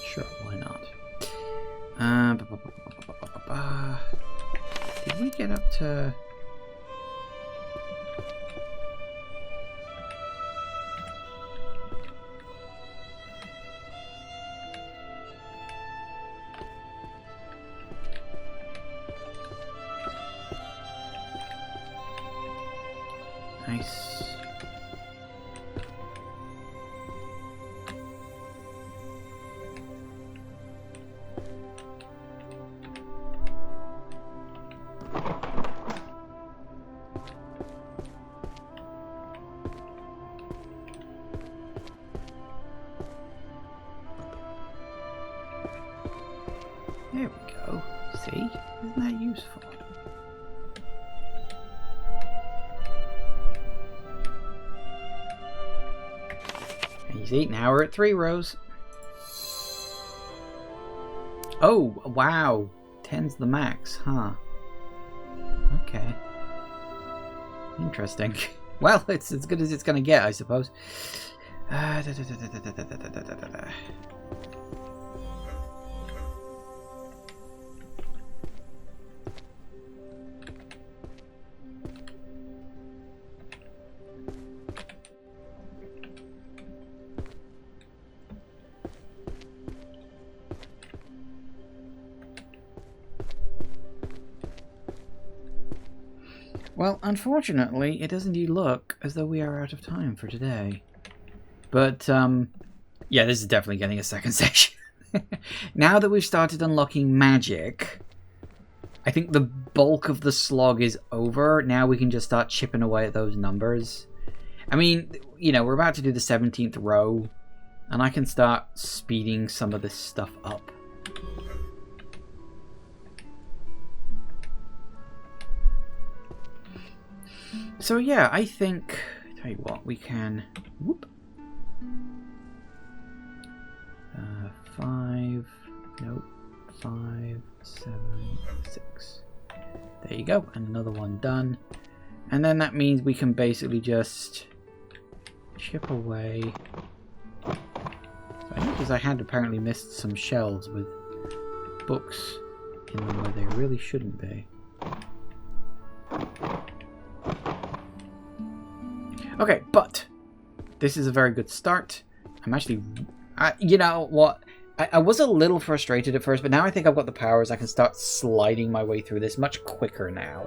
A: Sure, why not? Did we get up to... Nice. There we go. See? Isn't that useful? Easy. Now we're at 3 rows. Oh, wow. 10's the max, huh? Okay. Interesting. Well, it's as good as it's going to get, I suppose. Well, unfortunately, it does indeed look as though we are out of time for today. But, yeah, this is definitely getting a second session. Now that we've started unlocking magic, I think the bulk of the slog is over. Now we can just start chipping away at those numbers. I mean, you know, we're about to do the 17th row, and I can start speeding some of this stuff up. So yeah, I think, tell you what, we can, whoop, 5, nope, 5, 7, 6, there you go, and another one done, and then that means we can basically just chip away. I noticed I had apparently missed some shelves with books in them where they really shouldn't be. Okay, but this is a very good start. I'm actually, you know what? I was a little frustrated at first, but now I think I've got the powers. I can start sliding my way through this much quicker now.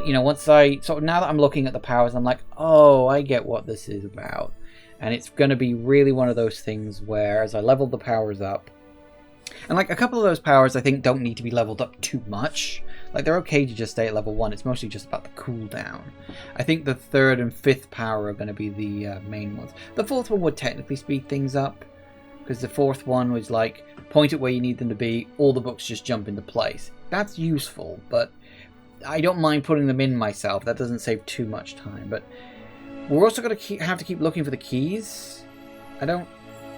A: You know, once now that I'm looking at the powers, I'm like, oh, I get what this is about. And it's going to be really one of those things where, as I level the powers up, and like a couple of those powers I think don't need to be leveled up too much. Like, they're okay to just stay at level 1. It's mostly just about the cooldown. I think the 3rd and 5th power are going to be the main ones. The 4th one would technically speed things up, because the 4th one was like, point it where you need them to be, all the books just jump into place. That's useful, but I don't mind putting them in myself. That doesn't save too much time. But we're also going to have to keep looking for the keys. I don't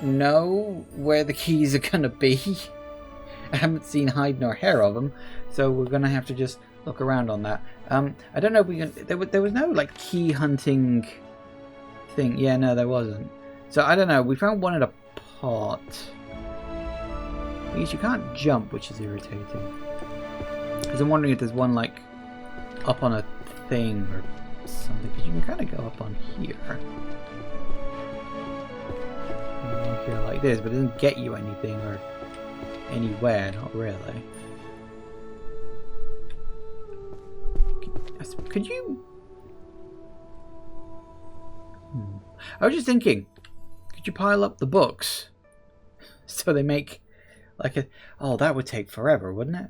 A: know where the keys are going to be. I haven't seen hide nor hair of them, so we're gonna have to just look around on that. I don't know if we can. There was no like key hunting thing. Yeah, no, there wasn't. So I don't know. We found one in a pot. I guess you can't jump, which is irritating. Because I'm wondering if there's one like up on a thing or something. Because you can kind of go up on here. One here like this, but it doesn't get you anything or anywhere, not really. Could you... I was just thinking, could you pile up the books So they make like a... Oh, that would take forever, wouldn't it?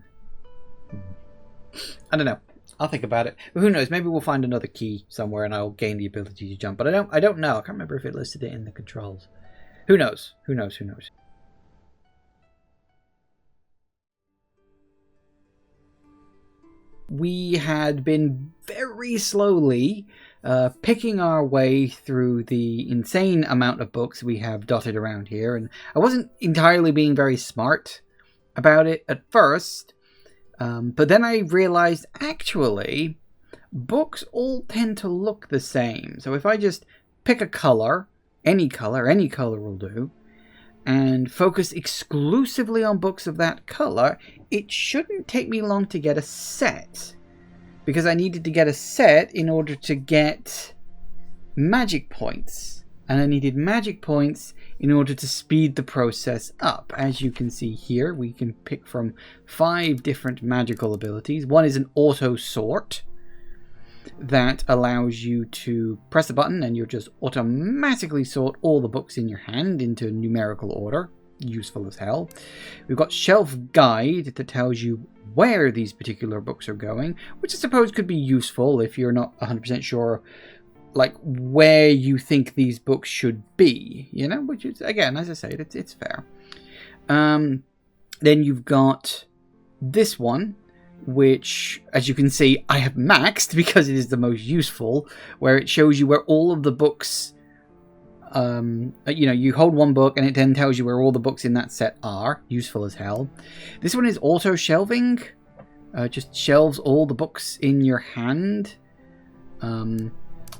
A: I don't know. I'll think about it. But who knows? Maybe we'll find another key somewhere and I'll gain the ability to jump. But I don't know. I can't remember if it listed it in the controls. Who knows? Who knows? Who knows? We had been very slowly picking our way through the insane amount of books we have dotted around here, and I wasn't entirely being very smart about it at first, but then I realized actually books all tend to look the same. So if I just pick a color, any color will do, and focus exclusively on books of that color, it shouldn't take me long to get a set. Because I needed to get a set in order to get magic points. And I needed magic points in order to speed the process up. As you can see here, we can pick from 5 different magical abilities. One is an auto sort that allows you to press a button and you'll just automatically sort all the books in your hand into numerical order. Useful as hell. We've got shelf guide that tells you where these particular books are going, which I suppose could be useful if you're not 100% sure like where you think these books should be, you know, which is, again, as I say, it's fair. Then you've got this one, which, as you can see, I have maxed because it is the most useful, where it shows you where all of the books, you know, you hold one book and it then tells you where all the books in that set are. Useful as hell. This one is auto shelving, just shelves all the books in your hand.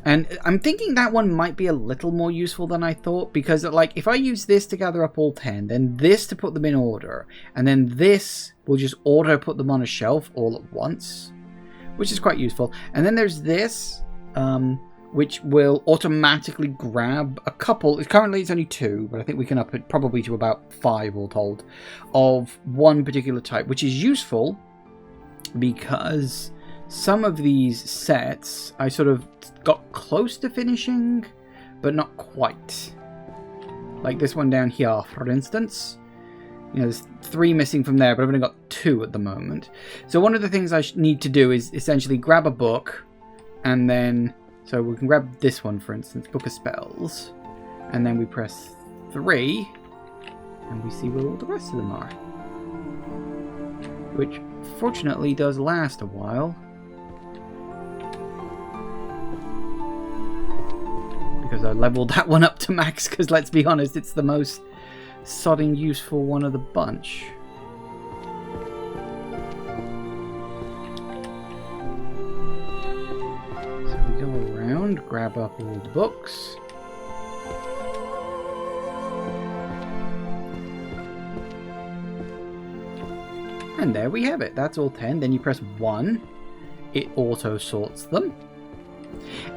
A: And I'm thinking that one might be a little more useful than I thought, because like if I use this to gather up all 10, then this to put them in order, and then this will just auto put them on a shelf all at once, which is quite useful. And then there's this, which will automatically grab a couple. Currently it's only 2, but I think we can up it probably to about 5 all told, of one particular type, which is useful because some of these sets I sort of got close to finishing, but not quite. Like this one down here, for instance. You know, there's 3 missing from there, but I've only got 2 at the moment. So one of the things I need to do is essentially grab a book, and then... So we can grab this one, for instance, Book of Spells, and then we press 3, and we see where all the rest of them are. Which, fortunately, does last a while. Because I leveled that one up to max, because let's be honest, it's the most sodding useful one of the bunch. So we go around, grab up all the books. And there we have it. That's all 10. Then you press 1. It auto sorts them.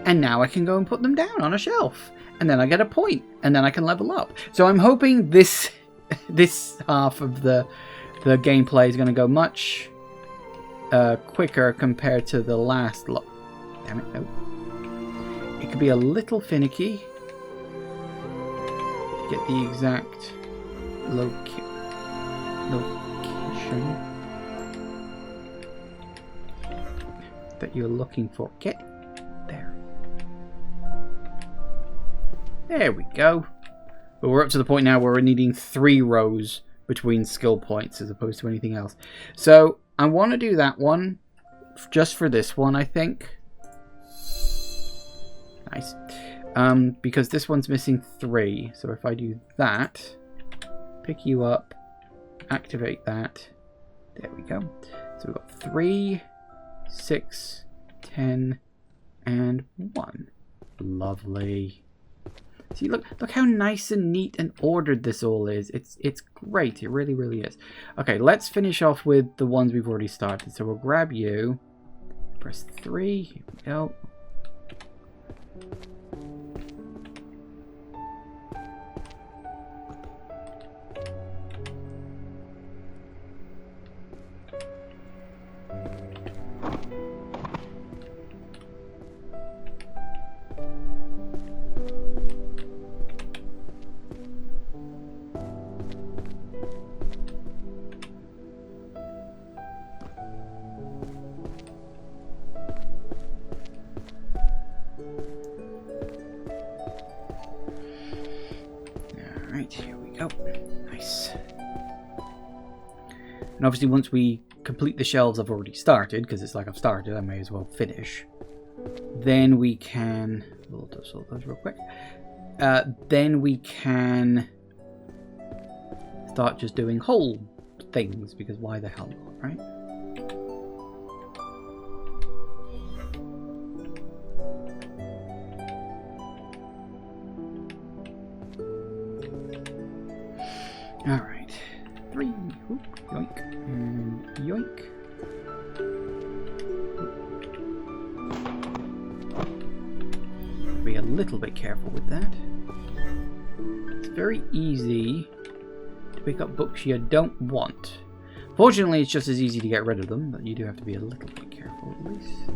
A: And now I can go and put them down on a shelf. And then I get a point. And then I can level up. So I'm hoping this half of the gameplay is going to go much quicker compared to the last lot. Damn it, no. It could be a little finicky to get the exact location that you're looking for. Get there. There we go. But we're up to the point now where we're needing 3 rows between skill points as opposed to anything else. So I want to do that one just for this one, I think. Nice. Because this one's missing 3. So if I do that, pick you up, activate that. There we go. So we've got 3, 6, 10, and 1. Lovely. See, look how nice and neat and ordered this all is. It's great. It really, really is. Okay, let's finish off with the ones we've already started. So we'll grab you. Press 3. Here we go. go. Nice. And obviously once we complete the shelves I've already started, because it's like I've started, I may as well finish. Then we can... We'll just sort those real quick. Then we can start just doing whole things, because why the hell not, right? Alright. 3. Oop, yoink. And yoink. Be a little bit careful with that. It's very easy to pick up books you don't want. Fortunately, it's just as easy to get rid of them, but you do have to be a little bit careful at least.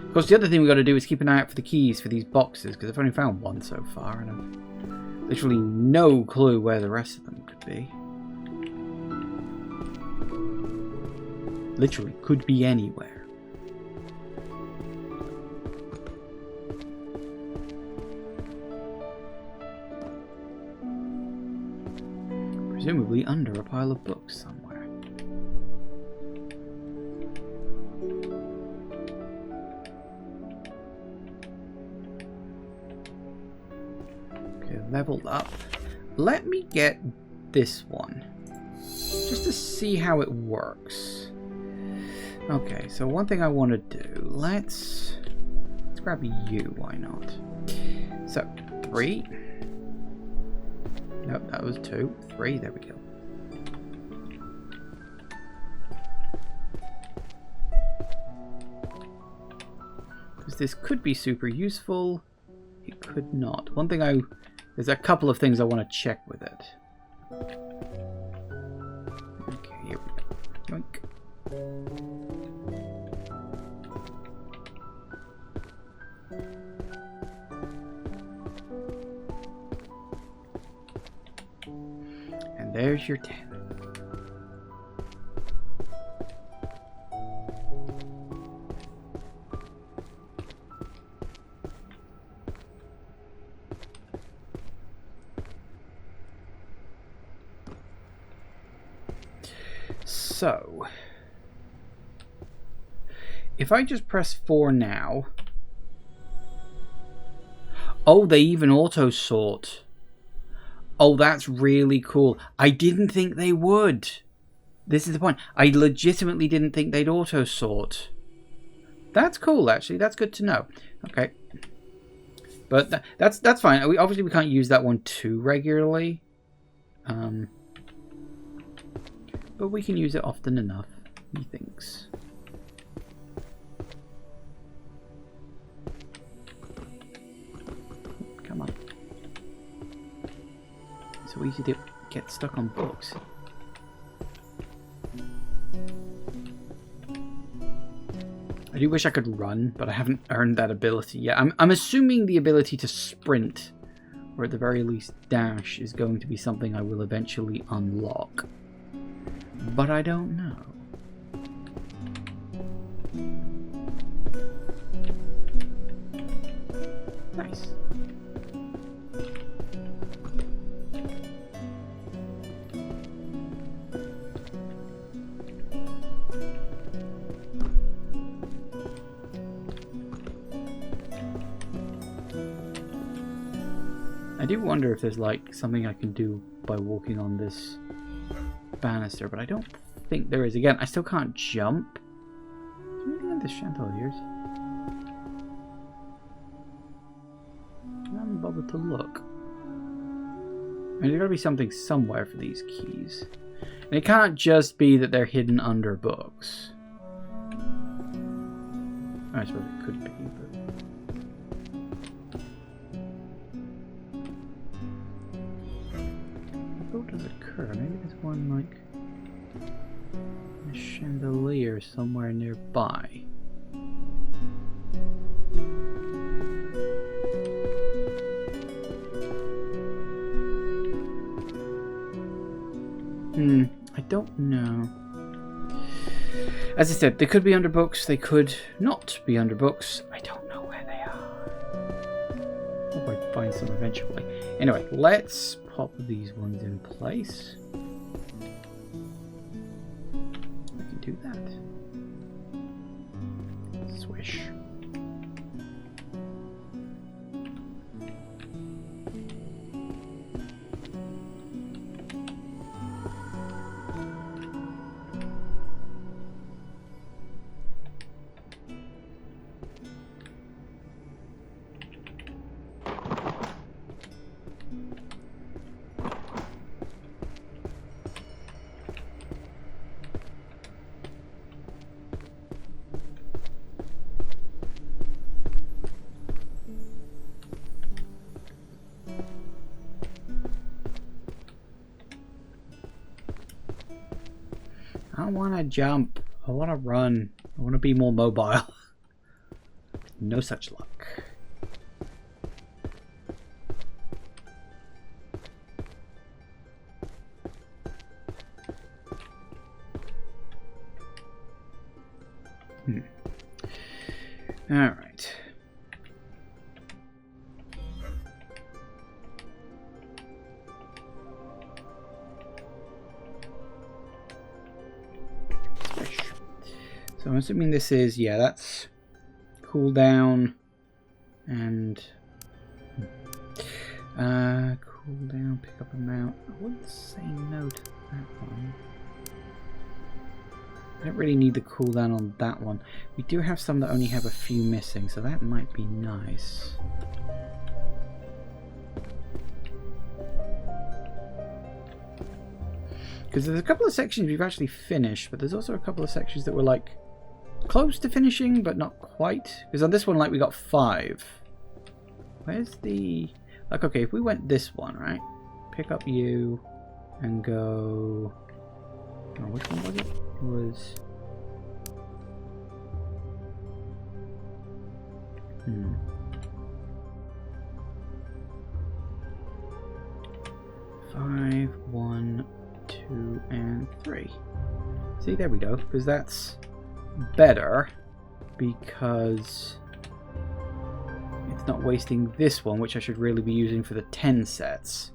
A: Of course, the other thing we've got to do is keep an eye out for the keys for these boxes, because I've only found one so far, and I've literally no clue where the rest of them could be. Literally, could be anywhere. Presumably under a pile of books somewhere. Okay, leveled up. Let me get this one. Just to see how it works. Okay, so one thing I want to do. Let's grab you, why not? So, 3. Nope, that was 2. 3, there we go. Because this could be super useful. It could not. One thing there's a couple of things I want to check with it. Okay, here we go. Yoink. And there's your 10. So, if I just press 4 now... Oh, they even auto-sort. Oh, that's really cool. I didn't think they would. This is the point. I legitimately didn't think they'd auto-sort. That's cool, actually. That's good to know. Okay. But that's fine. Obviously, we can't use that one too regularly. But we can use it often enough, he thinks. Come on. So easy to get stuck on books. I do wish I could run, but I haven't earned that ability yet. I'm assuming the ability to sprint, or at the very least dash, is going to be something I will eventually unlock. But I don't know. Nice. I do wonder if there's like something I can do by walking on this banister, but I don't think there is. Again, I still can't jump. Is there anything in the chandeliers? I haven't bothered to look. I mean, there's got to be something somewhere for these keys. And it can't just be that they're hidden under books. I suppose it could be, but... What does occur? Maybe there's one like a chandelier somewhere nearby. I don't know. As I said, they could be under books, they could not be under books. I don't know where they are. Oh, by find some eventually. Anyway, let's pop these ones in place. I can do that. Swish. I don't want to jump. I want to run. I want to be more mobile. No such luck. All right. So I'm assuming this is, yeah, that's cooldown and cooldown, pick up amount. I wouldn't say no to that one. I don't really need the cooldown on that one. We do have some that only have a few missing, so that might be nice. Because there's a couple of sections we've actually finished, but there's also a couple of sections that were like close to finishing, but not quite. Because on this one, like, we got 5. Where's the... Like, okay, if we went this one, right? Pick up you and go... Oh, which one was it? It was... Five, 1, 2, and 3. See, there we go. Because that's better, because it's not wasting this one, which I should really be using for the 10 sets,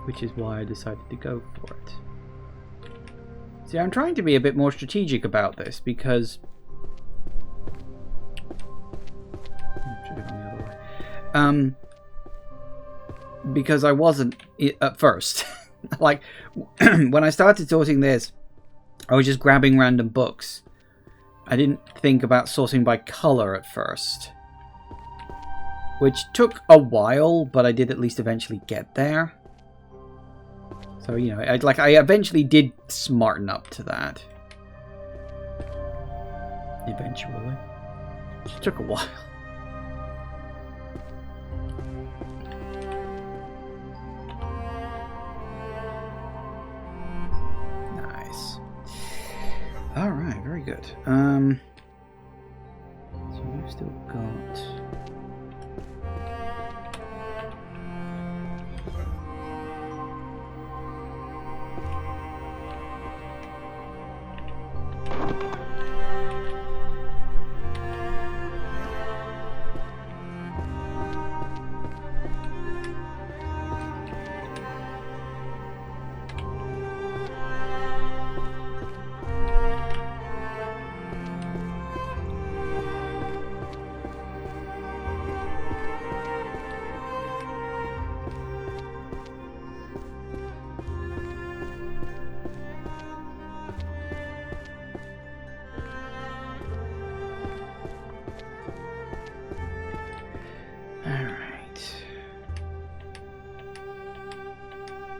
A: which is why I decided to go for it. See, I'm trying to be a bit more strategic about this, because should have gone the other way. Because I wasn't at first. Like, when I started sorting this, I was just grabbing random books. I didn't think about sorting by color at first, which took a while, but I did at least eventually get there. So, you know, I eventually did smarten up to that. Eventually. It just took a while. Alright, very good. So we've still got...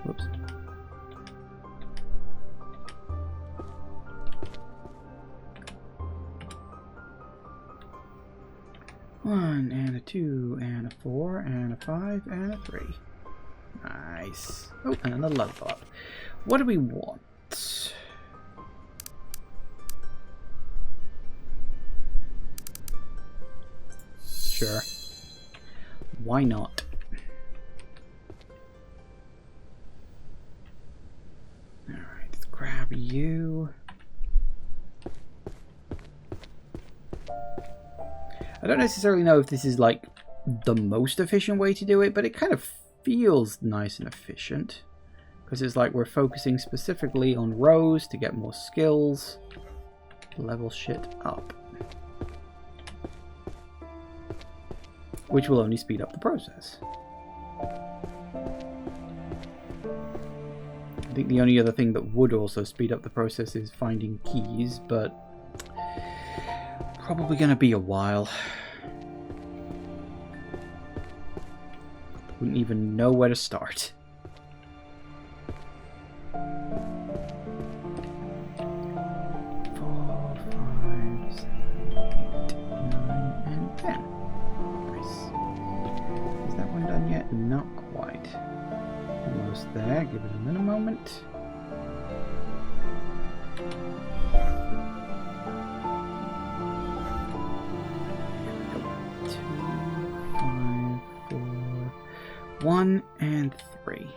A: Whoops. One and a 2 and a 4 and a 5 and a 3. Nice. Oh, and another level up. What do we want? Sure. Why not? Alright, let's grab you. I don't necessarily know if this is like the most efficient way to do it, but it kind of feels nice and efficient. Because it's like we're focusing specifically on rows to get more skills. Level shit up. Which will only speed up the process. I think the only other thing that would also speed up the process is finding keys, but probably going to be a while. Wouldn't even know where to start. 4, 5, 7, 8, 9, and 10. Nice. Is that one done yet? Not quite. Almost there. Give it a minute moment. One and 3.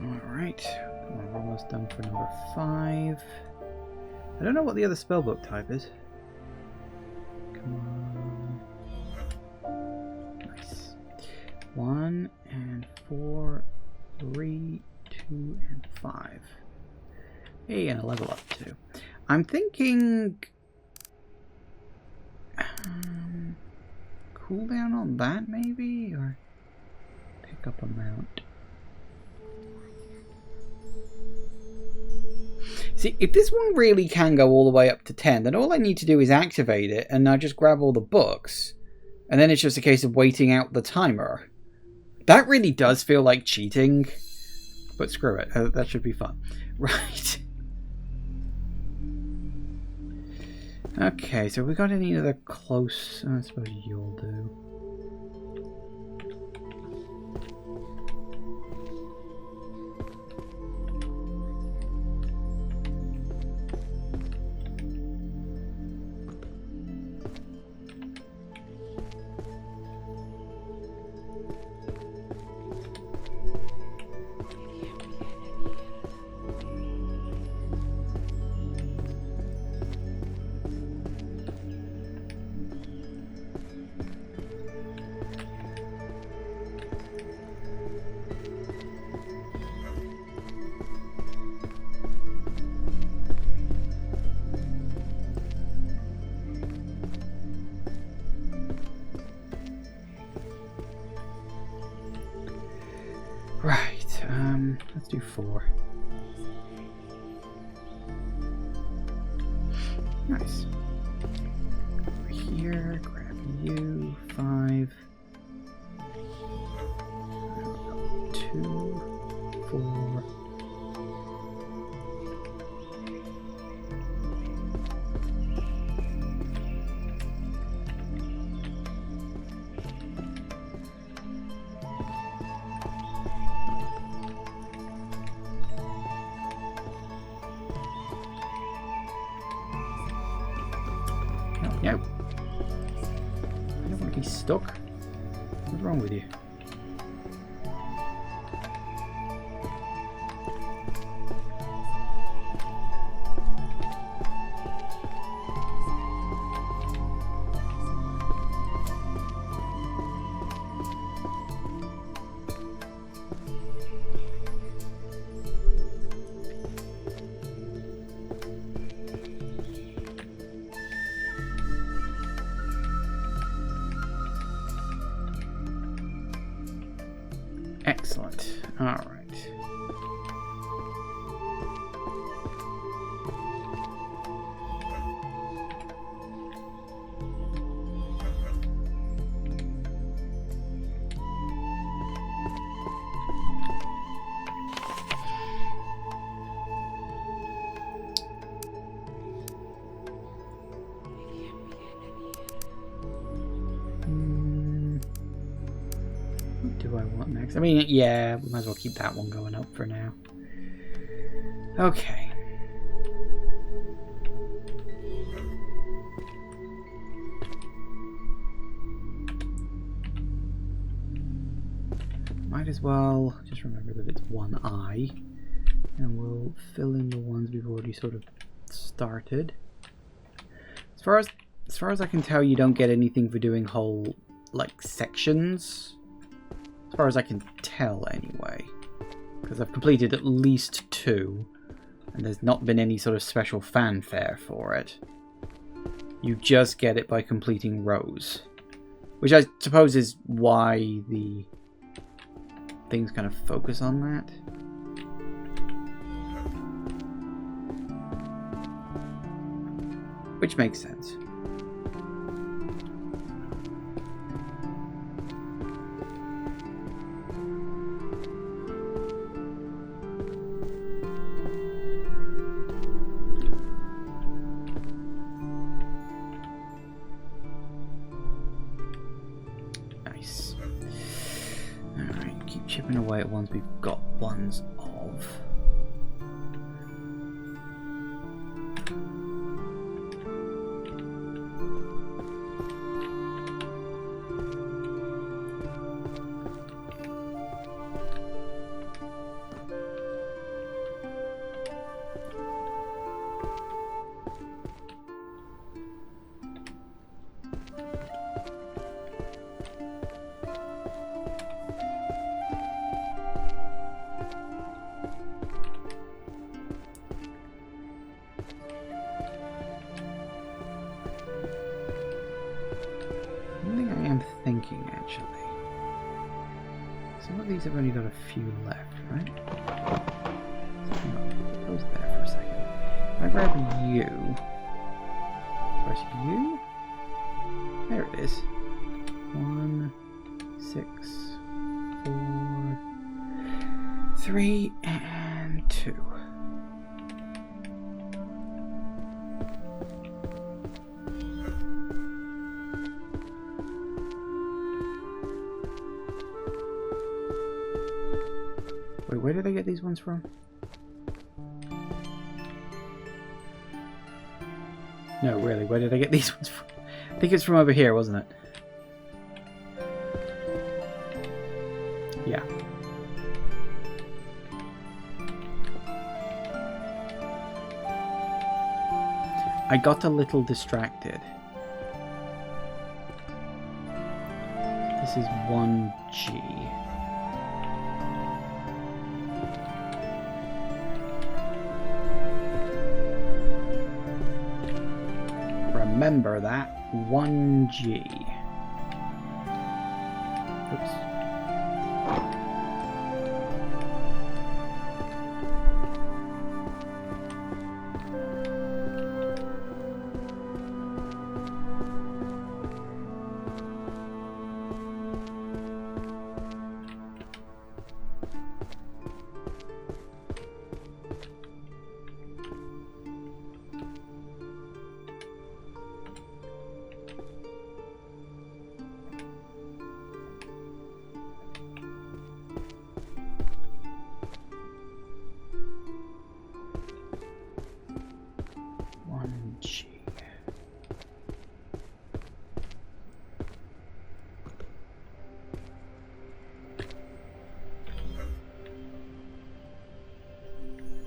A: Alright, we're almost done for number 5. I don't know what the other spellbook type is. Come on. Nice. 1 and 4, 3, 2, and 5. Hey, and a level up too. I'm thinking... cooldown on that maybe? Or pick up amount. See, if this one really can go all the way up to 10, then all I need to do is activate it, and I just grab all the books. And then it's just a case of waiting out the timer. That really does feel like cheating. But screw it, that should be fun. Right. Okay, so we got any other close... I suppose you'll do. Right, let's do 4. Nice. Over here, grab you, 5. 2, 4. No. I don't want to be stuck. What's wrong with you? Alright. What do I want next? I mean, yeah, we might as well keep that one going up for now. Okay. Might as well just remember that it's one eye, and we'll fill in the ones we've already sort of started. As far as I can tell, you don't get anything for doing whole like sections. As far as I can tell, anyway, because I've completed at least 2, and there's not been any sort of special fanfare for it. You just get it by completing rows, which I suppose is why the things kind of focus on that. Which makes sense. Nice. Alright, keep chipping away at ones we've got ones of. Thinking actually. Some of these have only got a few left, right? Put those there for a second. If I grab you. Press you. There it is. 1, 6, 4, 3, and 2. Wait, where did I get these ones from? No, really, where did I get these ones from? I think it's from over here, wasn't it? Yeah. I got a little distracted. This is 1G. Remember that 1G. Oops.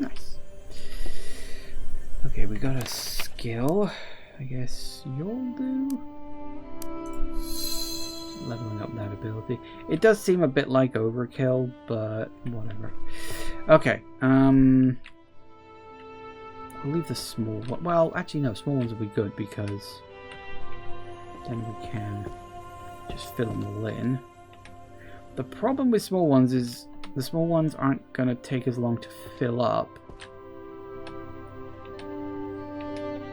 A: Nice. Okay, we got a skill. I guess you'll do. Leveling up that ability. It does seem a bit like overkill, but whatever. Okay. I'll leave the small one. Well, actually, no. Small ones will be good because then we can just fill them all in. The problem with small ones is The small ones aren't going to take as long to fill up.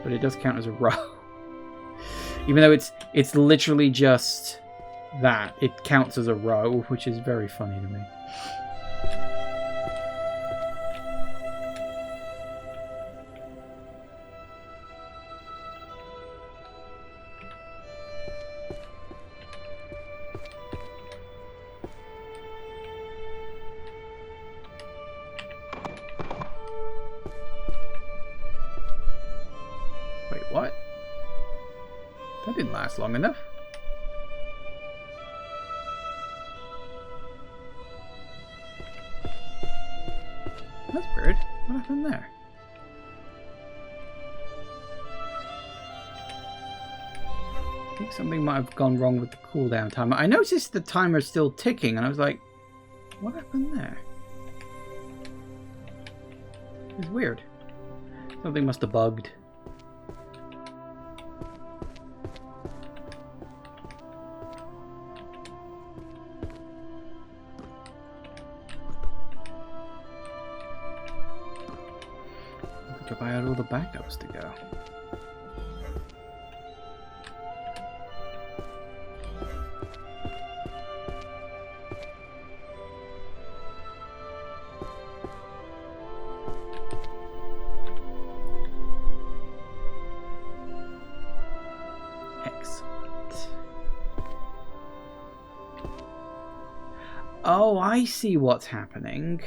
A: But it does count as a row. Even though it's literally just that. It counts as a row, which is very funny to me. Wait, what? That didn't last long enough. That's weird. What happened there? I think something might have gone wrong with the cooldown timer. I noticed the timer's still ticking, and I was like, what happened there? It's weird. Something must have bugged. If I had all the backups to go. Excellent. Oh, I see what's happening.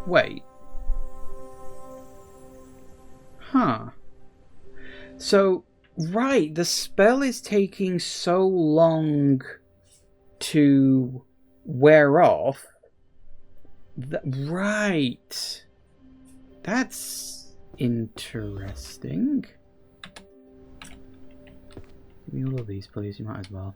A: Wait. Huh. So, right, the spell is taking so long to wear off. Right. That's interesting. Give me all of these, please. You might as well.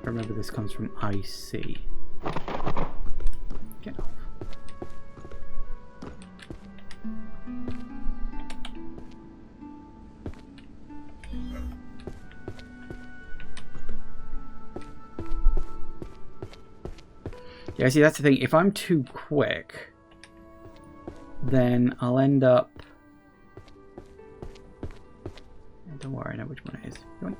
A: Remember, this comes from IC. Get off. Yeah, see, that's the thing. If I'm too quick, then I'll end up... Don't worry, I know which one it is. Yoink.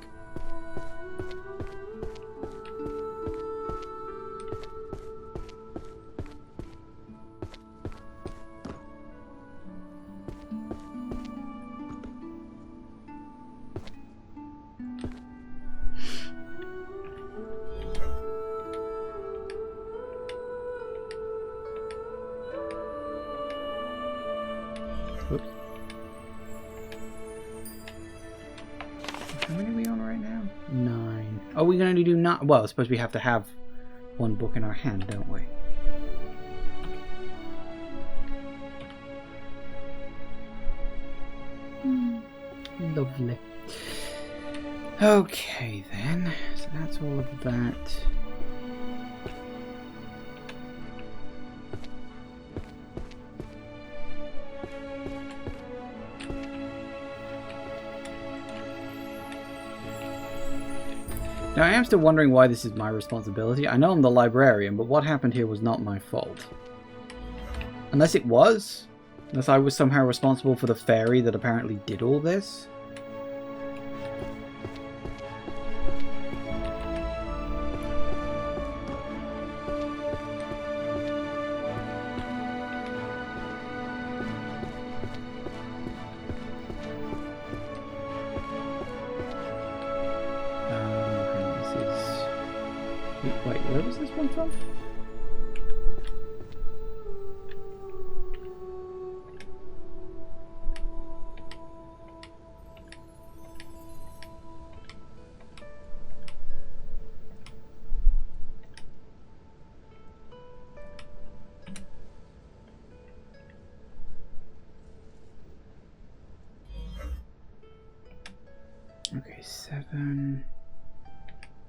A: Whoops. How many are we on right now? 9. Oh, we're going to do 9. Well, I suppose we have to have one book in our hand, don't we? Lovely. Okay, then. So that's all of that. Now, I am still wondering why this is my responsibility. I know I'm the librarian, but what happened here was not my fault. Unless it was? Unless I was somehow responsible for the fairy that apparently did all this? Wait, where was this one from? Okay, 7. 7,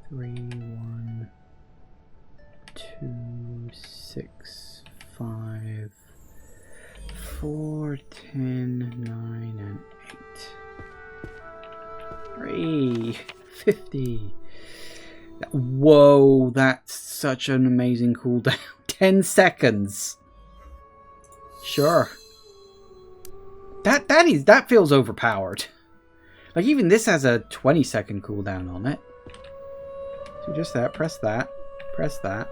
A: 3, 1, 2, 6, 5, 4, 10, 9, and 8. 3, 50. Whoa, that's such an amazing cooldown. 10 seconds. Sure. That feels overpowered. Like even this has a 20-second cooldown on it. So just that, press that, press that.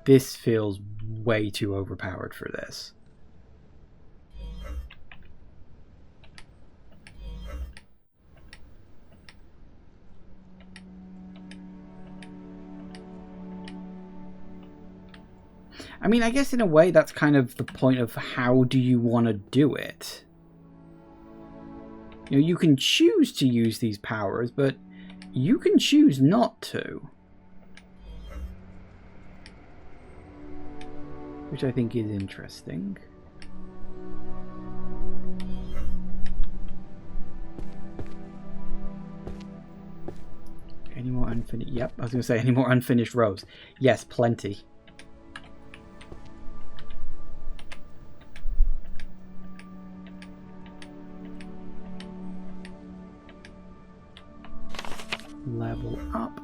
A: This feels way too overpowered for this. I mean, I guess in a way that's kind of the point of how do you want to do it. You know, you can choose to use these powers, but you can choose not to. Which I think is interesting. Any more unfinished? Yep, I was going to say any more unfinished rows. Yes, plenty. Level up.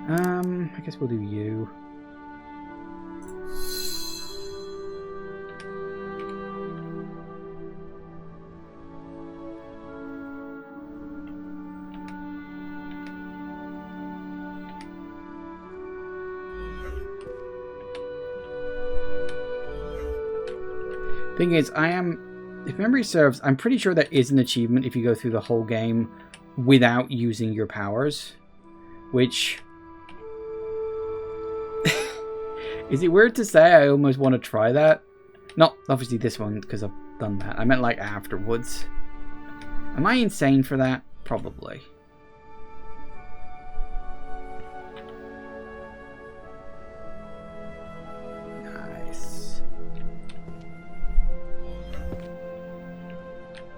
A: I guess we'll do you. Thing is, if memory serves, I'm pretty sure there is an achievement if you go through the whole game without using your powers. Which... is it weird to say I almost want to try that? Not obviously this one, because I've done that. I meant like afterwards. Am I insane for that? Probably.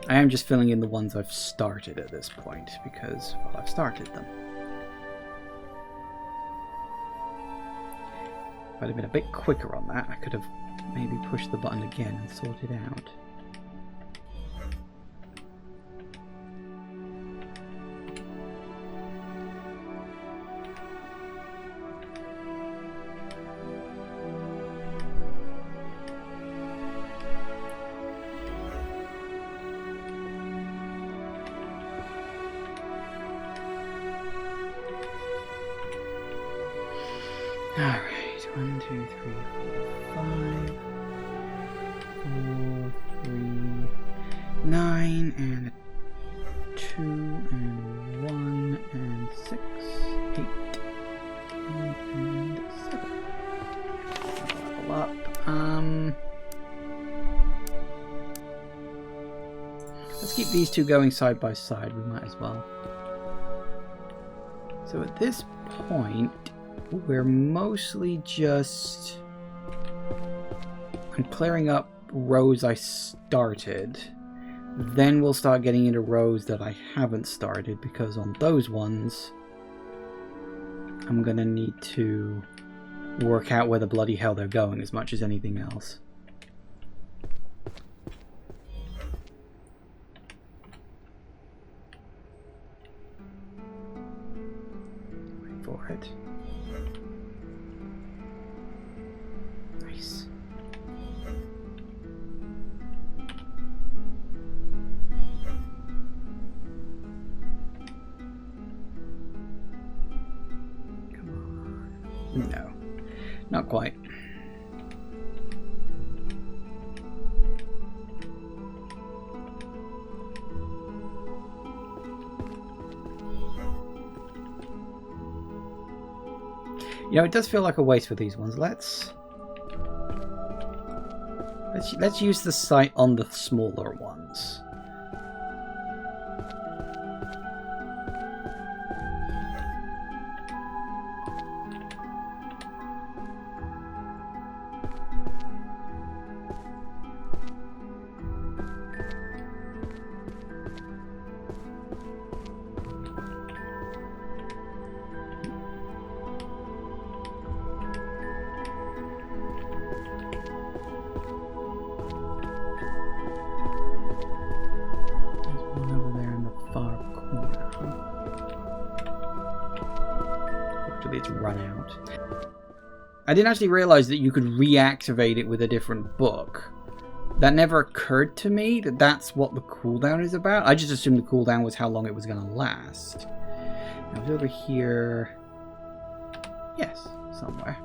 A: I am just filling in the ones I've started at this point because, well, I've started them. If I'd have been a bit quicker on that, I could have maybe pushed the button again and sorted out. Alright, 1, 2, 3, 4, 5, 4, 3, 9, and 2, and 1, and 6, 8, and 7. Level up. Let's keep these two going side by side, we might as well. So at this point, we're mostly just... I'm clearing up rows I started. Then we'll start getting into rows that I haven't started, because on those ones, I'm gonna need to work out where the bloody hell they're going as much as anything else. Wait for it. Nice. Come on. No, not quite. You know, it does feel like a waste with these ones. Let's use the sight on the smaller ones. I didn't actually realize that you could reactivate it with a different book. That never occurred to me that that's what the cooldown is about. I just assumed the cooldown was how long it was going to last. Now, it's over here. Yes, somewhere.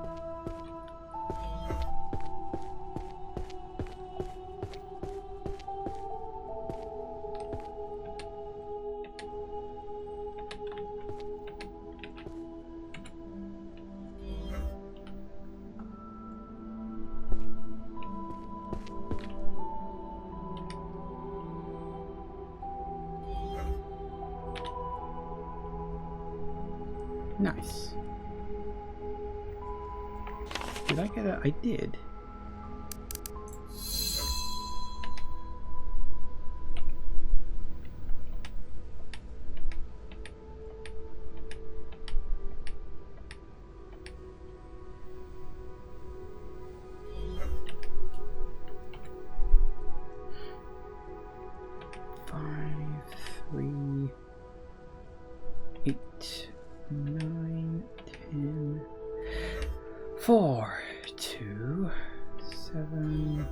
A: Nice. Did I get a... I did. Four, 2, 7,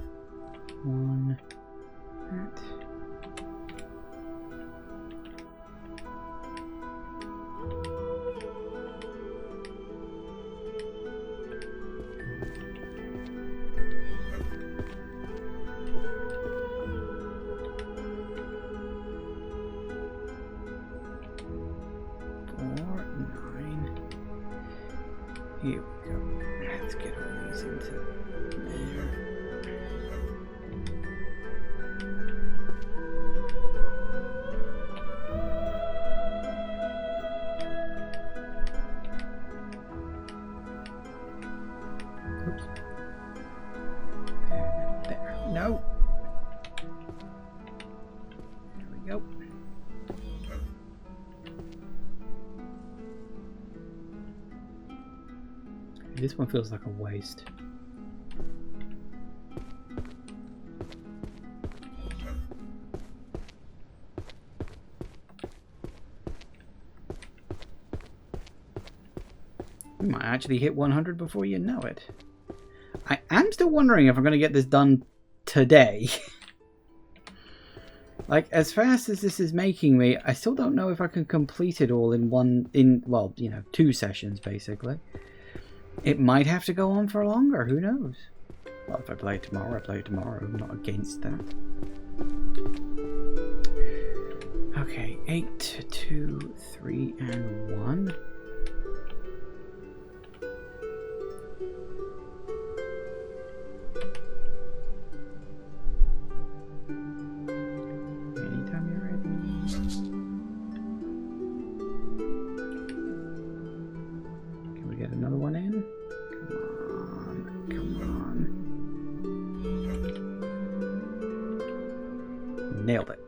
A: 1, that. Here we go. Let's get all these into there. Oops. There. No. There we go. This one feels like a waste. We might actually hit 100 before you know it. I am still wondering if I'm going to get this done today. Like, as fast as this is making me, I still don't know if I can complete it all well, you know, 2 sessions, basically. It might have to go on for longer, who knows? Well, if I play it tomorrow, I play it tomorrow. I'm not against that. Okay, 8, 2, 3, and 1. Anytime you're ready. Can we get another one in? Nailed it.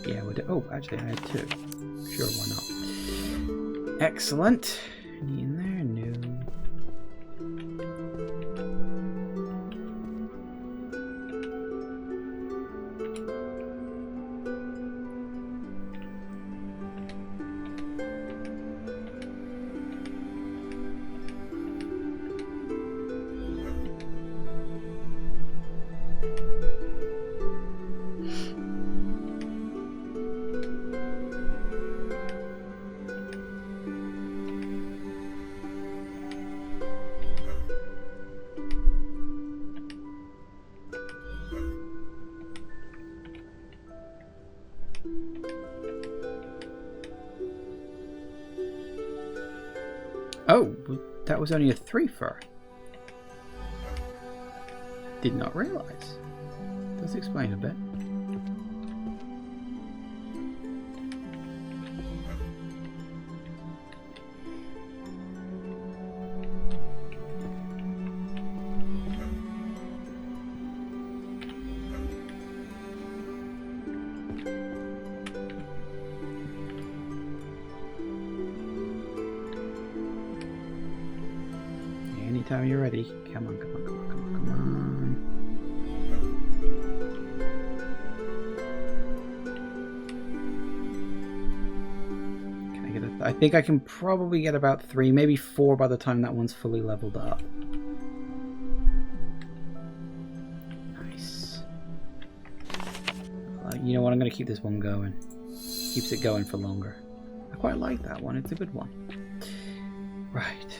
A: Yeah, oh, actually I had 2. Sure, why not? Excellent. Any in there? No. that was only a threefer. Did not realize. Does explain a bit. Anytime you're ready. Come on, come on, come on, come on, come on. Can I get it? I think I can probably get about 3, maybe 4 by the time that one's fully leveled up. Nice. You know what? I'm going to keep this one going. Keeps it going for longer. I quite like that one. It's a good one. Right.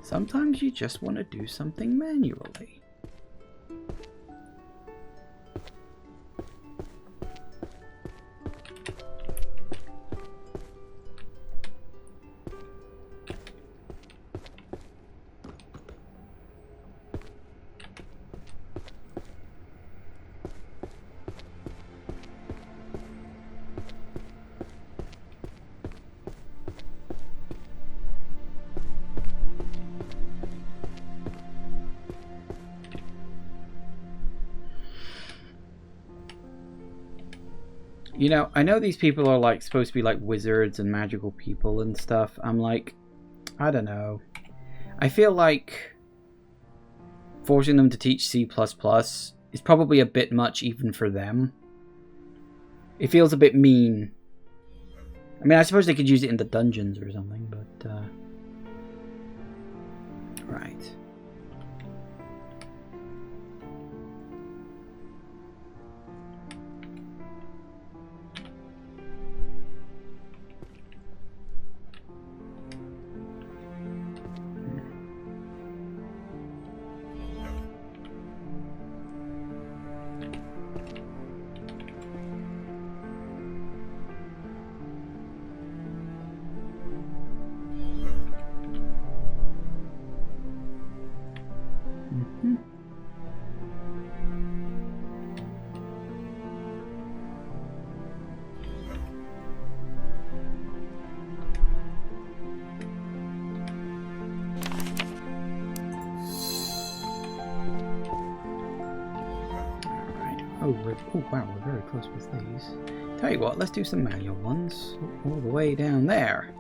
A: Sometimes you just want to do something manually. You know, I know these people are like supposed to be like wizards and magical people and stuff. I'm like, I don't know. I feel like forcing them to teach C++ is probably a bit much even for them. It feels a bit mean. I mean, I suppose they could use it in the dungeons or something, but right. Oh wow, we're very close with these. Tell you what, let's do some manual ones. All the way down there.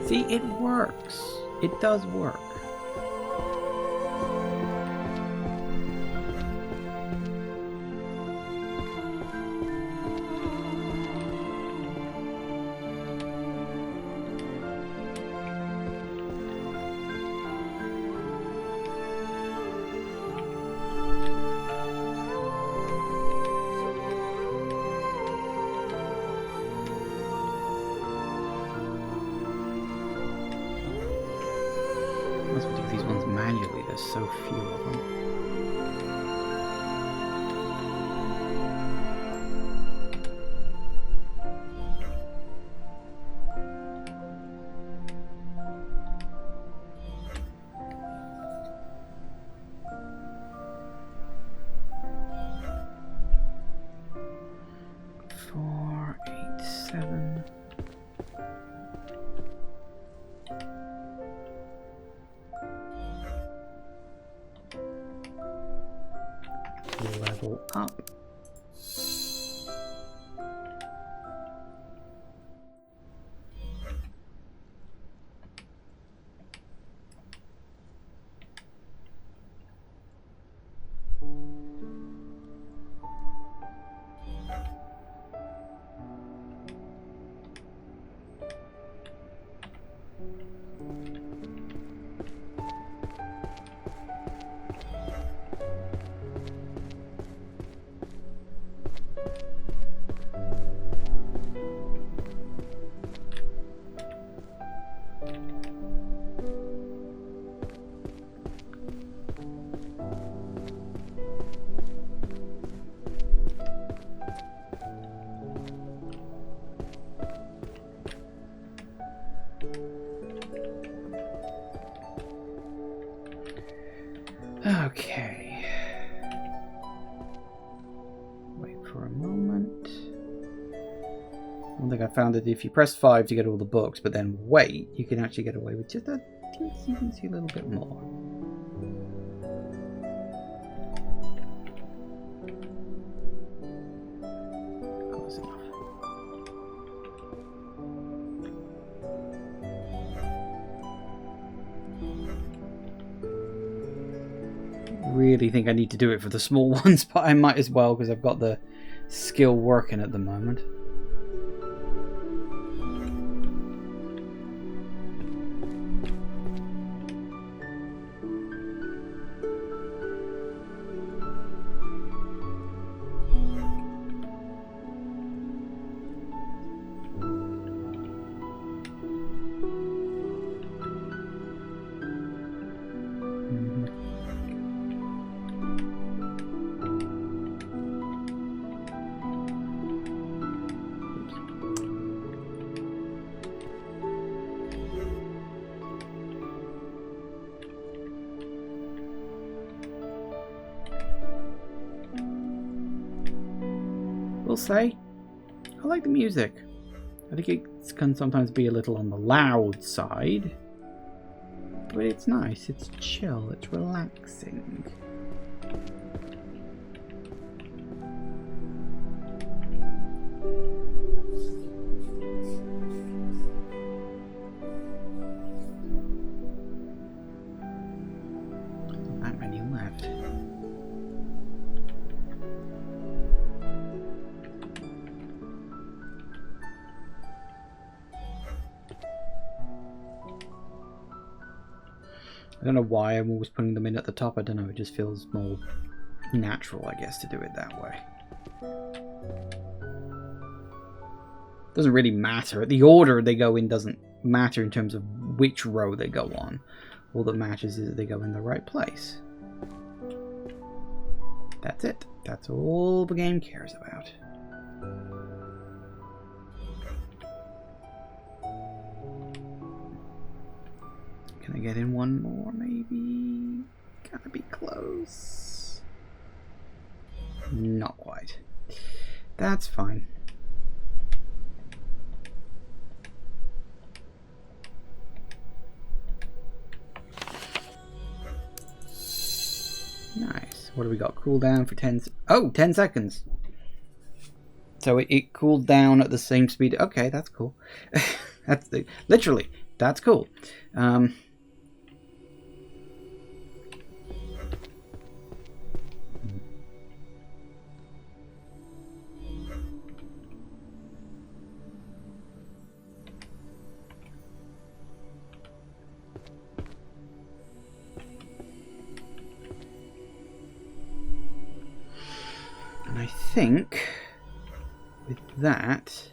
A: See, it works. It does work. These ones manually, there's so few of them. level up. Okay. Wait for a moment. One thing I found that if you press 5 to get all the books, but then wait, you can actually get away with just a teensy little bit more. Close enough. Really think I need to do it for the small ones, but I might as well because I've got the skill working at the moment. Will say, I like the music. I think it can sometimes be a little on the loud side, but it's nice, it's chill, it's relaxing. Not that many left. I don't know why I'm always putting them in at the top. I don't know, it just feels more natural, I guess, to do it that way. Doesn't really matter. The order they go in doesn't matter in terms of which row they go on. All that matters is that they go in the right place. That's it. That's all the game cares about. Can I get in one more, maybe? Gotta be close. Not quite. That's fine. Nice. What do we got? Cooldown for 10 seconds. So it cooled down at the same speed. Okay, that's cool. That's literally, that's cool. And I think with that,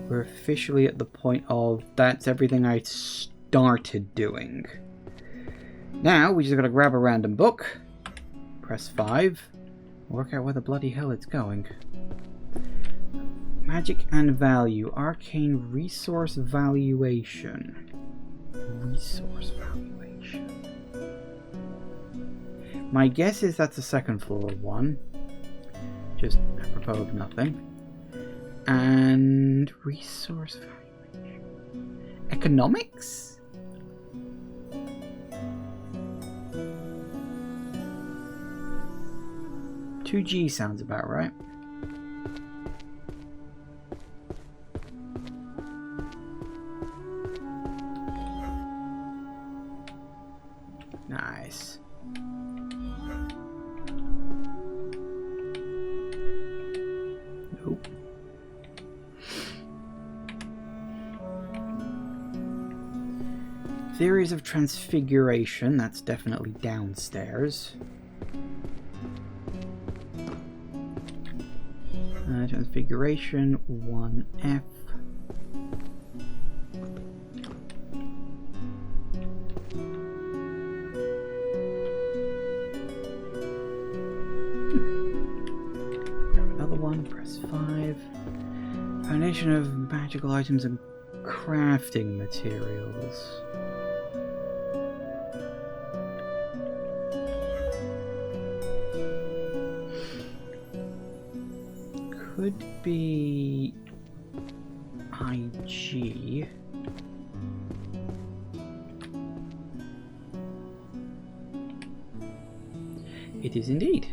A: we're officially at the point of that's everything I started doing. Now we just gotta grab a random book, press 5, work out where the bloody hell it's going. Magic and value, arcane resource valuation. Resource valuation. My guess is that's a second floor one. Just apropos of nothing. And resource valuation. Economics? 2G sounds about right. Nice. Nope. Theories of transfiguration, that's definitely downstairs. Transfiguration 1F. Grab another one, press 5. Foundation of magical items and crafting materials. Could be IG. It is indeed.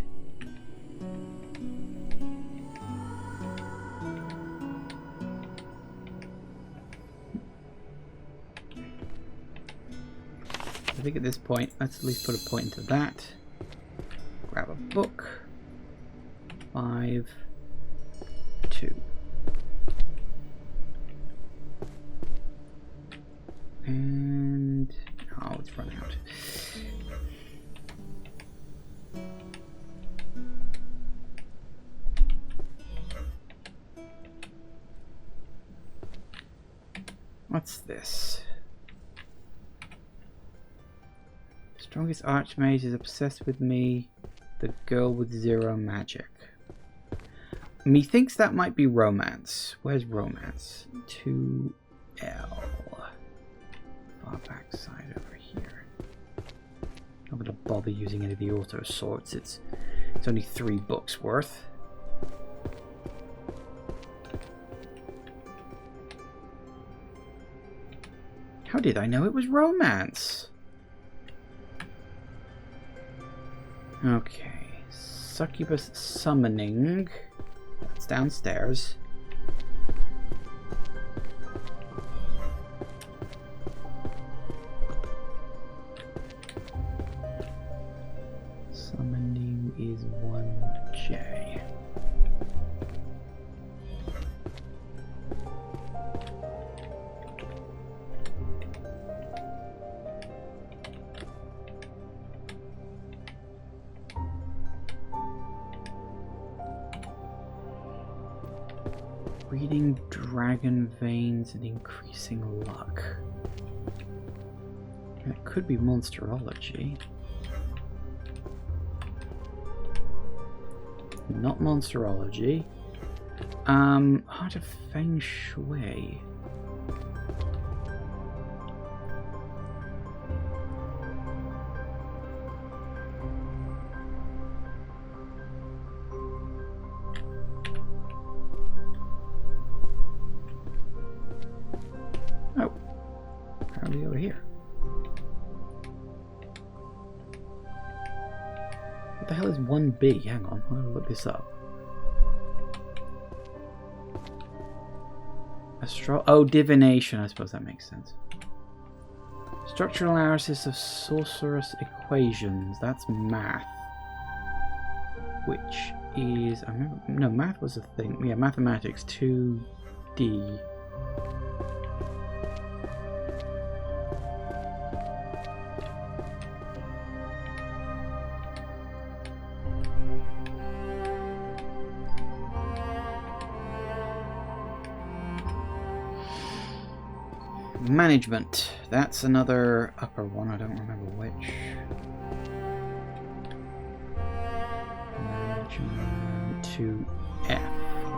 A: I think at this point, let's at least put a point into that. Grab a book. 5. 2. And oh, it's run out. What's this? Strongest archmage is obsessed with me. The girl with 0 magic. Methinks that might be romance. Where's romance? 2L. Far back side over here. Not gonna bother using any of the auto sorts. It's only 3 books worth. How did I know it was romance? Okay. Succubus summoning. That's downstairs. Summoning is 1J. Reading dragon veins and increasing luck. That could be monsterology. Not monsterology. Heart of Feng Shui. Oh, apparently over here. What the hell is 1B? Hang on, I'm gonna look this up. Oh, divination. I suppose that makes sense. Structural analysis of sorcerous equations. That's math. Which is... I remember... No, math was a thing. Yeah, mathematics. 2D. Management. That's another upper one. I don't remember which. Management 2F.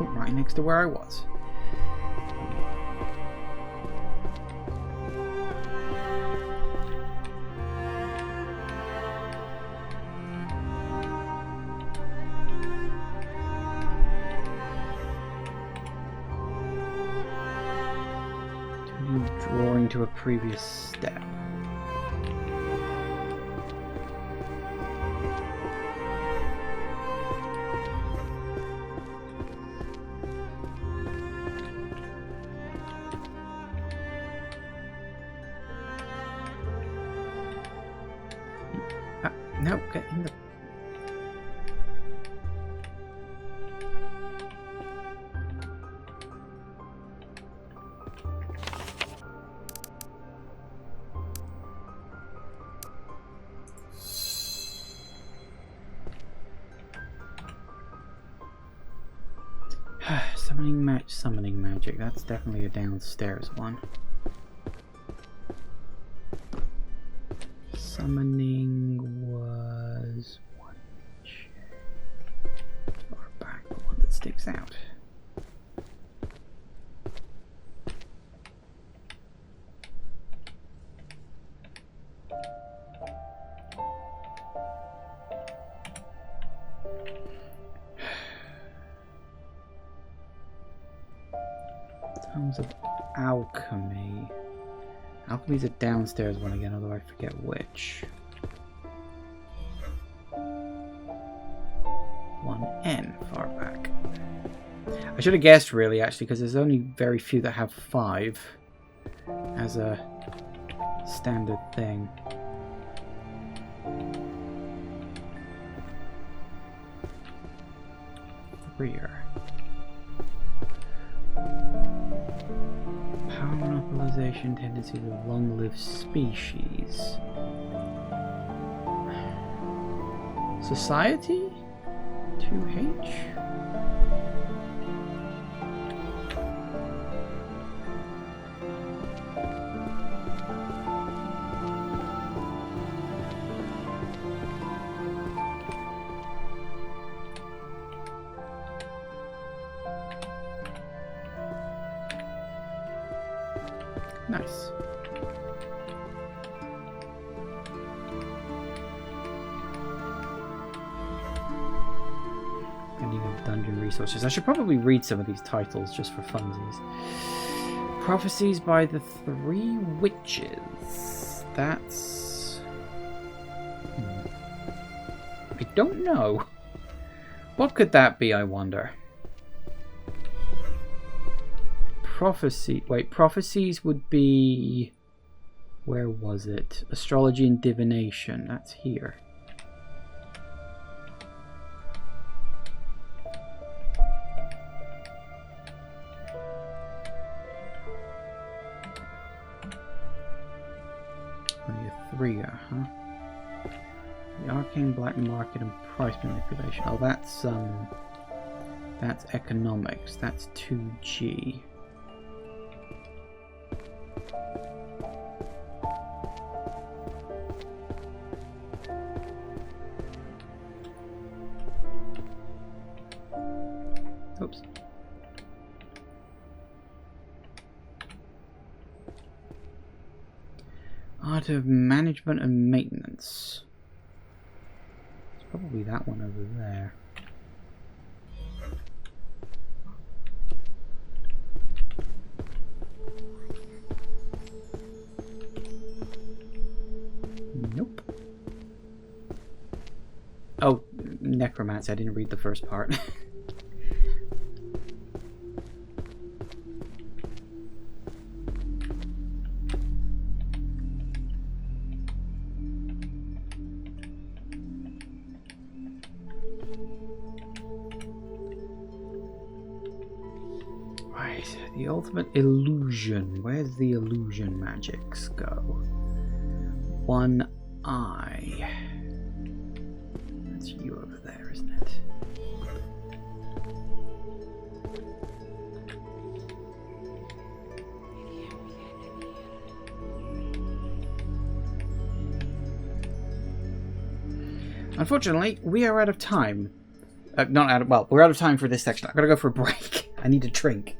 A: Oh, right next to where I was. Drawing to a previous step. No, get in the... Summoning magic. That's definitely a downstairs one. Summoning was one far back, the one that sticks out. Terms of alchemy. Alchemy's a downstairs one again, although I forget which. 1N far back. I should have guessed really actually, because there's only very few that have 5 as a standard thing. Rear. Power monopolization tendencies of long-lived species. Society? 2H? Nice. Ending of dungeon resources. I should probably read some of these titles just for funsies. Prophecies by the 3 Witches. That's... I don't know. What could that be, I wonder? Prophecy. Wait, prophecies would be... Where was it? Astrology and divination. That's here. Only a 3, huh? The arcane black market and price manipulation. Oh, that's economics. That's 2G. Oops. Art of management and maintenance. It's probably that one over there. Nope. Oh, necromancy. I didn't read the first part. The ultimate illusion. Where's the illusion magics go? 1 eye. That's you over there, isn't it? Unfortunately, we are out of time. Not out of, well, we're out of time for this section. I've got to go for a break. I need a drink.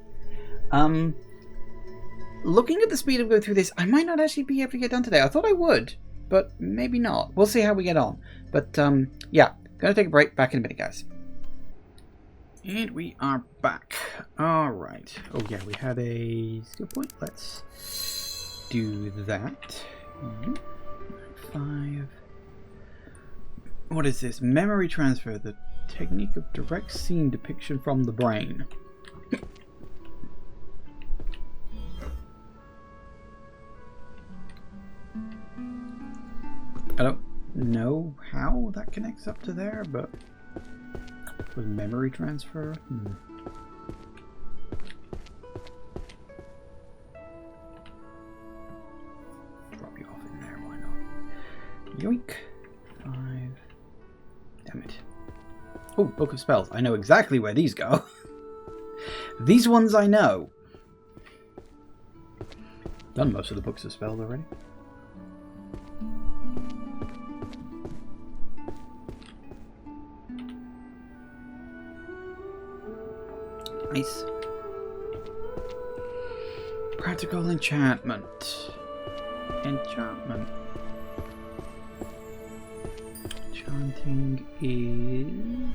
A: Looking at the speed of going through this, I might not actually be able to get done today. I thought I would, but maybe not. We'll see how we get on. But, yeah, gonna take a break. Back in a minute, guys. And we are back. Alright. Oh, yeah, we had a skill point. Let's do that. 5. What is this? Memory transfer. The technique of direct scene depiction from the brain. I don't know how that connects up to there, but with memory transfer. Drop you off in there, why not? Yoink. 5. Damn it. Oh, Book of Spells. I know exactly where these go. These ones I know. Done most of the Books of Spells already. Nice. Practical enchantment. Enchantment. Enchanting is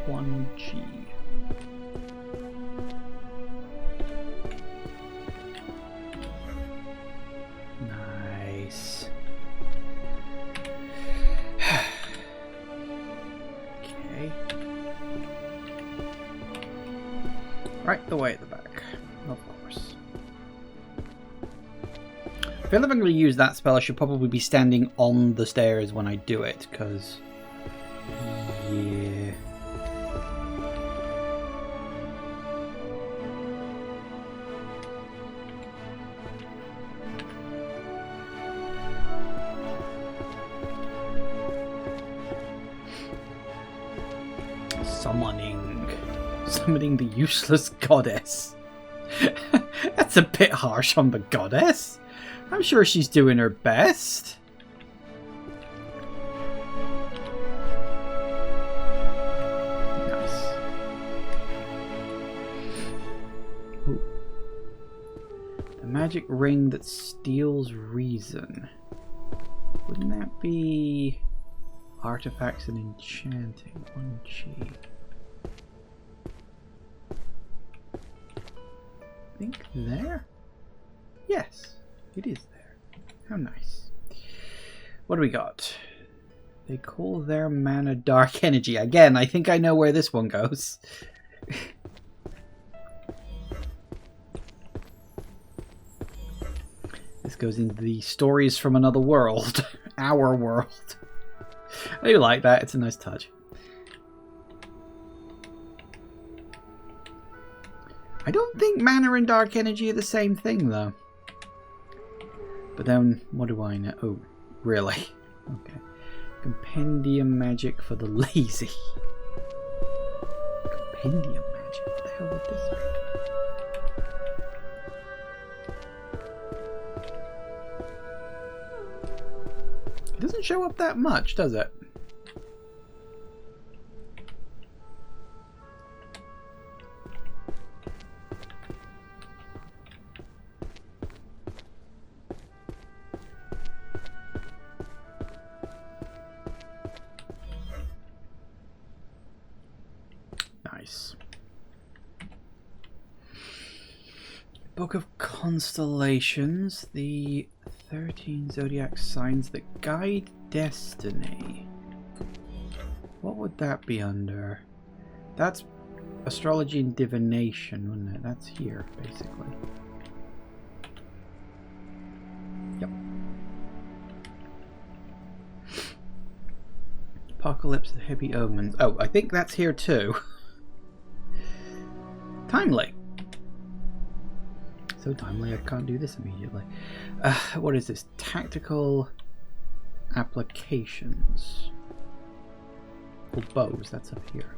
A: 1G. Nice. Okay. Right the way at the back, of course. If I'm going to use that spell, I should probably be standing on the stairs when I do it, because... yeah... Summoning the useless goddess. That's a bit harsh on the goddess. I'm sure she's doing her best. Nice. Ooh. The magic ring that steals reason. Wouldn't that be artifacts and enchanting? 1G. I think there? Yes, it is there. How nice. What do we got? They call their mana dark energy. Again, I think I know where this one goes. This goes into the stories from another world. Our world. I do like that. It's a nice touch. I don't think mana and dark energy are the same thing, though. But then, what do I know? Oh, really? Okay. Compendium magic for the lazy. Compendium magic? What the hell would this be? It doesn't show up that much, does it? Book of Constellations, the 13 zodiac signs that guide destiny. What would that be under? That's astrology and divination, wouldn't it? That's here, basically. Yep. Apocalypse and heavy omens. Oh, I think that's here too. Timely. So timely, I can't do this immediately. What is this? Tactical applications. Oh, bows, that's up here.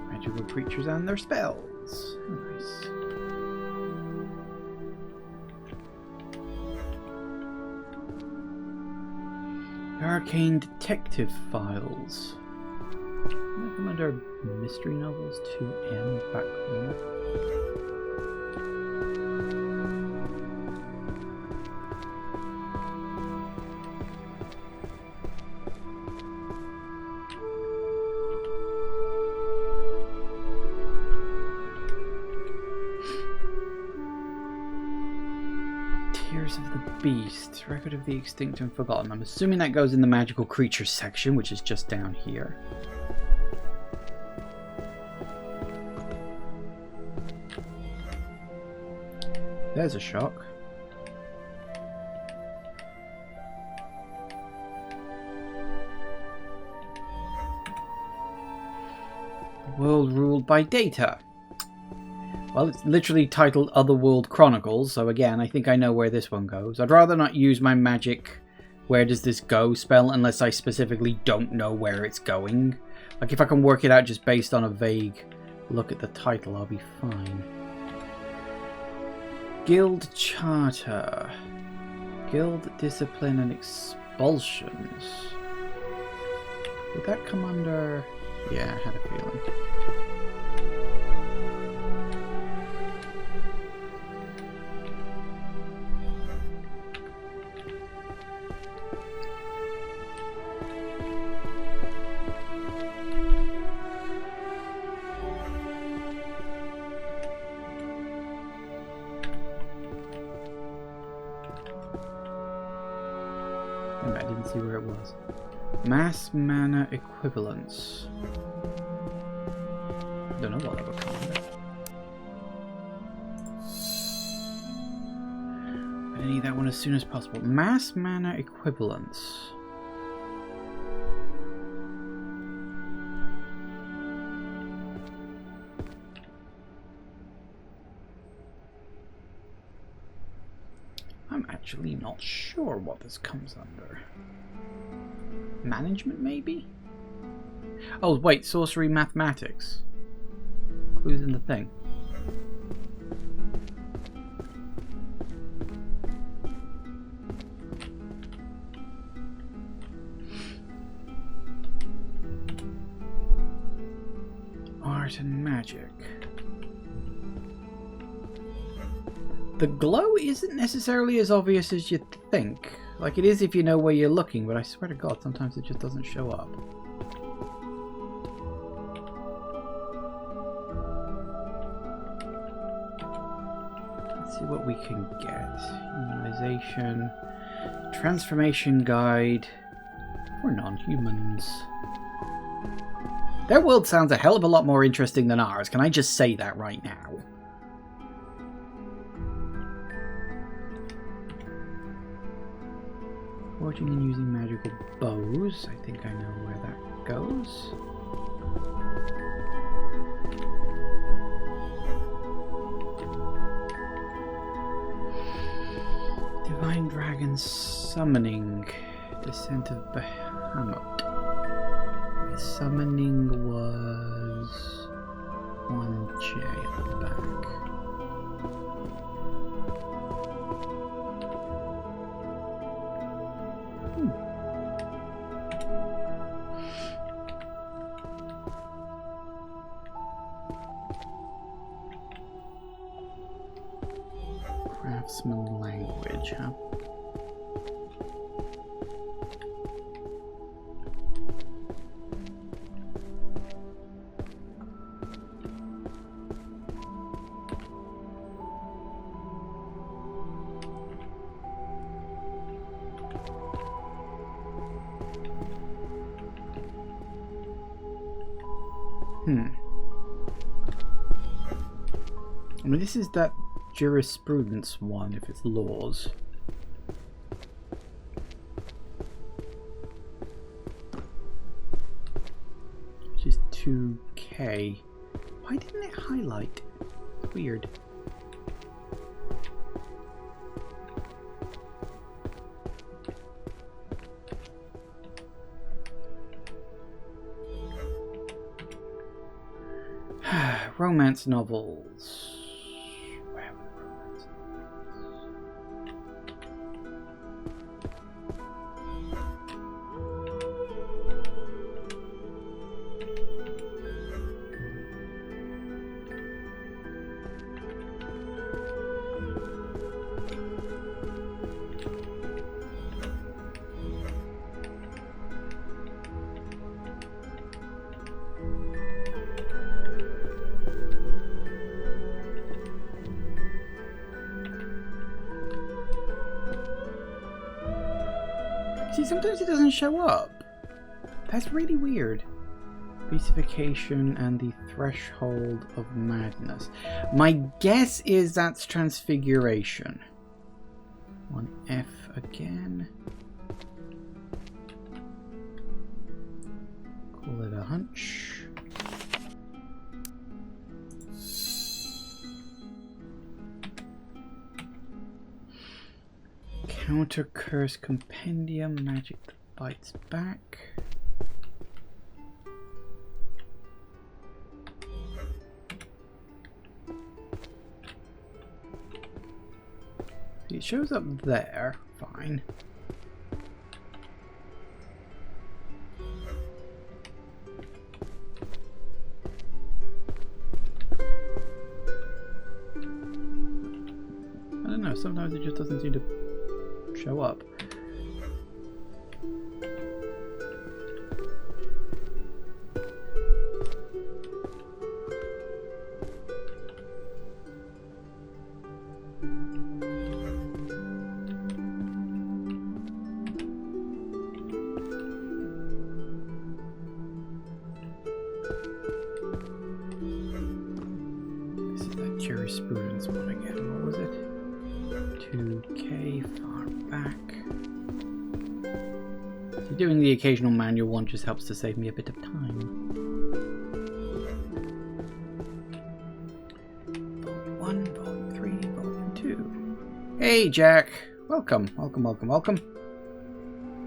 A: Magical creatures and their spells. Nice. Arcane detective files. I come under mystery novels 2M back corner. Whispers of the Beast. Record of the Extinct and Forgotten. I'm assuming that goes in the magical creatures section, which is just down here. There's a shock. World ruled by data. Well, it's literally titled Otherworld Chronicles, so again, I think I know where this one goes. I'd rather not use my magic where does this go spell unless I specifically don't know where it's going. Like, if I can work it out just based on a vague look at the title, I'll be fine. Guild Charter. Guild Discipline and Expulsions. Would that come under... Yeah, I had a feeling. I didn't see where it was. Mass mana equivalence. Don't know what that would come under. I need that one as soon as possible. Mass mana equivalence. I'm actually not sure what this comes under. Management, maybe? Oh, wait, sorcery mathematics. Clues in the thing. Art and magic. The glow isn't necessarily as obvious as you'd think. Like, it is if you know where you're looking, but I swear to God, sometimes it just doesn't show up. Let's see what we can get. Immunization. Transformation guide. For non-humans. Their world sounds a hell of a lot more interesting than ours. Can I just say that right now? Forging and using magical bows. I think I know where that goes. Divine Dragon Summoning. Descent of Bahamut. My summoning was 1J at the back. Craftsman language, huh? I mean, this is that jurisprudence one, if it's laws. Which is 2K. Why didn't it highlight? It's weird. Romance novels. Where are the romance See, sometimes it doesn't show up. That's really weird. Beatification and the Threshold of Madness. My guess is that's Transfiguration. 1F again. Call it a hunch. Counter Curse Compendium, magic that bites back. It shows up there, fine. I don't know, sometimes it just doesn't seem to show up. This is that jurisprudence one again. What was it? 2K far back. So doing the occasional manual one just helps to save me a bit of time. Vault 1, Vault 3, Vault 2. Hey Jack! Welcome, welcome, welcome, welcome.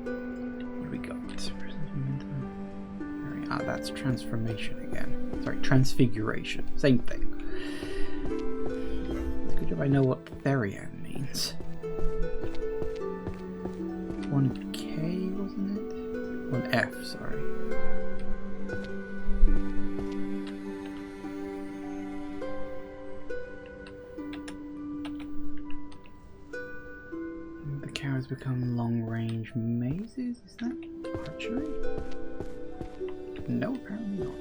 A: What do we got? Ah, that's transformation again. Sorry, transfiguration. Same thing. It's good if I know what Therian means. 1K, wasn't it? 1F, sorry. The cows become long-range mazes? Is that archery? No, apparently not.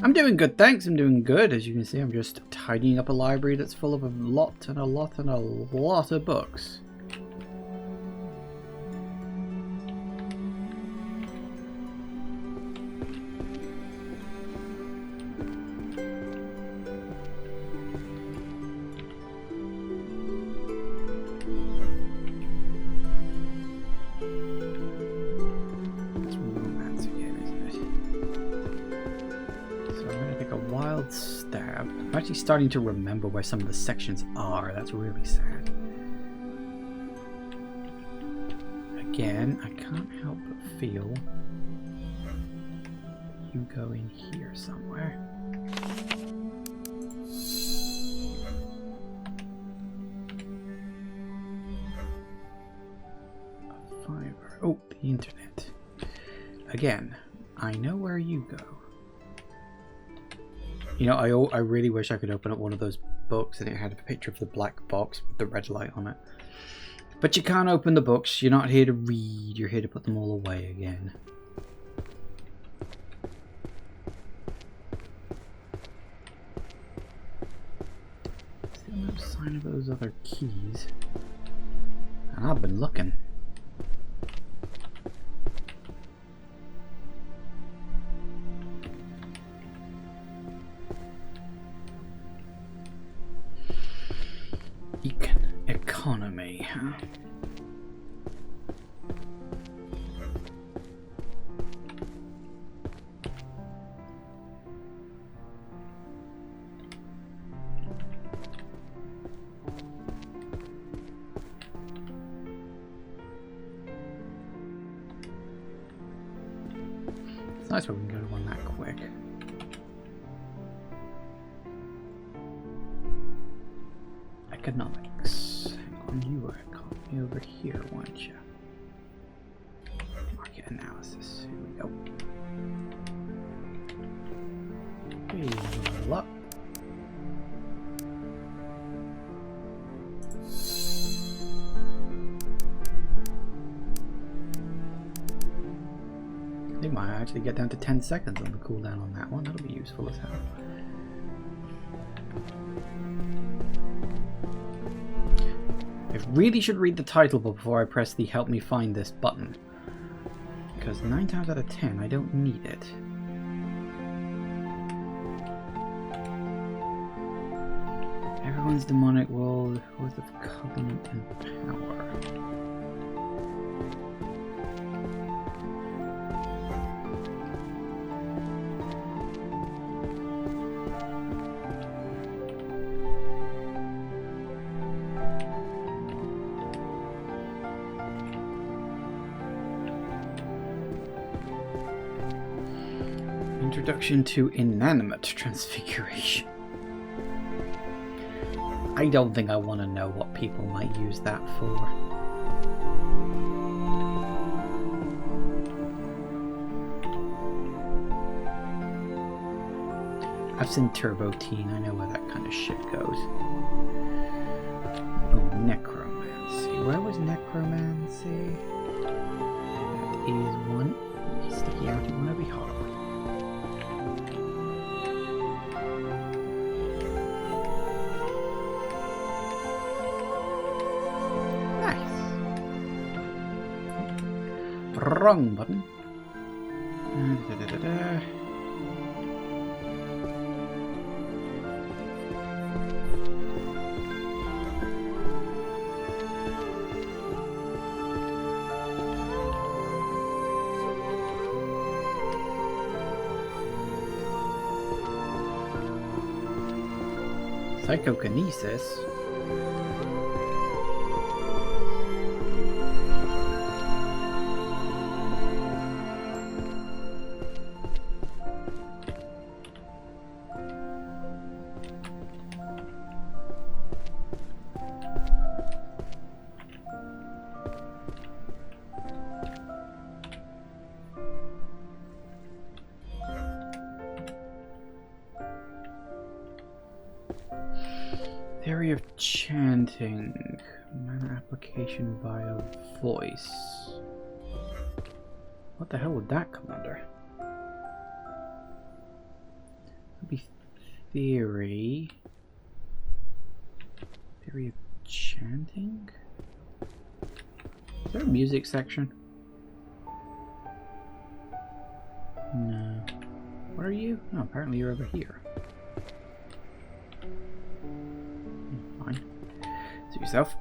A: I'm doing good, thanks. I'm doing good. As you can see, I'm just tidying up a library that's full of a lot and a lot and a lot of books. I'm actually starting to remember where some of the sections are. That's really sad. Again, I can't help but feel you go in here somewhere. A fiber. Oh, the internet. Again, I know where you go. You know, I really wish I could open up one of those books and it had a picture of the black box with the red light on it. But you can't open the books. You're not here to read. You're here to put them all away again. Still no sign of those other keys. And I've been looking. Economy, huh? It's nice when we can go to one that quick. Economics. You were me over here, weren't you? Market analysis. Here we go. Okay, level up. They might actually get down to 10 seconds on the cooldown on that one. That'll be useful as hell. I really should read the title before I press the help me find this button. Because 9 times out of 10, I don't need it. Everyone's demonic world, Oath of Covenant and Power. Introduction to Inanimate Transfiguration. I don't think I want to know what people might use that for. I've seen Turbo Teen, I know where that kind of shit goes. Oh, Necromancy. Where was Necromancy? That is one sticky outy one over here. Wrong button. Psychokinesis. Theory of chanting. Mana application via voice. What the hell would that come under? Would be theory. Theory of chanting? Is there a music section? No. What are you? Oh, apparently you're over here. Fine. Suit yourself.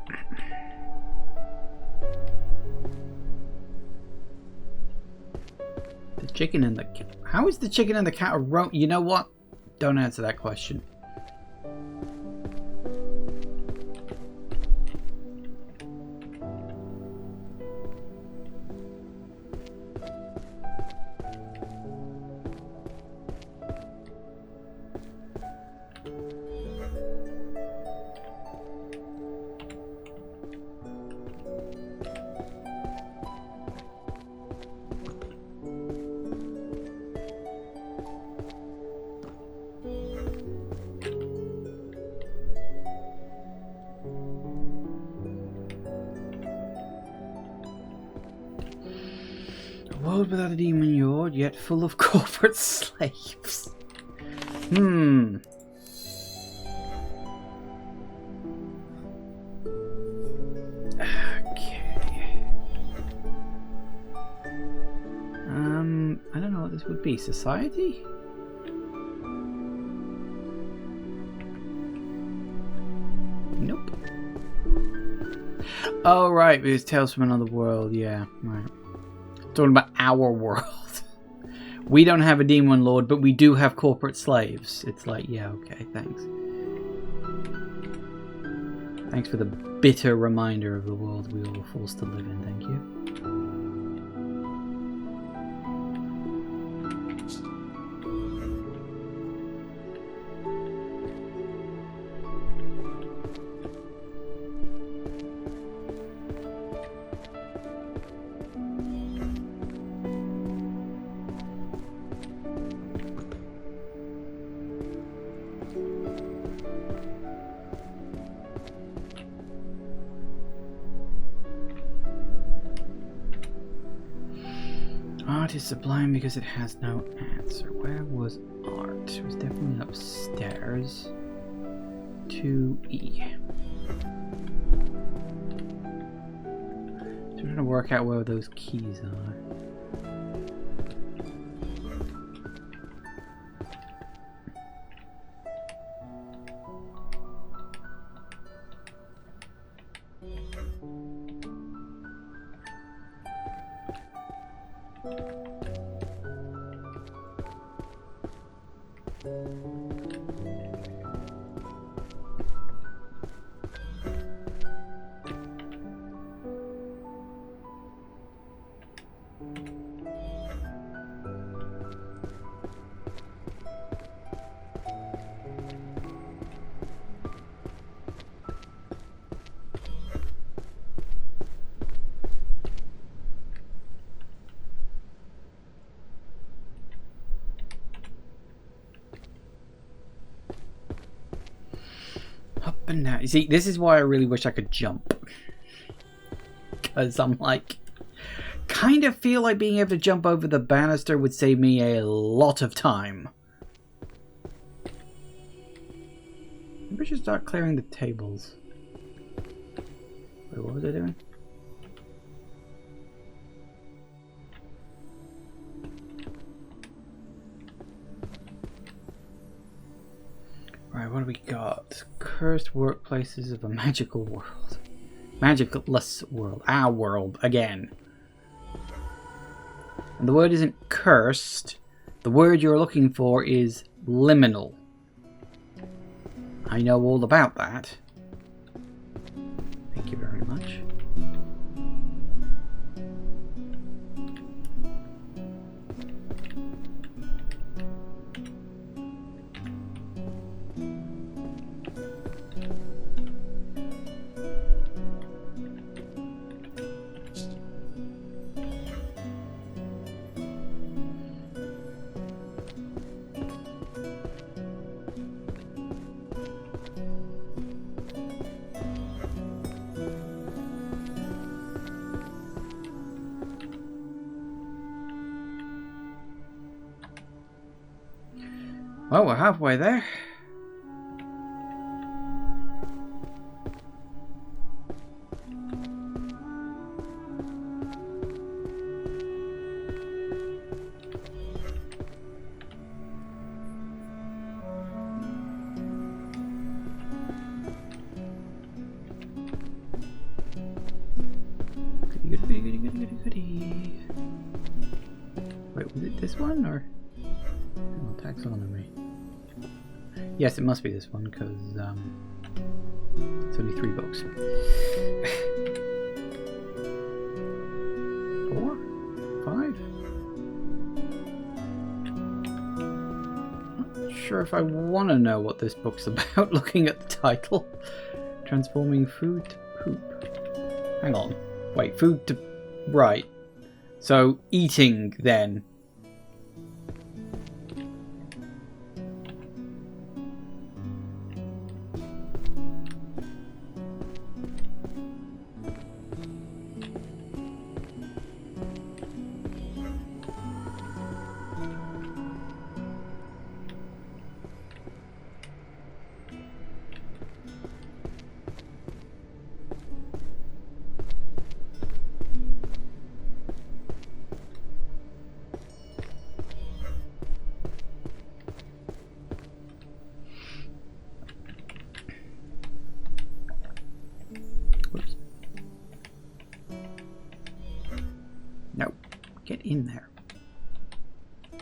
A: The chicken and the cat. How is the chicken and the cat a You know what? Don't answer that question. World without a demon yard, yet full of corporate slaves. Okay. I don't know what this would be. Society? Nope. Oh, right. It's Tales from Another World. Yeah, right. Talking about our world. We don't have a demon lord, but we do have corporate slaves. It's like, yeah, okay, thanks. Thanks for the bitter reminder of the world we all were forced to live in, thank you. Art is sublime because it has no answer. Where was art? It was definitely upstairs. 2E. So I'm trying to work out where those keys are. Up and down. You see, this is why I really wish I could jump. Because I'm like, kind of feel like being able to jump over the banister would save me a lot of time. Maybe I should start clearing the tables. Wait, what was I doing? Right, what do we got? Cursed workplaces of a magical world. Magicless world. Our world, again. And the word isn't cursed. The word you're looking for is liminal. I know all about that. Thank you very much. Well, we're halfway there. Goody. Wait, was it this one or? Oh, taxonomy. Yes, it must be this one because it's only 3 books. 4? 5? Not sure if I want to know what this book's about looking at the title. Transforming food to poop. Hang on. Wait, food to... Right. So, eating then. No, get in there. I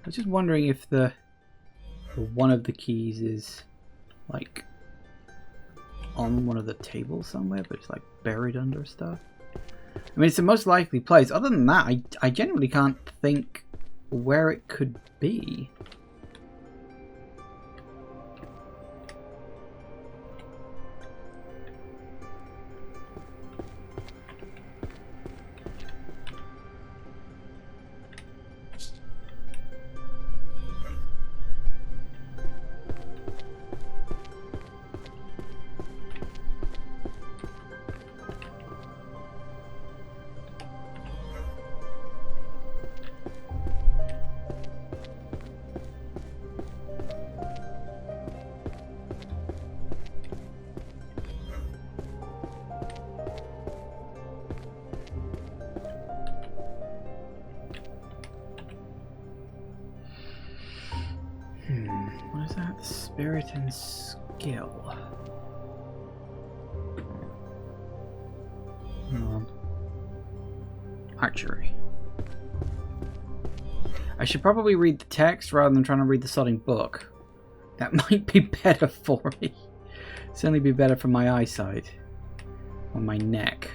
A: was just wondering if the one of the keys is like on one of the tables somewhere, but it's like buried under stuff. I mean, it's the most likely place. Other than that, I genuinely can't think where it could be. Spirit and skill. Come on. Archery. I should probably read the text rather than trying to read the sodding book. That might be better for me. Certainly be better for my eyesight. Or my neck.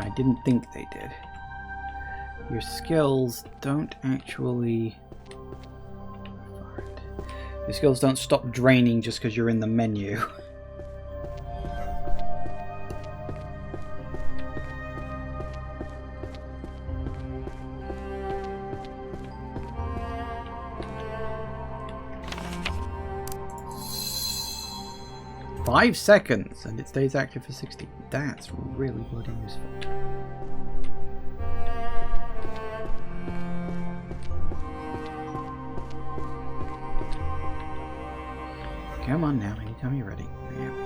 A: I didn't think they did. Your skills don't actually... Your skills don't stop draining just because you're in the menu. "5 seconds, and it stays active for 60. That's really bloody useful. Come on now, anytime you're ready. There we go.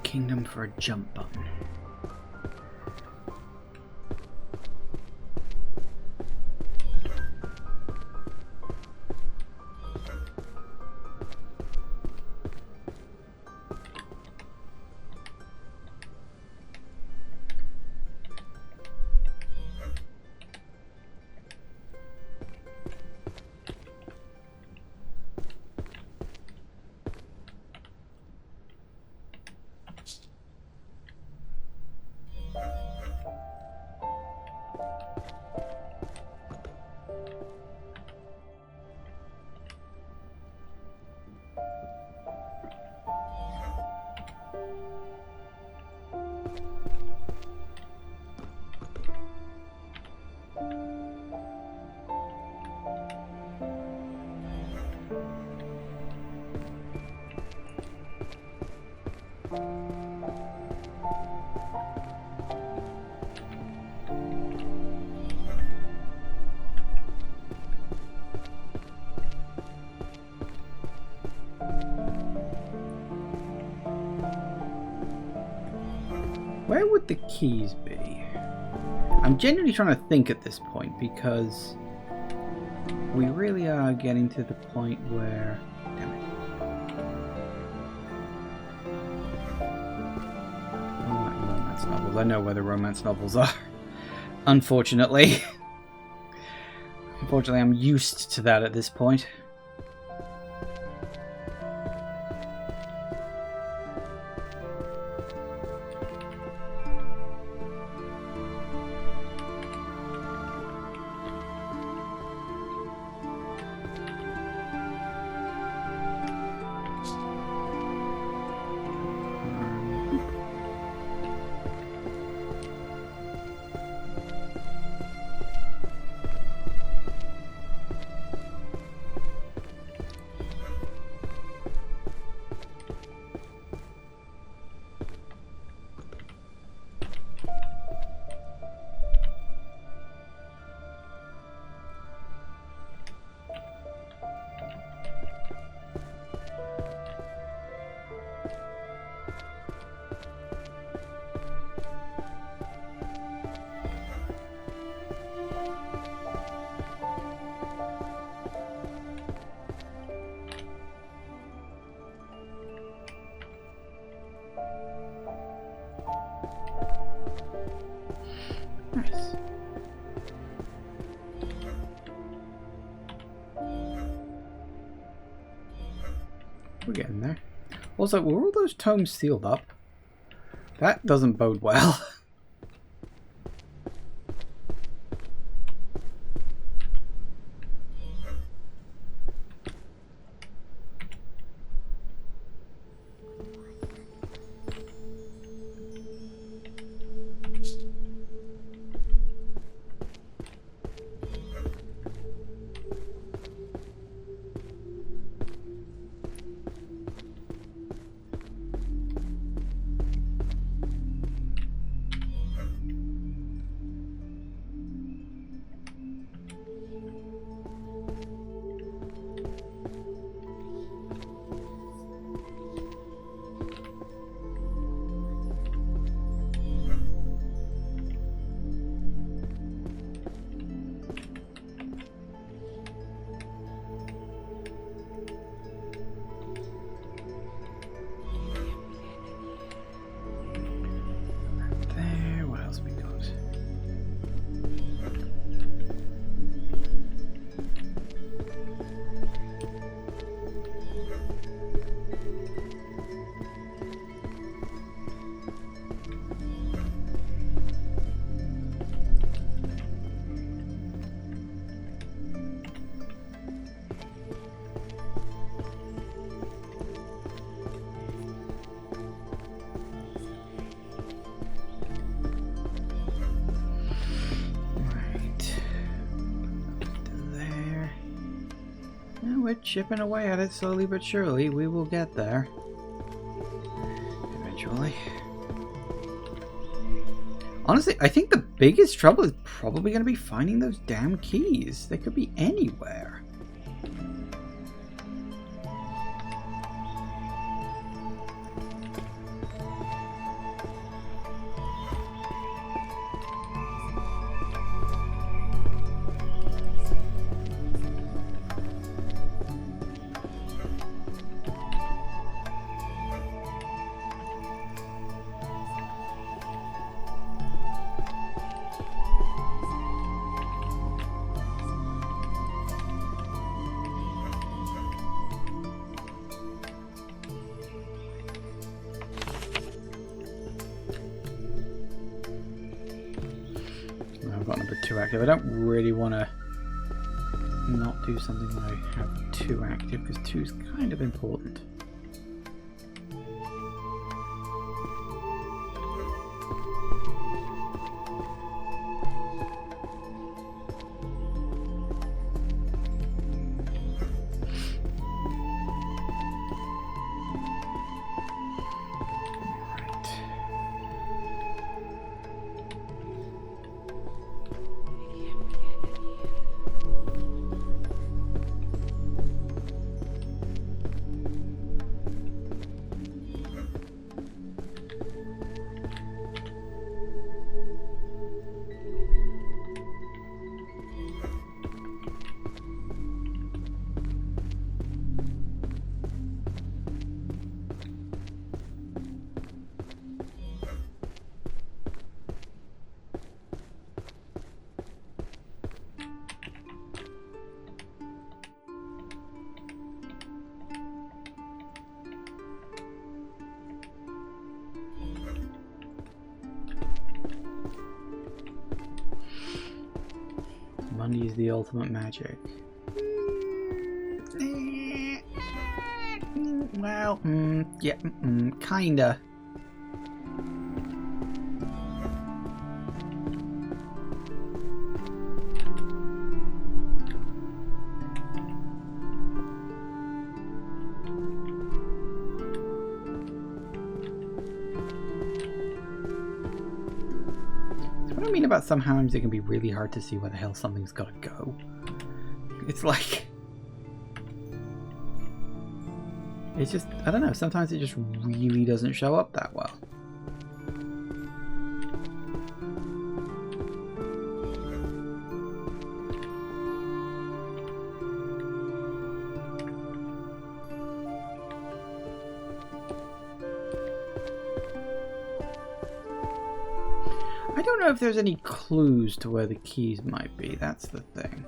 A: Kingdom for a jump button. Where would the keys be? I'm genuinely trying to think at this point because we really are getting to the point where... Damn it. Romance novels. I know where the romance novels are. Unfortunately. Unfortunately, I'm used to that at this point. We're getting there. Also, were all those tomes sealed up? That doesn't bode well. We're chipping away at it slowly but surely. We will get there. Eventually. Honestly, I think the biggest trouble is probably going to be finding those damn keys. They could be anywhere. I've got number 2 active. I don't really want to not do something when I have 2 active, because 2 is kind of important. Money is the ultimate magic. Well, yeah, kinda. What I mean about sometimes it can be really hard to see where the hell something's got to go. It's like... It's just, I don't know, sometimes it just really doesn't show up that well. I don't know if there's any clues to where the keys might be. That's the thing.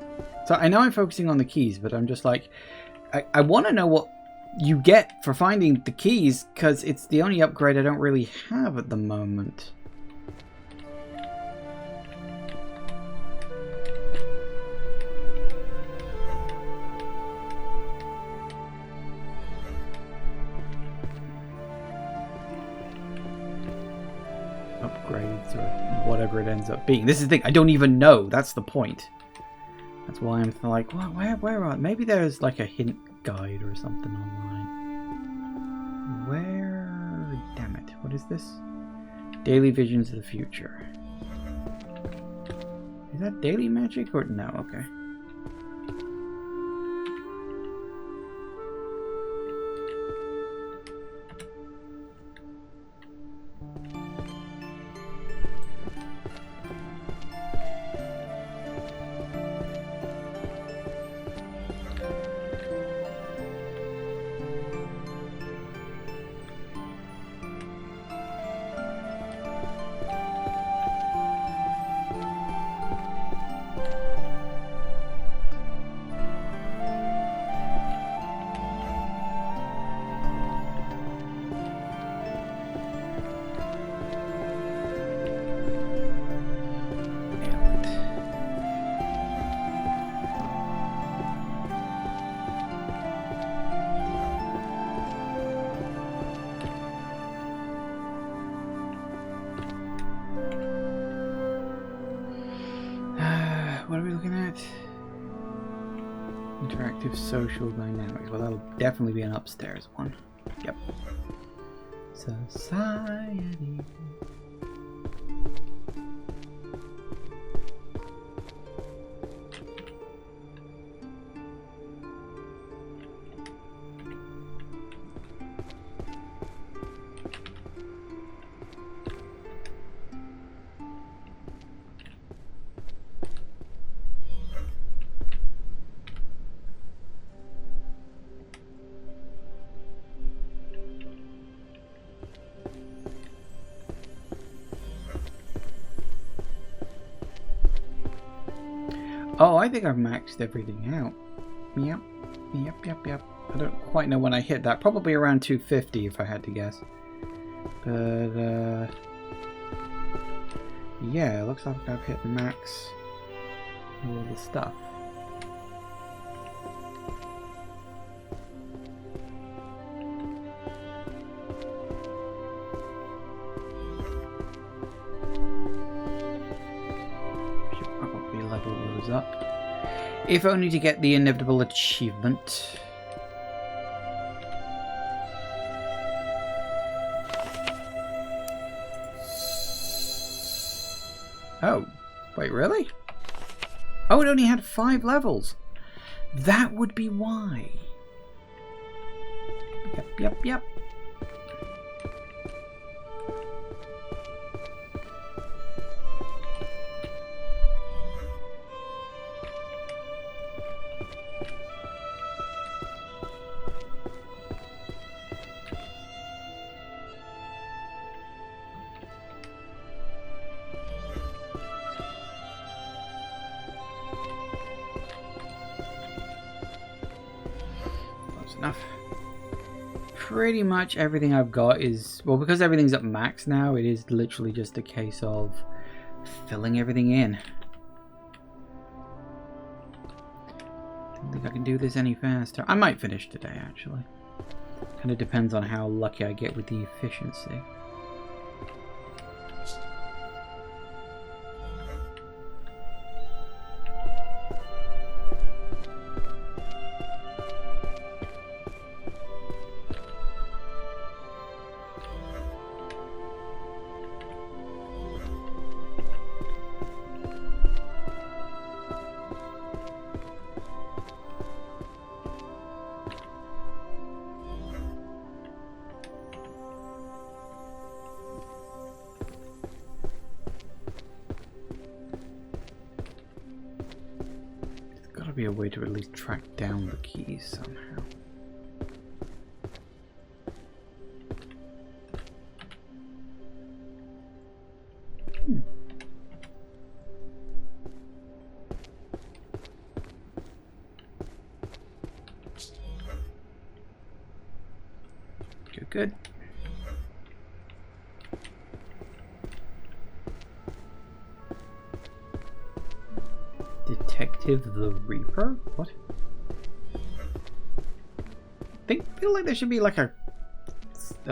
A: So I know I'm focusing on the keys, but I'm just like, I want to know what you get for finding the keys, because it's the only upgrade I don't really have at the moment. Upgrades or whatever it ends up being. This is the thing, I don't even know. That's the point. That's why I'm like, well, where are... Maybe there's like a hint guide or something online. Where... Damn it. What is this? Daily Visions of the Future. Is that daily magic or... No, okay. What are we looking at? Interactive social dynamics. Well, that'll definitely be an upstairs one. Yep. Society. Oh, I think I've maxed everything out. Yep. I don't quite know when I hit that. Probably around 250 if I had to guess. But, yeah, it looks like I've hit max all the stuff. Up, if only to get the inevitable achievement. Oh, wait, really? Oh, it only had 5 levels. That would be why. Yep. Enough. Pretty much everything I've got is, well, because everything's at max now, it is literally just a case of filling everything in. Don't think I can do this any faster. I might finish today, actually. Kind of depends on how lucky I get with the efficiency. Be a way to at least track down the keys somehow. good. Detective the Reaper? What? Feel like there should be like a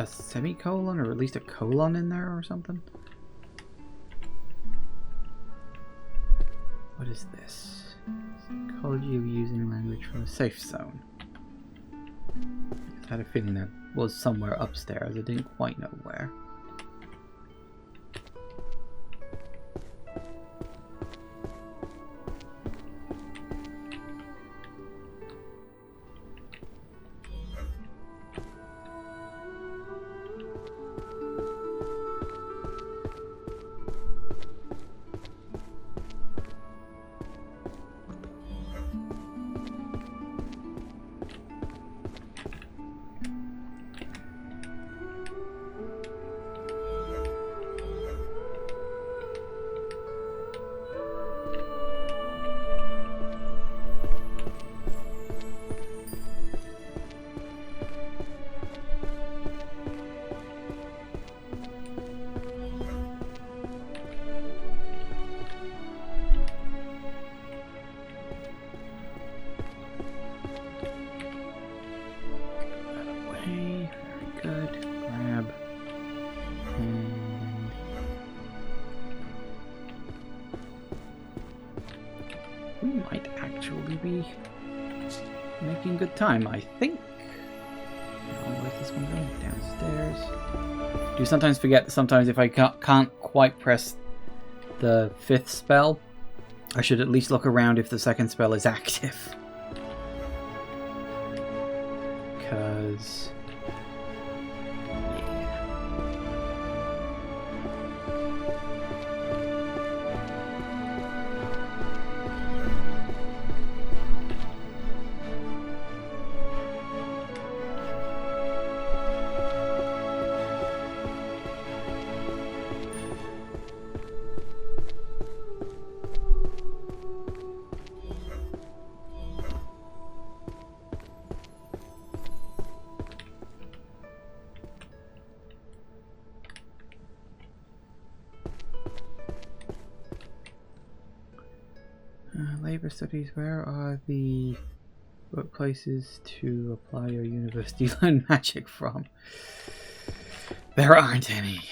A: semicolon or at least a colon in there or something. What is this? Psychology of using language from a safe zone. I had a feeling that was somewhere upstairs. I didn't quite know where. We might actually be making good time, I think. Oh, where's this one going? Downstairs. Do sometimes forget that sometimes if I can't quite press the 5th spell, I should at least look around if the 2nd spell is active. Because... labor studies, where are the workplaces to apply your university learn magic from? There aren't any.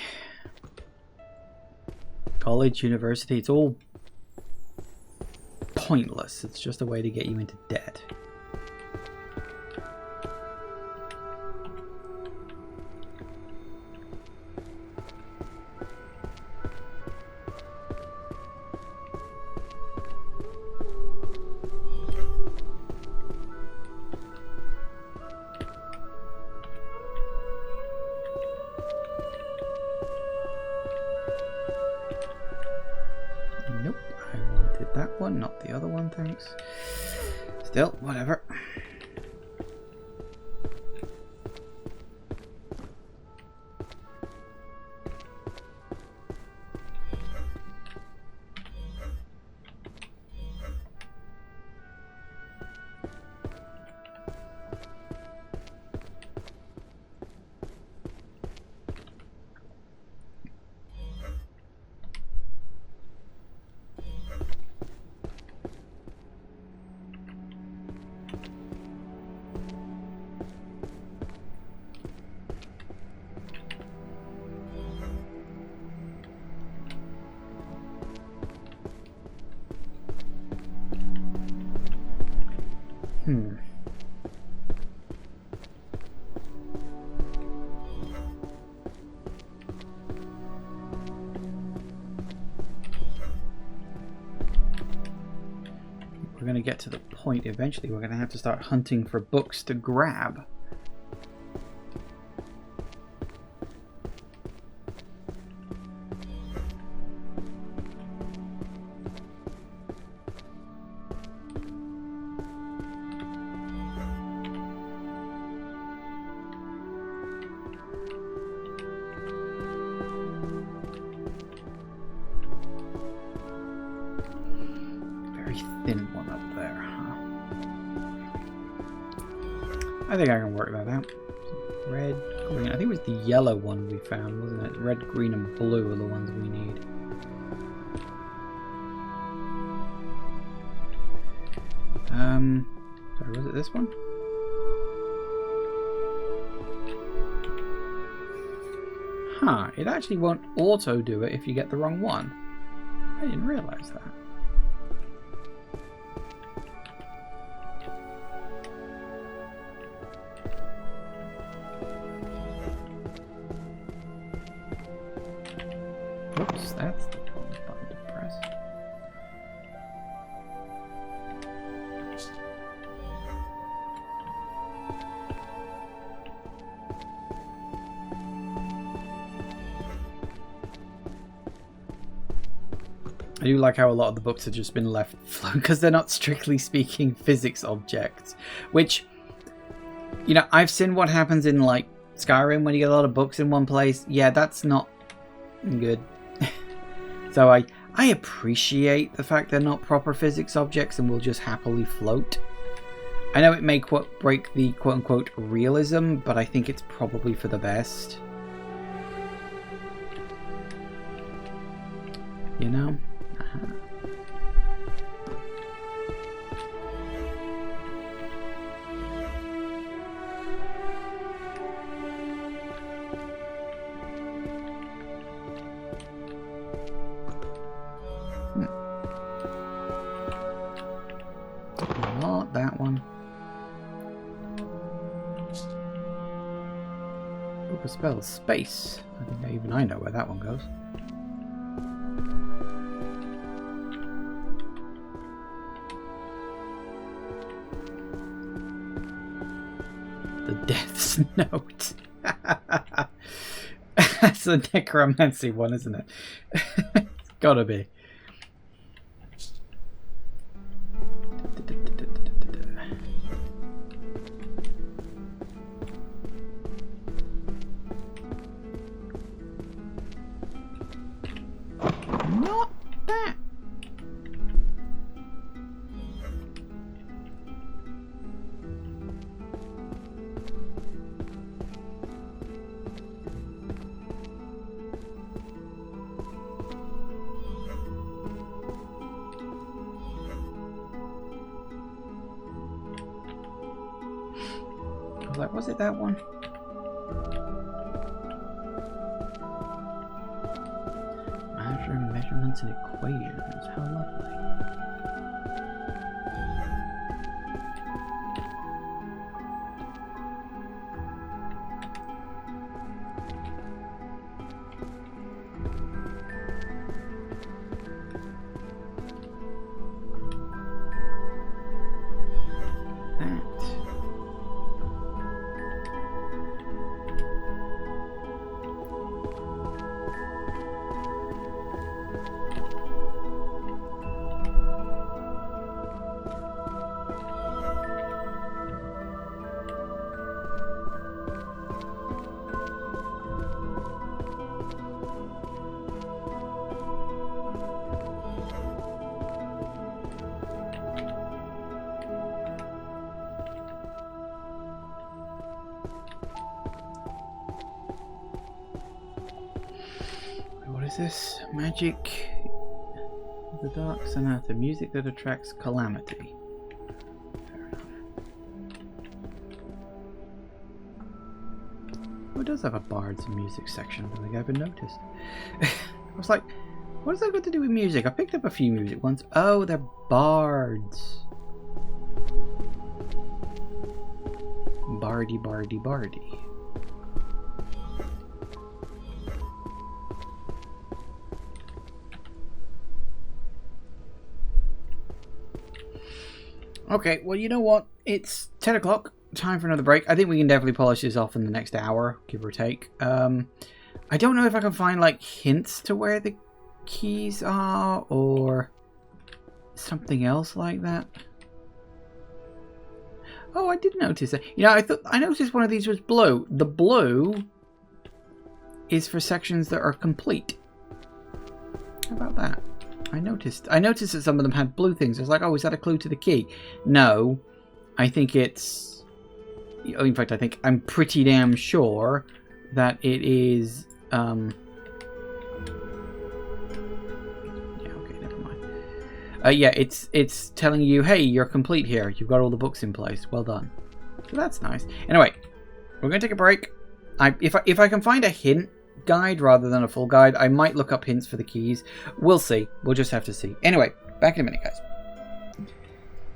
A: College, university, it's all pointless. It's just a way to get you into debt. Nope, I wanted that one, not the other one, thanks. Still, whatever. We're going to get to the point eventually. We're going to have to start hunting for books to grab. Thin one up there, huh? I think I can work that out. Red, green. I think it was the yellow one we found, wasn't it? Red, green, and blue are the ones we need. Sorry, was it this one? Huh, it actually won't auto do it if you get the wrong one. I didn't realize that. Oops, that's the wrong button to press. I do like how a lot of the books have just been left float because they're not strictly speaking physics objects. Which, you know, I've seen what happens in like Skyrim when you get a lot of books in one place. Yeah, that's not good. So I appreciate the fact they're not proper physics objects and will just happily float. I know it may break the quote-unquote realism, but I think it's probably for the best. You know? Not that one. Book of Spells. Space. I think even I know where that one goes. The Death's Note. That's a necromancy one, isn't it? It's gotta be. Not that. I was like, was it that one? Measurements and equations. How lovely. What is this? Magic of the Dark Sonata. Music that attracts calamity. Fair enough. Who does have a Bards and Music section? I don't think I've even noticed. I was like, what has that got to do with music? I picked up a few music ones. Oh, they're bards. Bardy, bardy, bardy. Okay, well, you know what? It's 10 o'clock. Time for another break. I think we can definitely polish this off in the next hour, give or take. I don't know if I can find, like, hints to where the keys are or something else like that. Oh, I did notice that. You know, I noticed one of these was blue. The blue is for sections that are complete. How about that? I noticed that some of them had blue things. I was like, oh, is that a clue to the key? No, I think it's... In fact, I'm pretty damn sure that it is... yeah, okay, never mind. Yeah, it's telling you, hey, you're complete here. You've got all the books in place. Well done. So that's nice. Anyway, we're going to take a break. If I can find a hint guide rather than a full guide, I might look up hints for the keys. We'll see. We'll just have to see. Anyway, back in a minute, guys.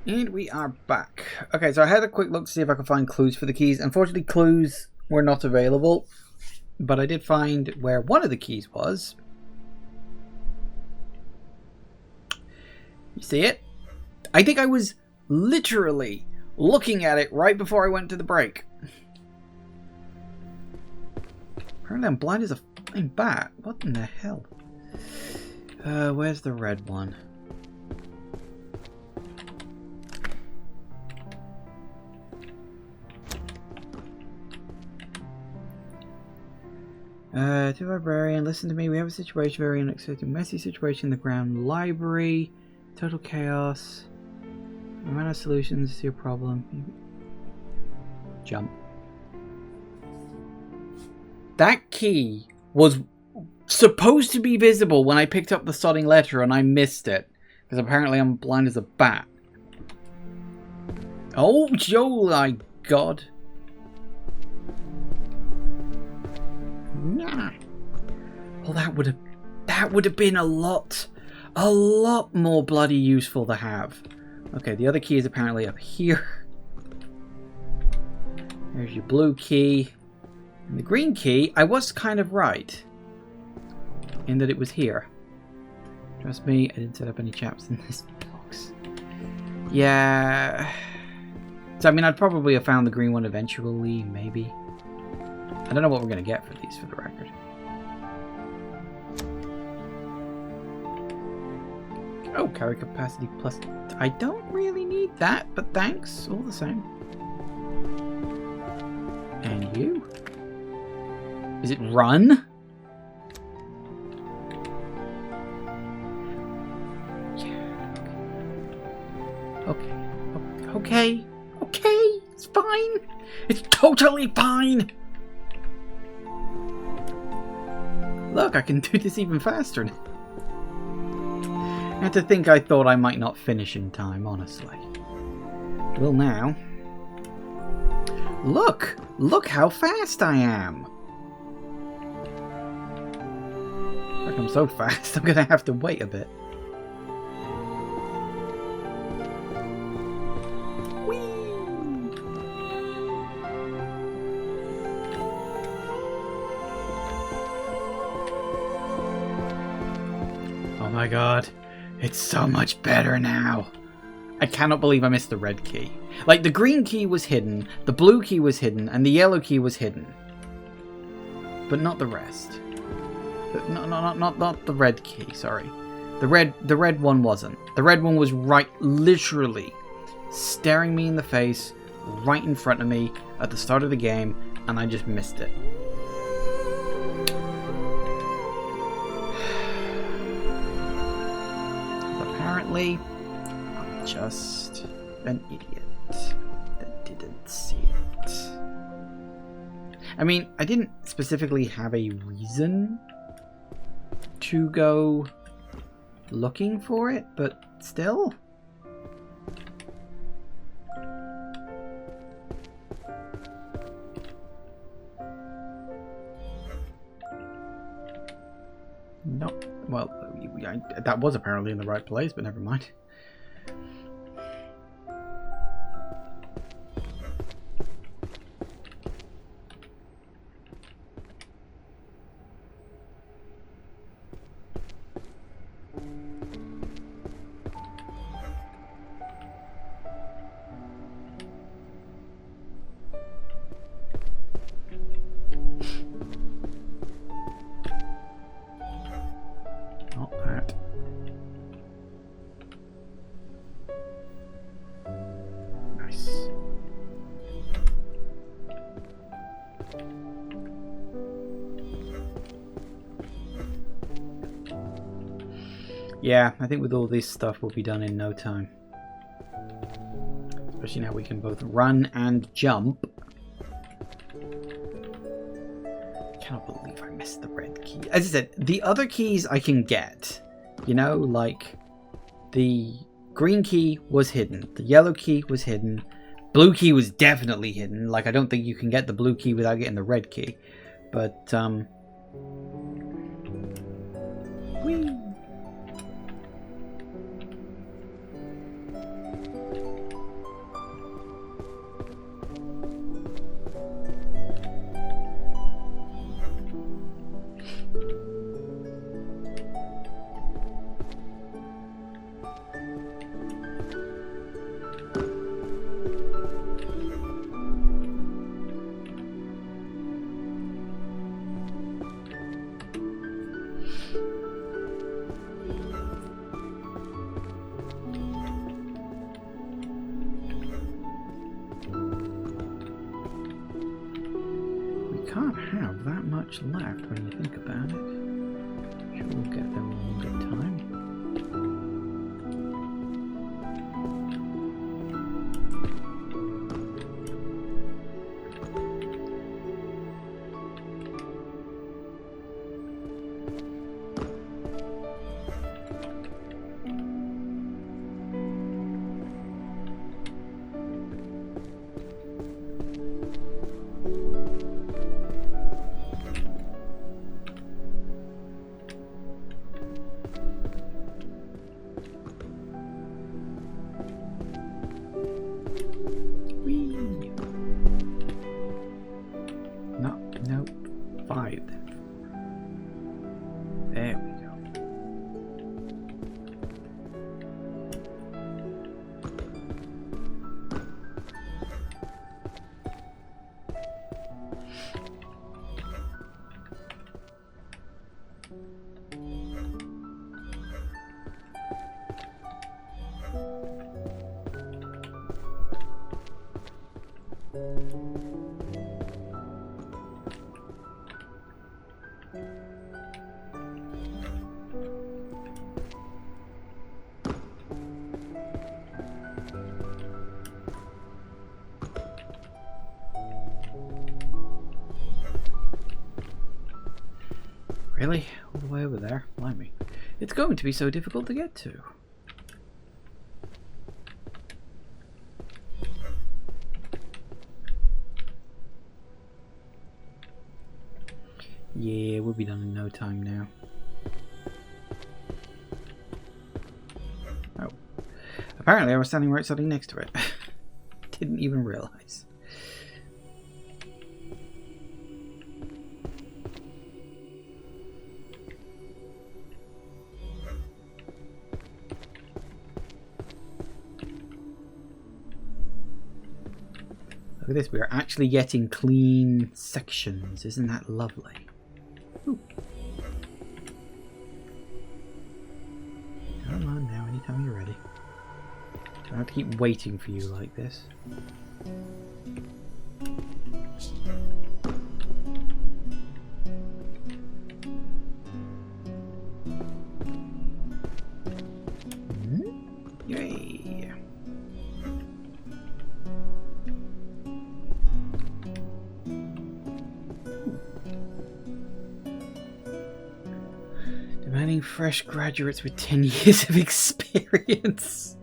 A: And we are back. Okay, so I had a quick look to see if I could find clues for the keys. Unfortunately, clues were not available. But I did find where one of the keys was. You see it? I think I was literally looking at it right before I went to the break. Apparently I'm blind as a fucking bat. What in the hell? Where's the red one? To Librarian, listen to me. We have a situation, very unexpected, messy situation in the ground library. Total chaos. We ran out of solutions to your problem. Jump. That key was supposed to be visible when I picked up the sodding letter and I missed it. Because apparently I'm blind as a bat. Oh, my God. Well, that would have been a lot more bloody useful to have. Okay, the other key is apparently up here. There's your blue key. And the green key, I was kind of right. In that it was here. Trust me, I didn't set up any chaps in this box. Yeah. So, I mean, I'd probably have found the green one eventually, maybe. I don't know what we're going to get for these, for the record. Oh, carry capacity plus... I don't really need that, but thanks, all the same. And you? Is it run? Yeah. Okay. Okay. It's fine. It's totally fine. Look, I can do this even faster now. I had to think I thought I might not finish in time, honestly. Well, now. Look! Look how fast I am! Look, I'm so fast, I'm gonna have to wait a bit. Whee! Oh my God. It's so much better now. I cannot believe I missed the red key. Like, the green key was hidden, the blue key was hidden, and the yellow key was hidden. But not the rest. Not the red key, sorry. The red one wasn't. The red one was right, literally, staring me in the face, right in front of me, at the start of the game, and I just missed it. Apparently, I'm just an idiot that didn't see it. I mean, I didn't specifically have a reason to go looking for it, but still. No. Well, that was apparently in the right place, but never mind. Yeah, I think with all this stuff we'll be done in no time. Especially now we can both run and jump. cannot believe I missed the red key. As I said, the other keys I can get. You know, like the green key was hidden. The yellow key was hidden. Blue key was definitely hidden. Like, I don't think you can get the blue key without getting the red key. But, whee! Can't have that much left when you think about it. Sure, we'll get there in good time. There we go. Really? All the way over there? Blimey. It's going to be so difficult to get to. Yeah, we'll be done in no time now. Oh. Apparently I was standing right something next to it. Didn't even realize. Look at this, we are actually getting clean sections. Isn't that lovely? Ooh. Come on now, anytime you're ready. Don't have to keep waiting for you like this. Yay! Demanding fresh graduates with 10 years of experience.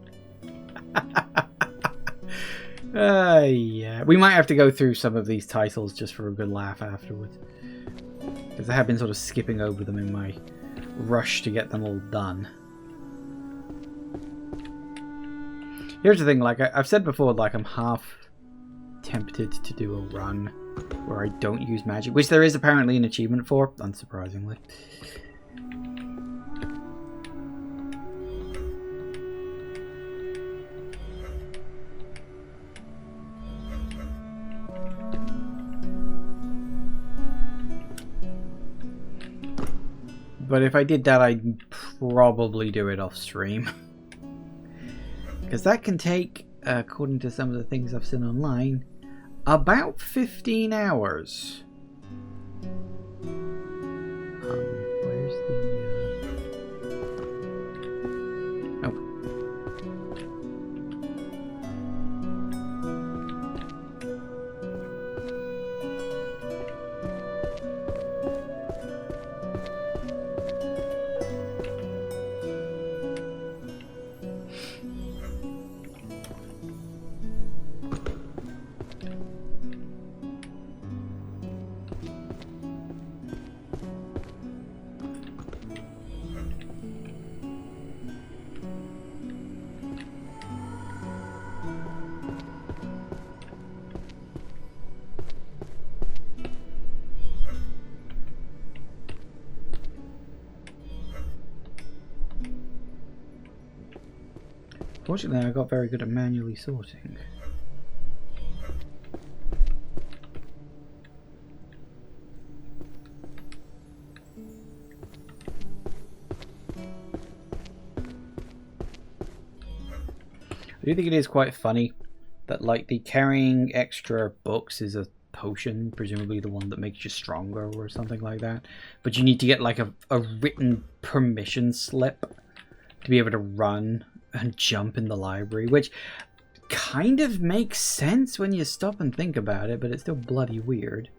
A: Yeah. We might have to go through some of these titles just for a good laugh afterwards. Because I have been sort of skipping over them in my rush to get them all done. Here's the thing, like I've said before, like I'm half tempted to do a run where I don't use magic, which there is apparently an achievement for, unsurprisingly. But if I did that, I'd probably do it off stream. Because that can take, according to some of the things I've seen online, about 15 hours. Where's the... Oh. Fortunately, I got very good at manually sorting. I do think it is quite funny that, like, the carrying extra books is a potion, presumably the one that makes you stronger or something like that. But you need to get, like, a written permission slip to be able to run and jump in the library, which kind of makes sense when you stop and think about it, but it's still bloody weird.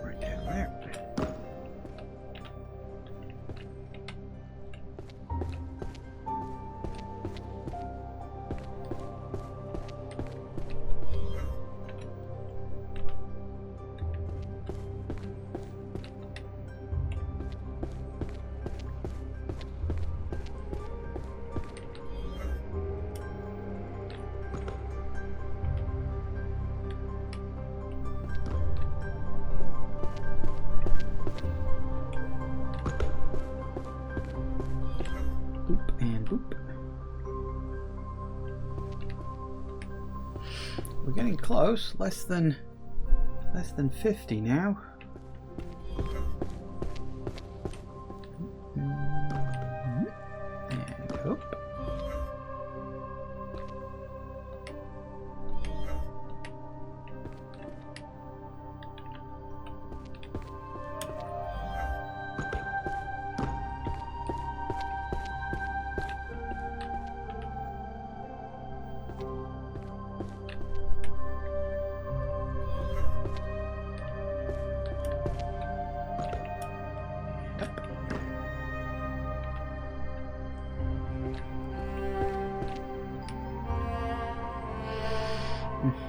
A: Right down there. We're getting close. Less than 50 now. And up.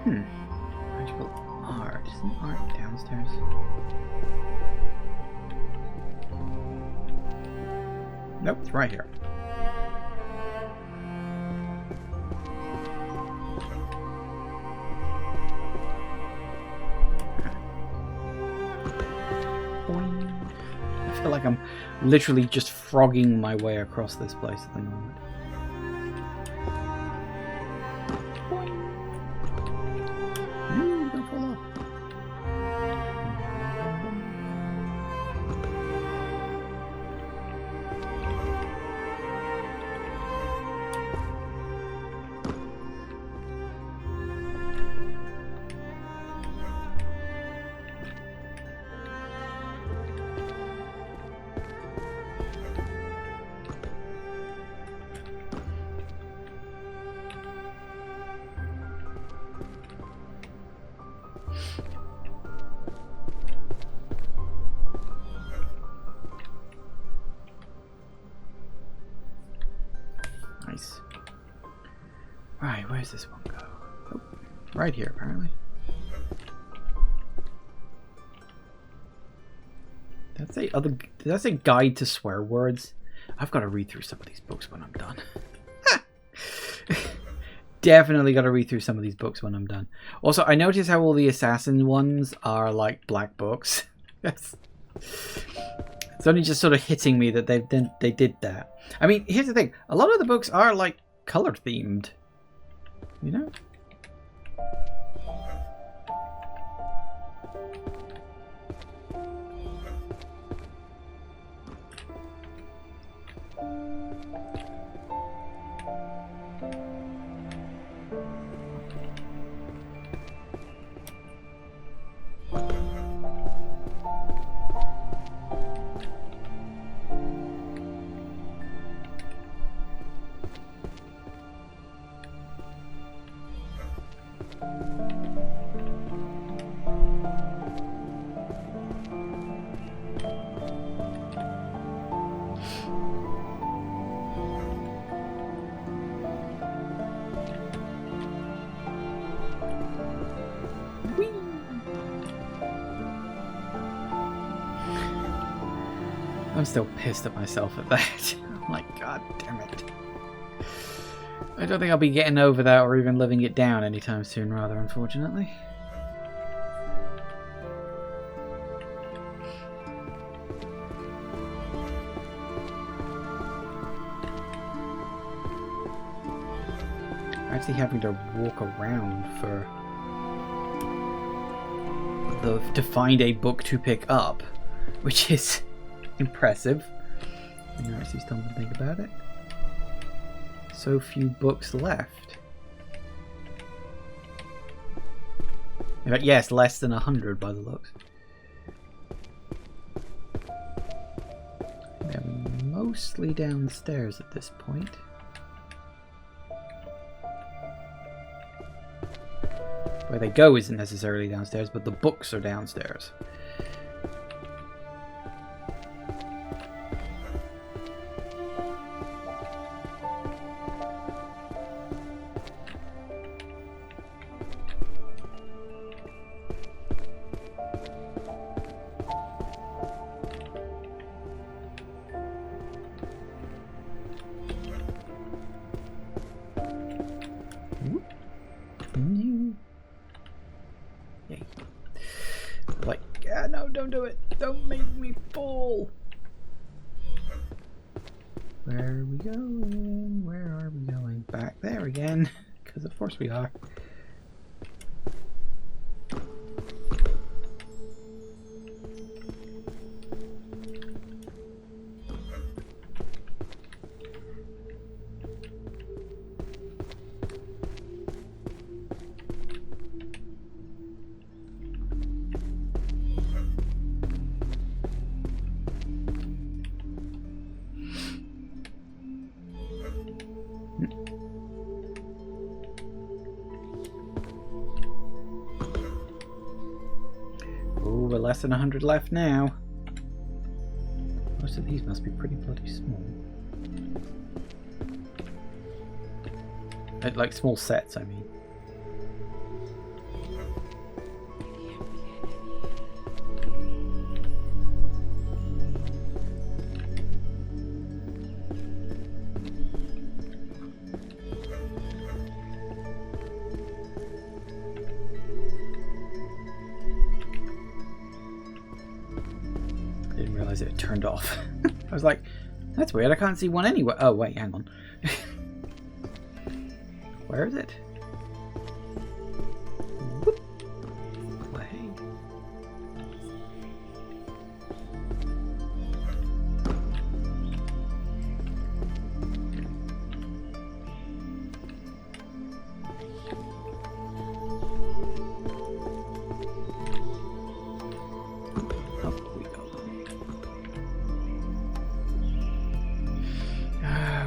A: Magical art. Isn't art downstairs? Nope, it's right here. Boing. I feel like I'm literally just frogging my way across this place at the moment. Nice. Right, where's this one go? Oh, right here, apparently. Did that say guide to swear words? I've got to read through some of these books when I'm done. Definitely got to read through some of these books when I'm done. Also, I notice how all the assassin ones are like black books. It's only just sort of hitting me that they did that. I mean, here's the thing. A lot of the books are like color themed. You know? I'm still pissed at myself at that. I'm like, god damn it. I don't think I'll be getting over that or even living it down anytime soon, rather, unfortunately. Actually having to walk around to find a book to pick up, which is impressive. When you actually stop and think about it. So few books left. In fact, yes, less than 100 by the looks. They're mostly downstairs at this point. Where they go isn't necessarily downstairs, but the books are downstairs. Like, yeah, no, don't do it. Don't make me fall. Where are we going? Where are we going? Back there again. Because of course we are. We're less than 100 left now. Most of these must be pretty bloody small. Like small sets, I mean. It turned off. I was like, that's weird, I can't see one anywhere. Oh wait, hang on. Where is it? Whoop. Play.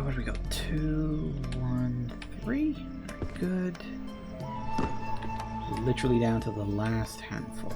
A: What do we got? 2, 1, 3. Very good. Literally down to the last handful.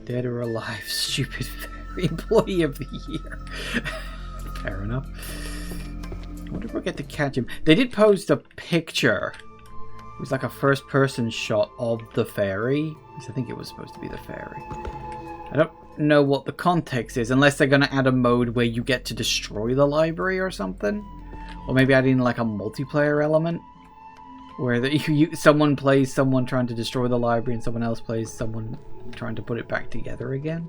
A: Dead or alive, stupid fairy employee of the year. Fair enough. I wonder if we'll get to catch him. They did post a picture. It was like a first person shot of the fairy. I think it was supposed to be the fairy. I don't know what the context is, unless they're going to add a mode where you get to destroy the library or something. Or maybe add in like a multiplayer element. Where someone plays someone trying to destroy the library and someone else plays someone trying to put it back together again.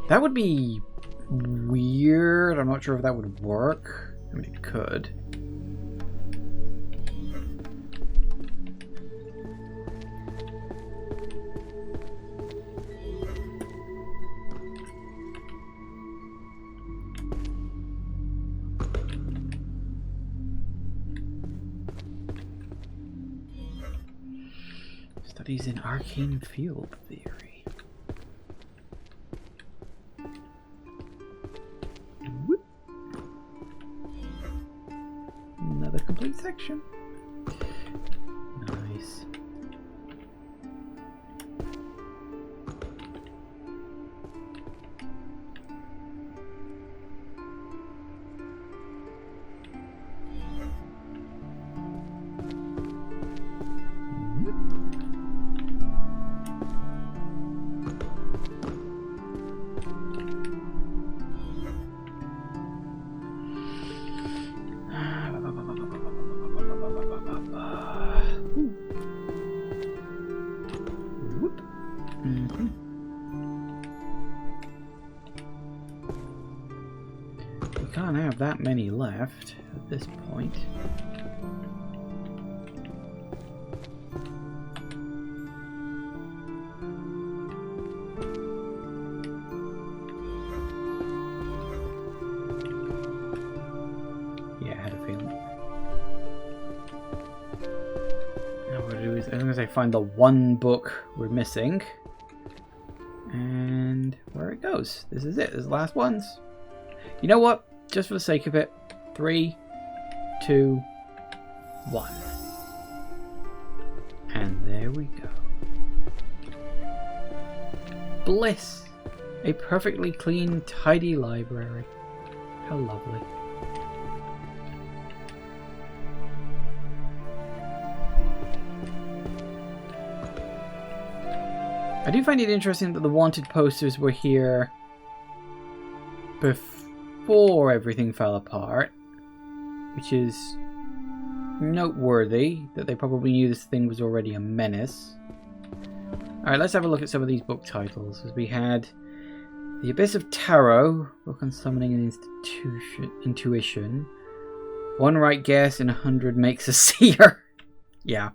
A: That would be weird. I'm not sure if that would work. I mean, it could. Studies in arcane field theory. collection. Nice. We can't have that many left at this point. Yeah, I had a feeling. Now what I do is, as long as I find the one book we're missing, and where it goes. This is it. This is the last ones. You know what? Just for the sake of it, 3, 2, 1. And there we go. Bliss! A perfectly clean, tidy library. How lovely. I do find it interesting that the wanted posters were here before everything fell apart, which is noteworthy that they probably knew this thing was already a menace. Alright, let's have a look at some of these book titles. As we had The Abyss of Tarot, book on summoning and intuition. One right guess in 100 makes a seer. Yeah.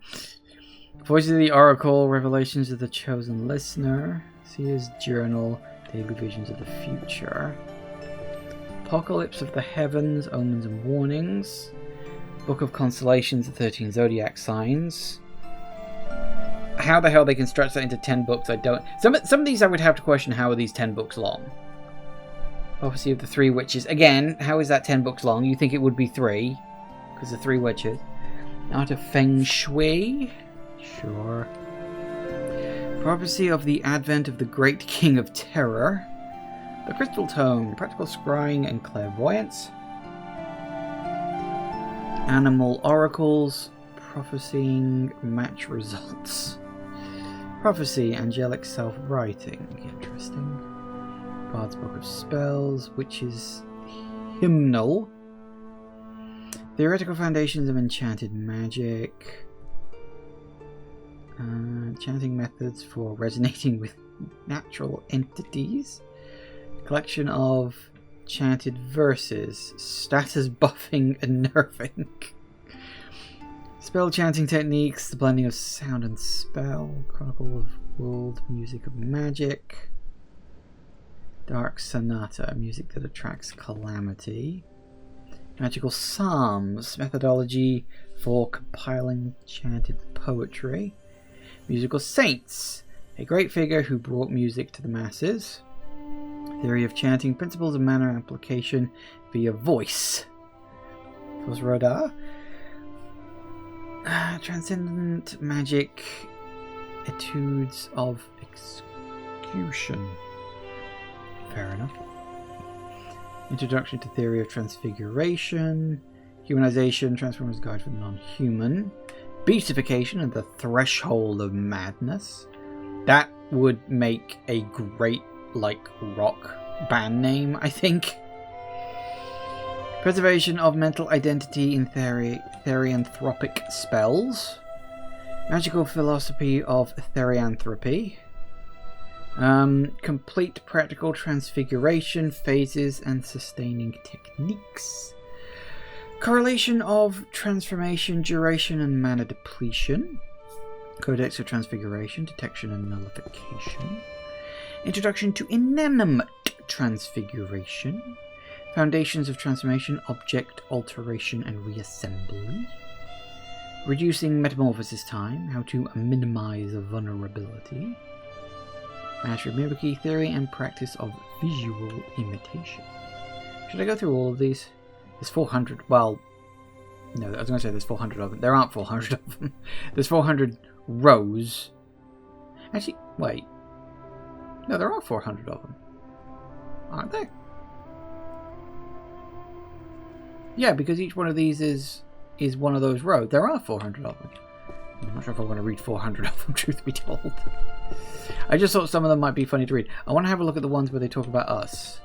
A: Voices of the Oracle, Revelations of the Chosen Listener, Seer's Journal, Daily Visions of the Future, Apocalypse of the Heavens, Omens and Warnings, Book of Constellations, the 13 Zodiac Signs. How the hell they can stretch that into 10 books, I don't... Some of these I would have to question, how are these 10 books long? Prophecy of the Three Witches. Again, how is that 10 books long? You think it would be 3, because the 3 witches. Art of Feng Shui. Sure. Prophecy of the Advent of the Great King of Terror. The Crystal Tome. Practical Scrying and Clairvoyance. Animal Oracles. Prophesying Match Results. Prophecy. Angelic Self-Writing. Interesting. Bard's Book of Spells. Witch's Hymnal. Theoretical Foundations of Enchanted Magic. Chanting methods for resonating with natural entities. Collection of chanted verses. Status buffing and nerfing. Spell chanting techniques. The blending of sound and spell. Chronicle of World Music of Magic. Dark Sonata. Music that attracts calamity. Magical Psalms. Methodology for compiling chanted poetry. Musical Saints, a great figure who brought music to the masses. Theory of chanting, principles of manner application via voice. Rhoda. Transcendent magic, etudes of execution. Fair enough. Introduction to theory of transfiguration. Humanization, Transformers Guide for the Non-Human. Beatification and the Threshold of Madness. That would make a great, rock band name, I think. Preservation of mental identity in therianthropic spells. Magical philosophy of therianthropy. Complete practical transfiguration phases and sustaining techniques. Correlation of transformation, duration, and mana depletion. Codex of Transfiguration, detection and nullification. Introduction to inanimate transfiguration. Foundations of transformation, object alteration and reassembly. Reducing metamorphosis time, how to minimize vulnerability. Mastery of mimicry, theory and practice of visual imitation. Should I go through all of these? There's 400. Well, No, I was going to say there's 400 of them. There aren't 400 of them. There's 400 rows. Actually, wait. No, there are 400 of them. Aren't there? Yeah, because each one of these is one of those rows. There are 400 of them. I'm not sure if I want to read 400 of them, truth be told. I just thought some of them might be funny to read. I want to have a look at the ones where they talk about us.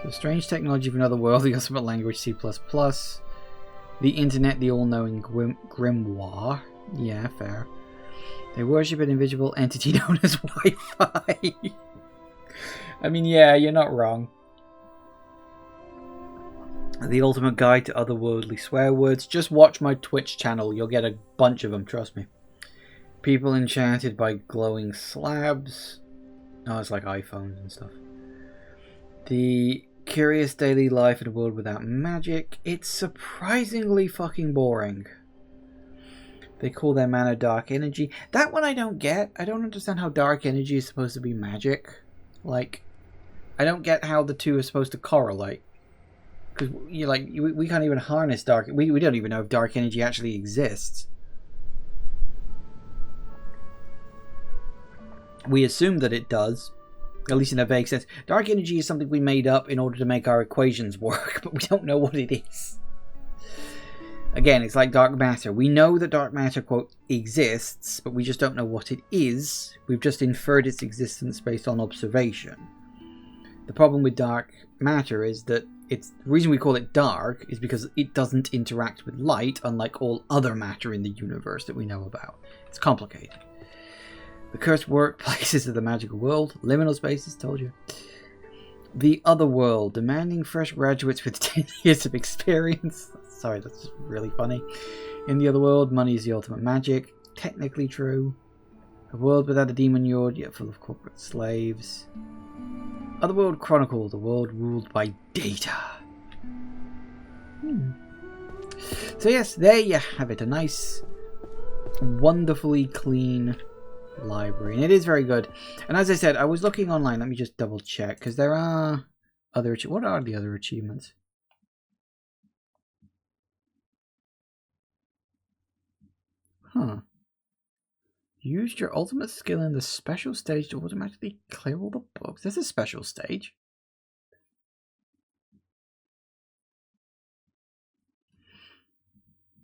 A: So, strange technology of another world, the ultimate language, C++. The internet, the all-knowing grimoire. Yeah, fair. They worship an invisible entity known as Wi-Fi. I mean, yeah, you're not wrong. The ultimate guide to otherworldly swear words. Just watch my Twitch channel. You'll get a bunch of them, trust me. People enchanted by glowing slabs. Oh, it's like iPhones and stuff. The curious daily life in a world without magic. It's surprisingly fucking boring. They call their mana dark energy. That one I don't get. I don't understand how dark energy is supposed to be magic. Like, I don't get how the two are supposed to correlate. Because we can't even harness dark. We don't even know if dark energy actually exists. We assume that it does, at least in a vague sense. Dark energy is something we made up in order to make our equations work, but we don't know what it is. Again, it's like dark matter. We know that dark matter, quote, exists, but we just don't know what it is. We've just inferred its existence based on observation. The problem with dark matter is that the reason we call it dark is because it doesn't interact with light, unlike all other matter in the universe that we know about. It's complicated. The cursed workplaces of the magical world. Liminal spaces, told you. The other world, demanding fresh graduates with 10 years of experience. Sorry, that's really funny. In the other world, money is the ultimate magic. Technically true. A world without a demon lord, yet full of corporate slaves. Otherworld Chronicle, the world ruled by data. So yes, there you have it. A nice, wonderfully clean library. And it is very good. And as I said, I was looking online. Let me just double check. Because there are other... What are the other achievements? Huh. Used your ultimate skill in the special stage to automatically clear all the books. There's a special stage.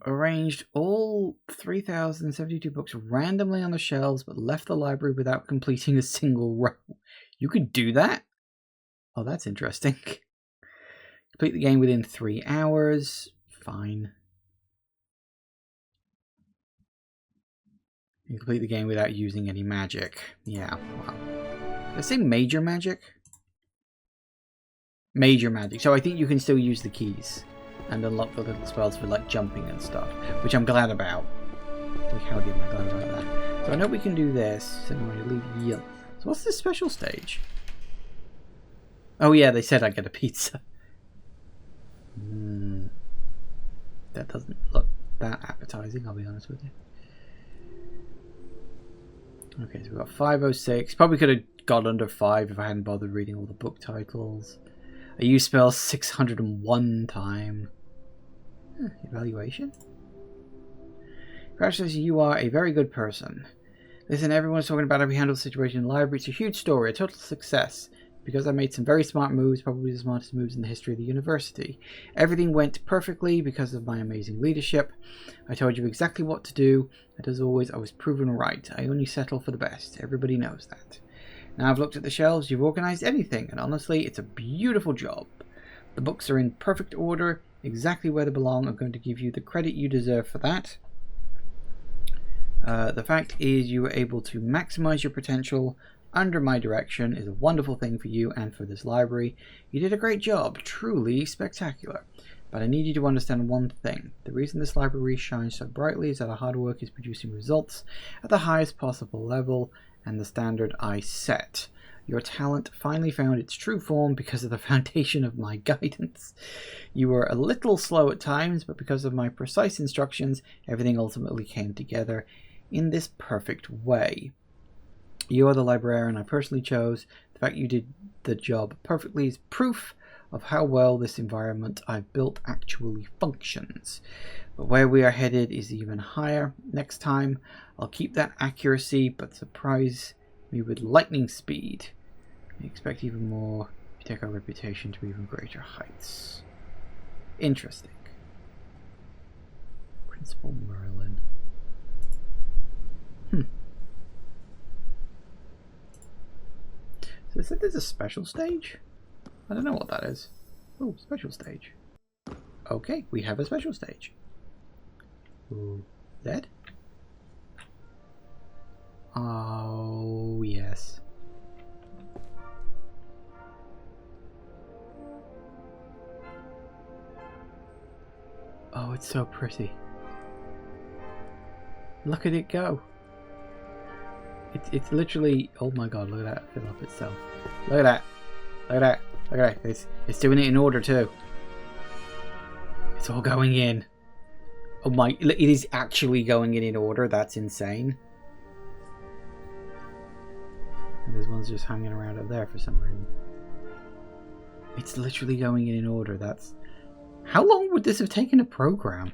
A: Arranged all 3,072 books randomly on the shelves, but left the library without completing a single row. You could do that? Oh, that's interesting. Complete the game within 3 hours. Fine. You complete the game without using any magic. Yeah, wow. Did I say major magic? Major magic. So I think you can still use the keys and unlock the little spells for like jumping and stuff, which I'm glad about. Howdy, am I glad about that? So I know we can do this. So what's this special stage? Oh yeah, they said I get a pizza. That doesn't look that appetizing, I'll be honest with you. Okay, so we've got 506. Probably could have got under 5 if I hadn't bothered reading all the book titles. I used spells 601 time. Evaluation? Congratulations, you are a very good person. Listen, everyone's talking about how we handle the situation in the library. It's a huge story, a total success. Because I made some very smart moves, probably the smartest moves in the history of the university. Everything went perfectly because of my amazing leadership. I told you exactly what to do, and as always, I was proven right. I only settle for the best. Everybody knows that. Now I've looked at the shelves, you've organized everything, and honestly, it's a beautiful job. The books are in perfect order, exactly where they belong. I'm going to give you the credit you deserve for that. The fact is you were able to maximize your potential under my direction is a wonderful thing for you and for this library. You did a great job, truly spectacular. But I need you to understand one thing. The reason this library shines so brightly is that our hard work is producing results at the highest possible level and the standard I set. Your talent finally found its true form because of the foundation of my guidance. You were a little slow at times, but because of my precise instructions, everything ultimately came together in this perfect way. You are the librarian I personally chose. The fact you did the job perfectly is proof of how well this environment I've built actually functions. But where we are headed is even higher. Next time, I'll keep that accuracy, but surprise me with lightning speed. I expect even more if you take our reputation to even greater heights. Interesting. Principal Merlin. So they said there's a special stage? I don't know what that is. Oh, special stage. Okay, we have a special stage. Ooh, that? Oh, yes. Oh, it's so pretty. Look at it go. It's literally, oh my god, look at that fill up itself. Look at that. Look at that. Look at that. It's doing it in order too. It's all going in. Oh my, it is actually going in order. That's insane. And there's one's just hanging around up there for some reason. It's literally going in order. That's... How long would this have taken to program?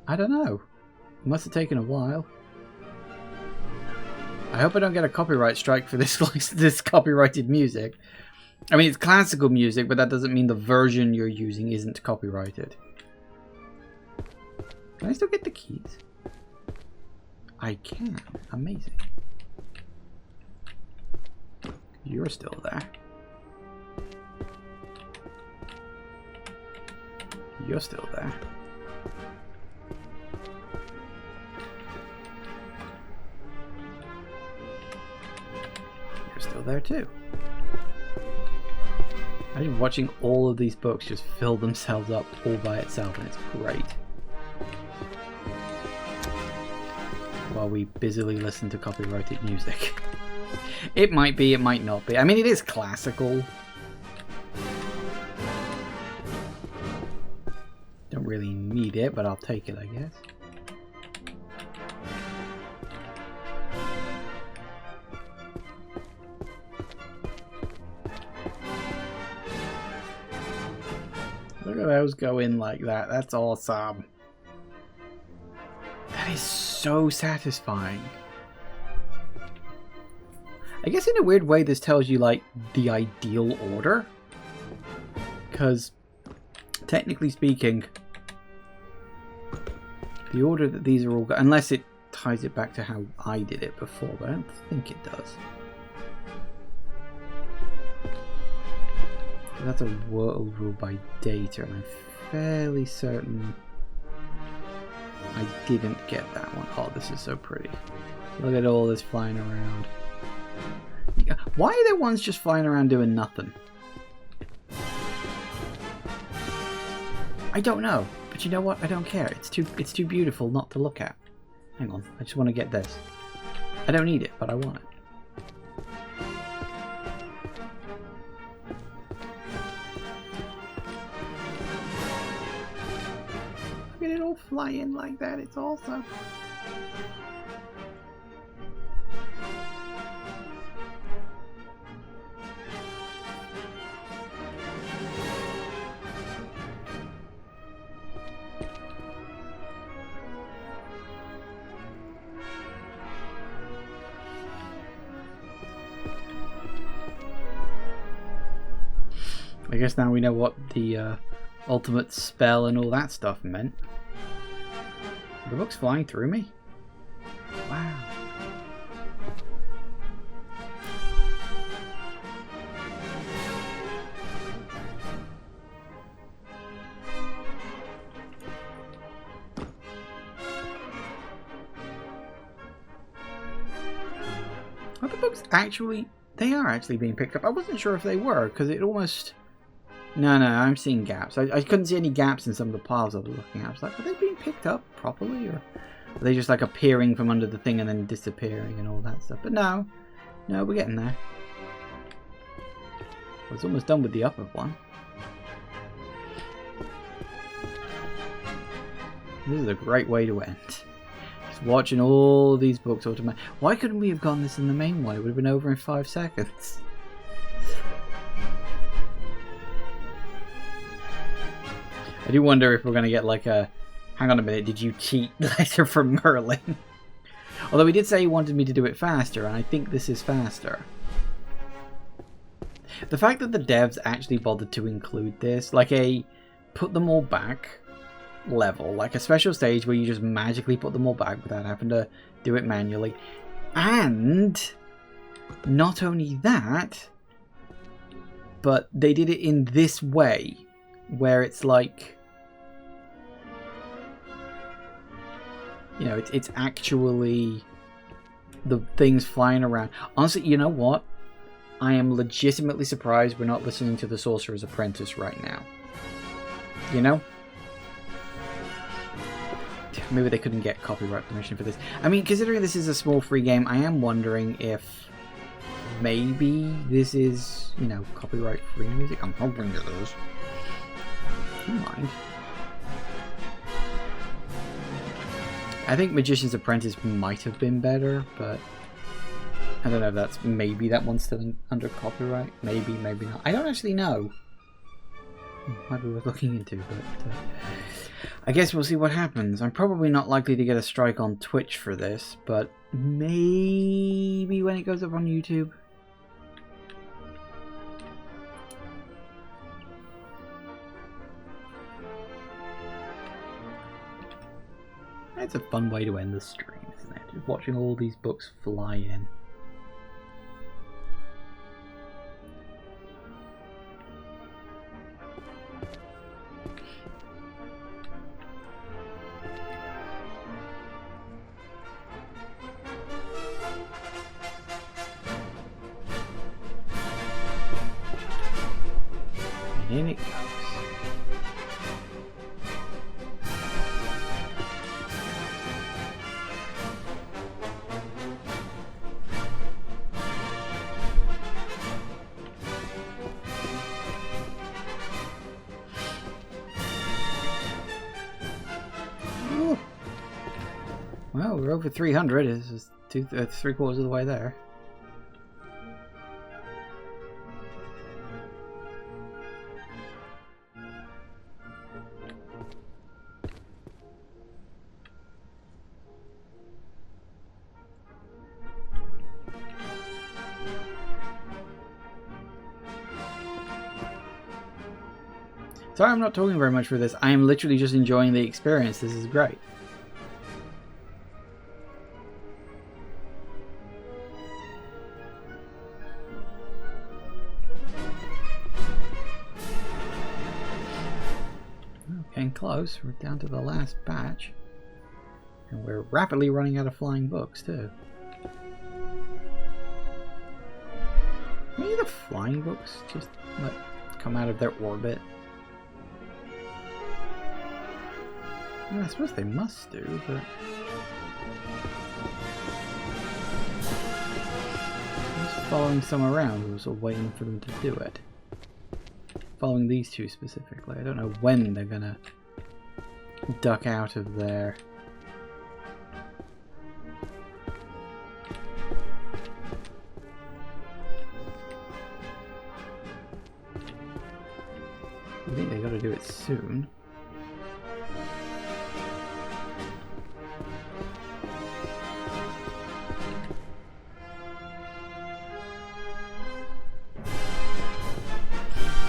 A: I don't know. It must have taken a while. I hope I don't get a copyright strike for this this copyrighted music. I mean, it's classical music, but that doesn't mean the version you're using isn't copyrighted. Can I still get the keys? I can. Amazing. You're still there. You're still there. You're still there too. I'm watching all of these books just fill themselves up all by itself, and it's great. While we busily listen to copyrighted music. It might be, it might not be. I mean, it is classical. Don't really need it, but I'll take it, I guess. Look at those go in like that. That's awesome. That is so satisfying. I guess in a weird way this tells you like the ideal order. Because technically speaking, the order that these are all... Unless it ties it back to how I did it before, but I don't think it does. That's a world rule by data, and I'm fairly certain I didn't get that one. Oh, this is so pretty. Look at all this flying around. Why are there ones just flying around doing nothing? I don't know, but you know what? I don't care. It's too beautiful not to look at. Hang on, I just want to get this. I don't need it, but I want it. Look at it all flying like that. It's awesome. I guess now we know what the ultimate spell and all that stuff meant. The book's flying through me? Wow. Are the books actually... They are actually being picked up. I wasn't sure if they were, because it almost... No, I'm seeing gaps. I couldn't see any gaps in some of the piles I was looking at. I was like, are they being picked up properly? Or are they just like appearing from under the thing and then disappearing and all that stuff? But no, we're getting there. I was almost done with the upper one. This is a great way to end. Just watching all these books automatically. Why couldn't we have gotten this in the main one? It would have been over in 5 seconds. I do wonder if we're going to get like a... Hang on a minute, did you cheat letter from Merlin? Although he did say he wanted me to do it faster, and I think this is faster. The fact that the devs actually bothered to include this, like a put them all back level, like a special stage where you just magically put them all back without having to do it manually. And not only that, but they did it in this way, where it's like, you know, it's actually the things flying around. Honestly, you know what? I am legitimately surprised we're not listening to The Sorcerer's Apprentice right now. You know? Maybe they couldn't get copyright permission for this. I mean, considering this is a small free game, I am wondering if maybe this is, you know, copyright free music. I'm hoping it is. Never mind. I think Magician's Apprentice might have been better, but I don't know if that's... Maybe that one's still under copyright. Maybe, maybe not. I don't actually know. Might be worth looking into, but... I guess we'll see what happens. I'm probably not likely to get a strike on Twitch for this, but maybe when it goes up on YouTube. It's a fun way to end the stream, isn't it? Just watching all these books fly in. And in it goes. Well, we're over 300. This is 3/4 of the way there. Sorry, I'm not talking very much for this. I am literally just enjoying the experience. This is great. Getting close. We're down to the last batch. And we're rapidly running out of flying books, too. Maybe the flying books just like come out of their orbit. Well, I suppose they must do, but... I'm just following some around who was waiting for them to do it. Following these two specifically. I don't know when they're gonna duck out of there. I think they gotta do it soon.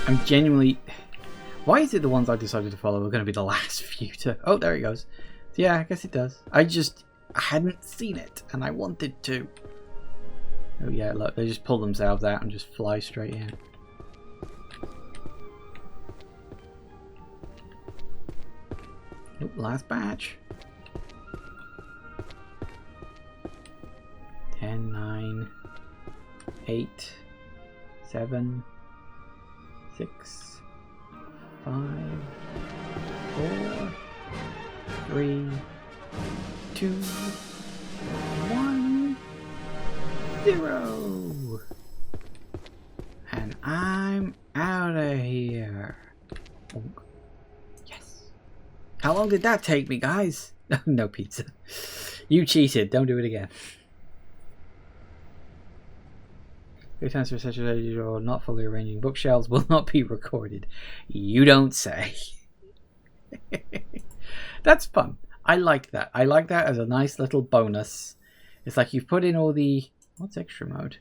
A: I'm genuinely... Why is it the ones I decided to follow are going to be the last few to... Oh, there it goes. Yeah, I guess it does. I hadn't seen it, and I wanted to. Oh yeah, look, they just pull themselves out and just fly straight in. Nope, last batch. 10, 9, 8, 7... 6, 5, 4, 3, 2, 1, 0. And I'm out of here. Yes. How long did that take me, guys? No pizza. You cheated. Don't do it again. Your times for such as you're not fully arranging bookshelves will not be recorded. You don't say. That's fun. I like that. I like that as a nice little bonus. It's like you've put in all the... What's extra mode?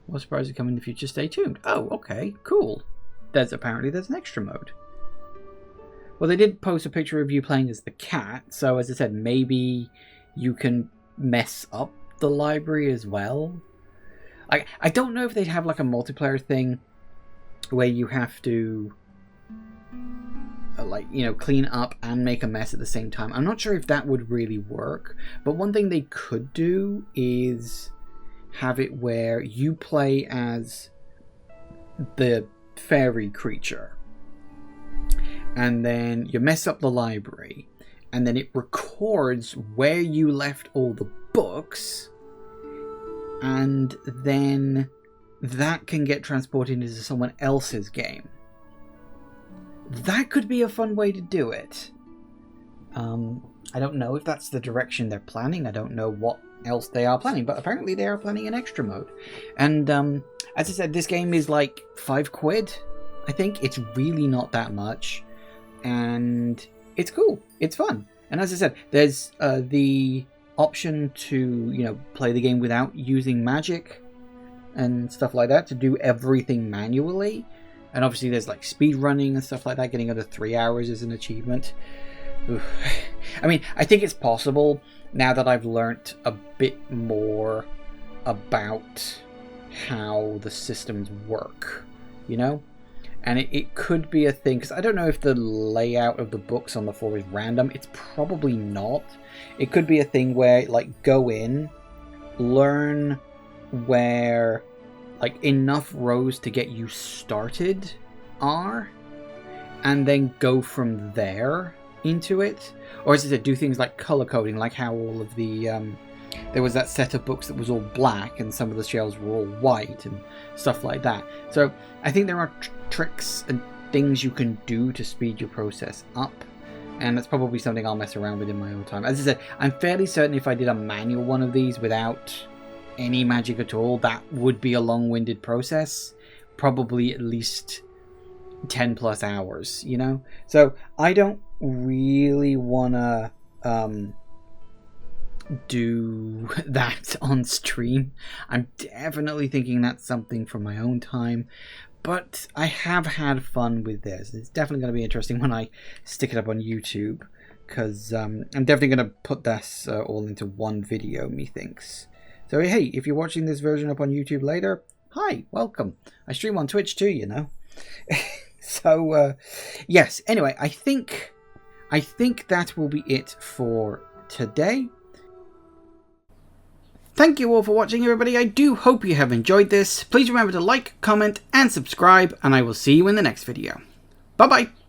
A: What surprises come in the future? Stay tuned. Oh, okay. Cool. Apparently there's an extra mode. Well, they did post a picture of you playing as the cat. So, as I said, maybe you can mess up the library as well. I don't know if they'd have like a multiplayer thing where you have to... like, you know, clean up and make a mess at the same time. I'm not sure if that would really work, but one thing they could do is have it where you play as the fairy creature and then you mess up the library and then it records where you left all the books, and then that can get transported into someone else's game. That could be a fun way to do it. I don't know if that's the direction they're planning. I don't know what else they are planning, but apparently they are planning an extra mode. And as I said, this game is like £5, I think. It's really not that much. And it's cool. It's fun. And as I said, there's the option to, you know, play the game without using magic and stuff like that, to do everything manually. And obviously there's like speed running and stuff like that. Getting under 3 hours is an achievement. Oof. I mean, I think it's possible now that I've learnt a bit more about how the systems work, you know? And it could be a thing, because I don't know if the layout of the books on the floor is random. It's probably not. It could be a thing where, like, go in, learn where... like enough rows to get you started are, and then go from there into it. Or as I said, do things like color coding, like how all of the there was that set of books that was all black and some of the shelves were all white and stuff like that. So I think there are tricks and things you can do to speed your process up, and that's probably something I'll mess around with in my own time. As I said, I'm fairly certain if I did a manual one of these without any magic at all, that would be a long-winded process, probably at least 10 plus hours, you know? So I don't really want to do that on stream. I'm definitely thinking that's something for my own time, but I have had fun with this. It's definitely going to be interesting when I stick it up on YouTube, because I'm definitely going to put this all into one video, methinks. So hey, if you're watching this version up on YouTube later, hi, welcome. I stream on Twitch too, you know. So yes, anyway, I think that will be it for today. Thank you all for watching, everybody. I do hope you have enjoyed this. Please remember to like, comment, and subscribe, and I will see you in the next video. Bye-bye.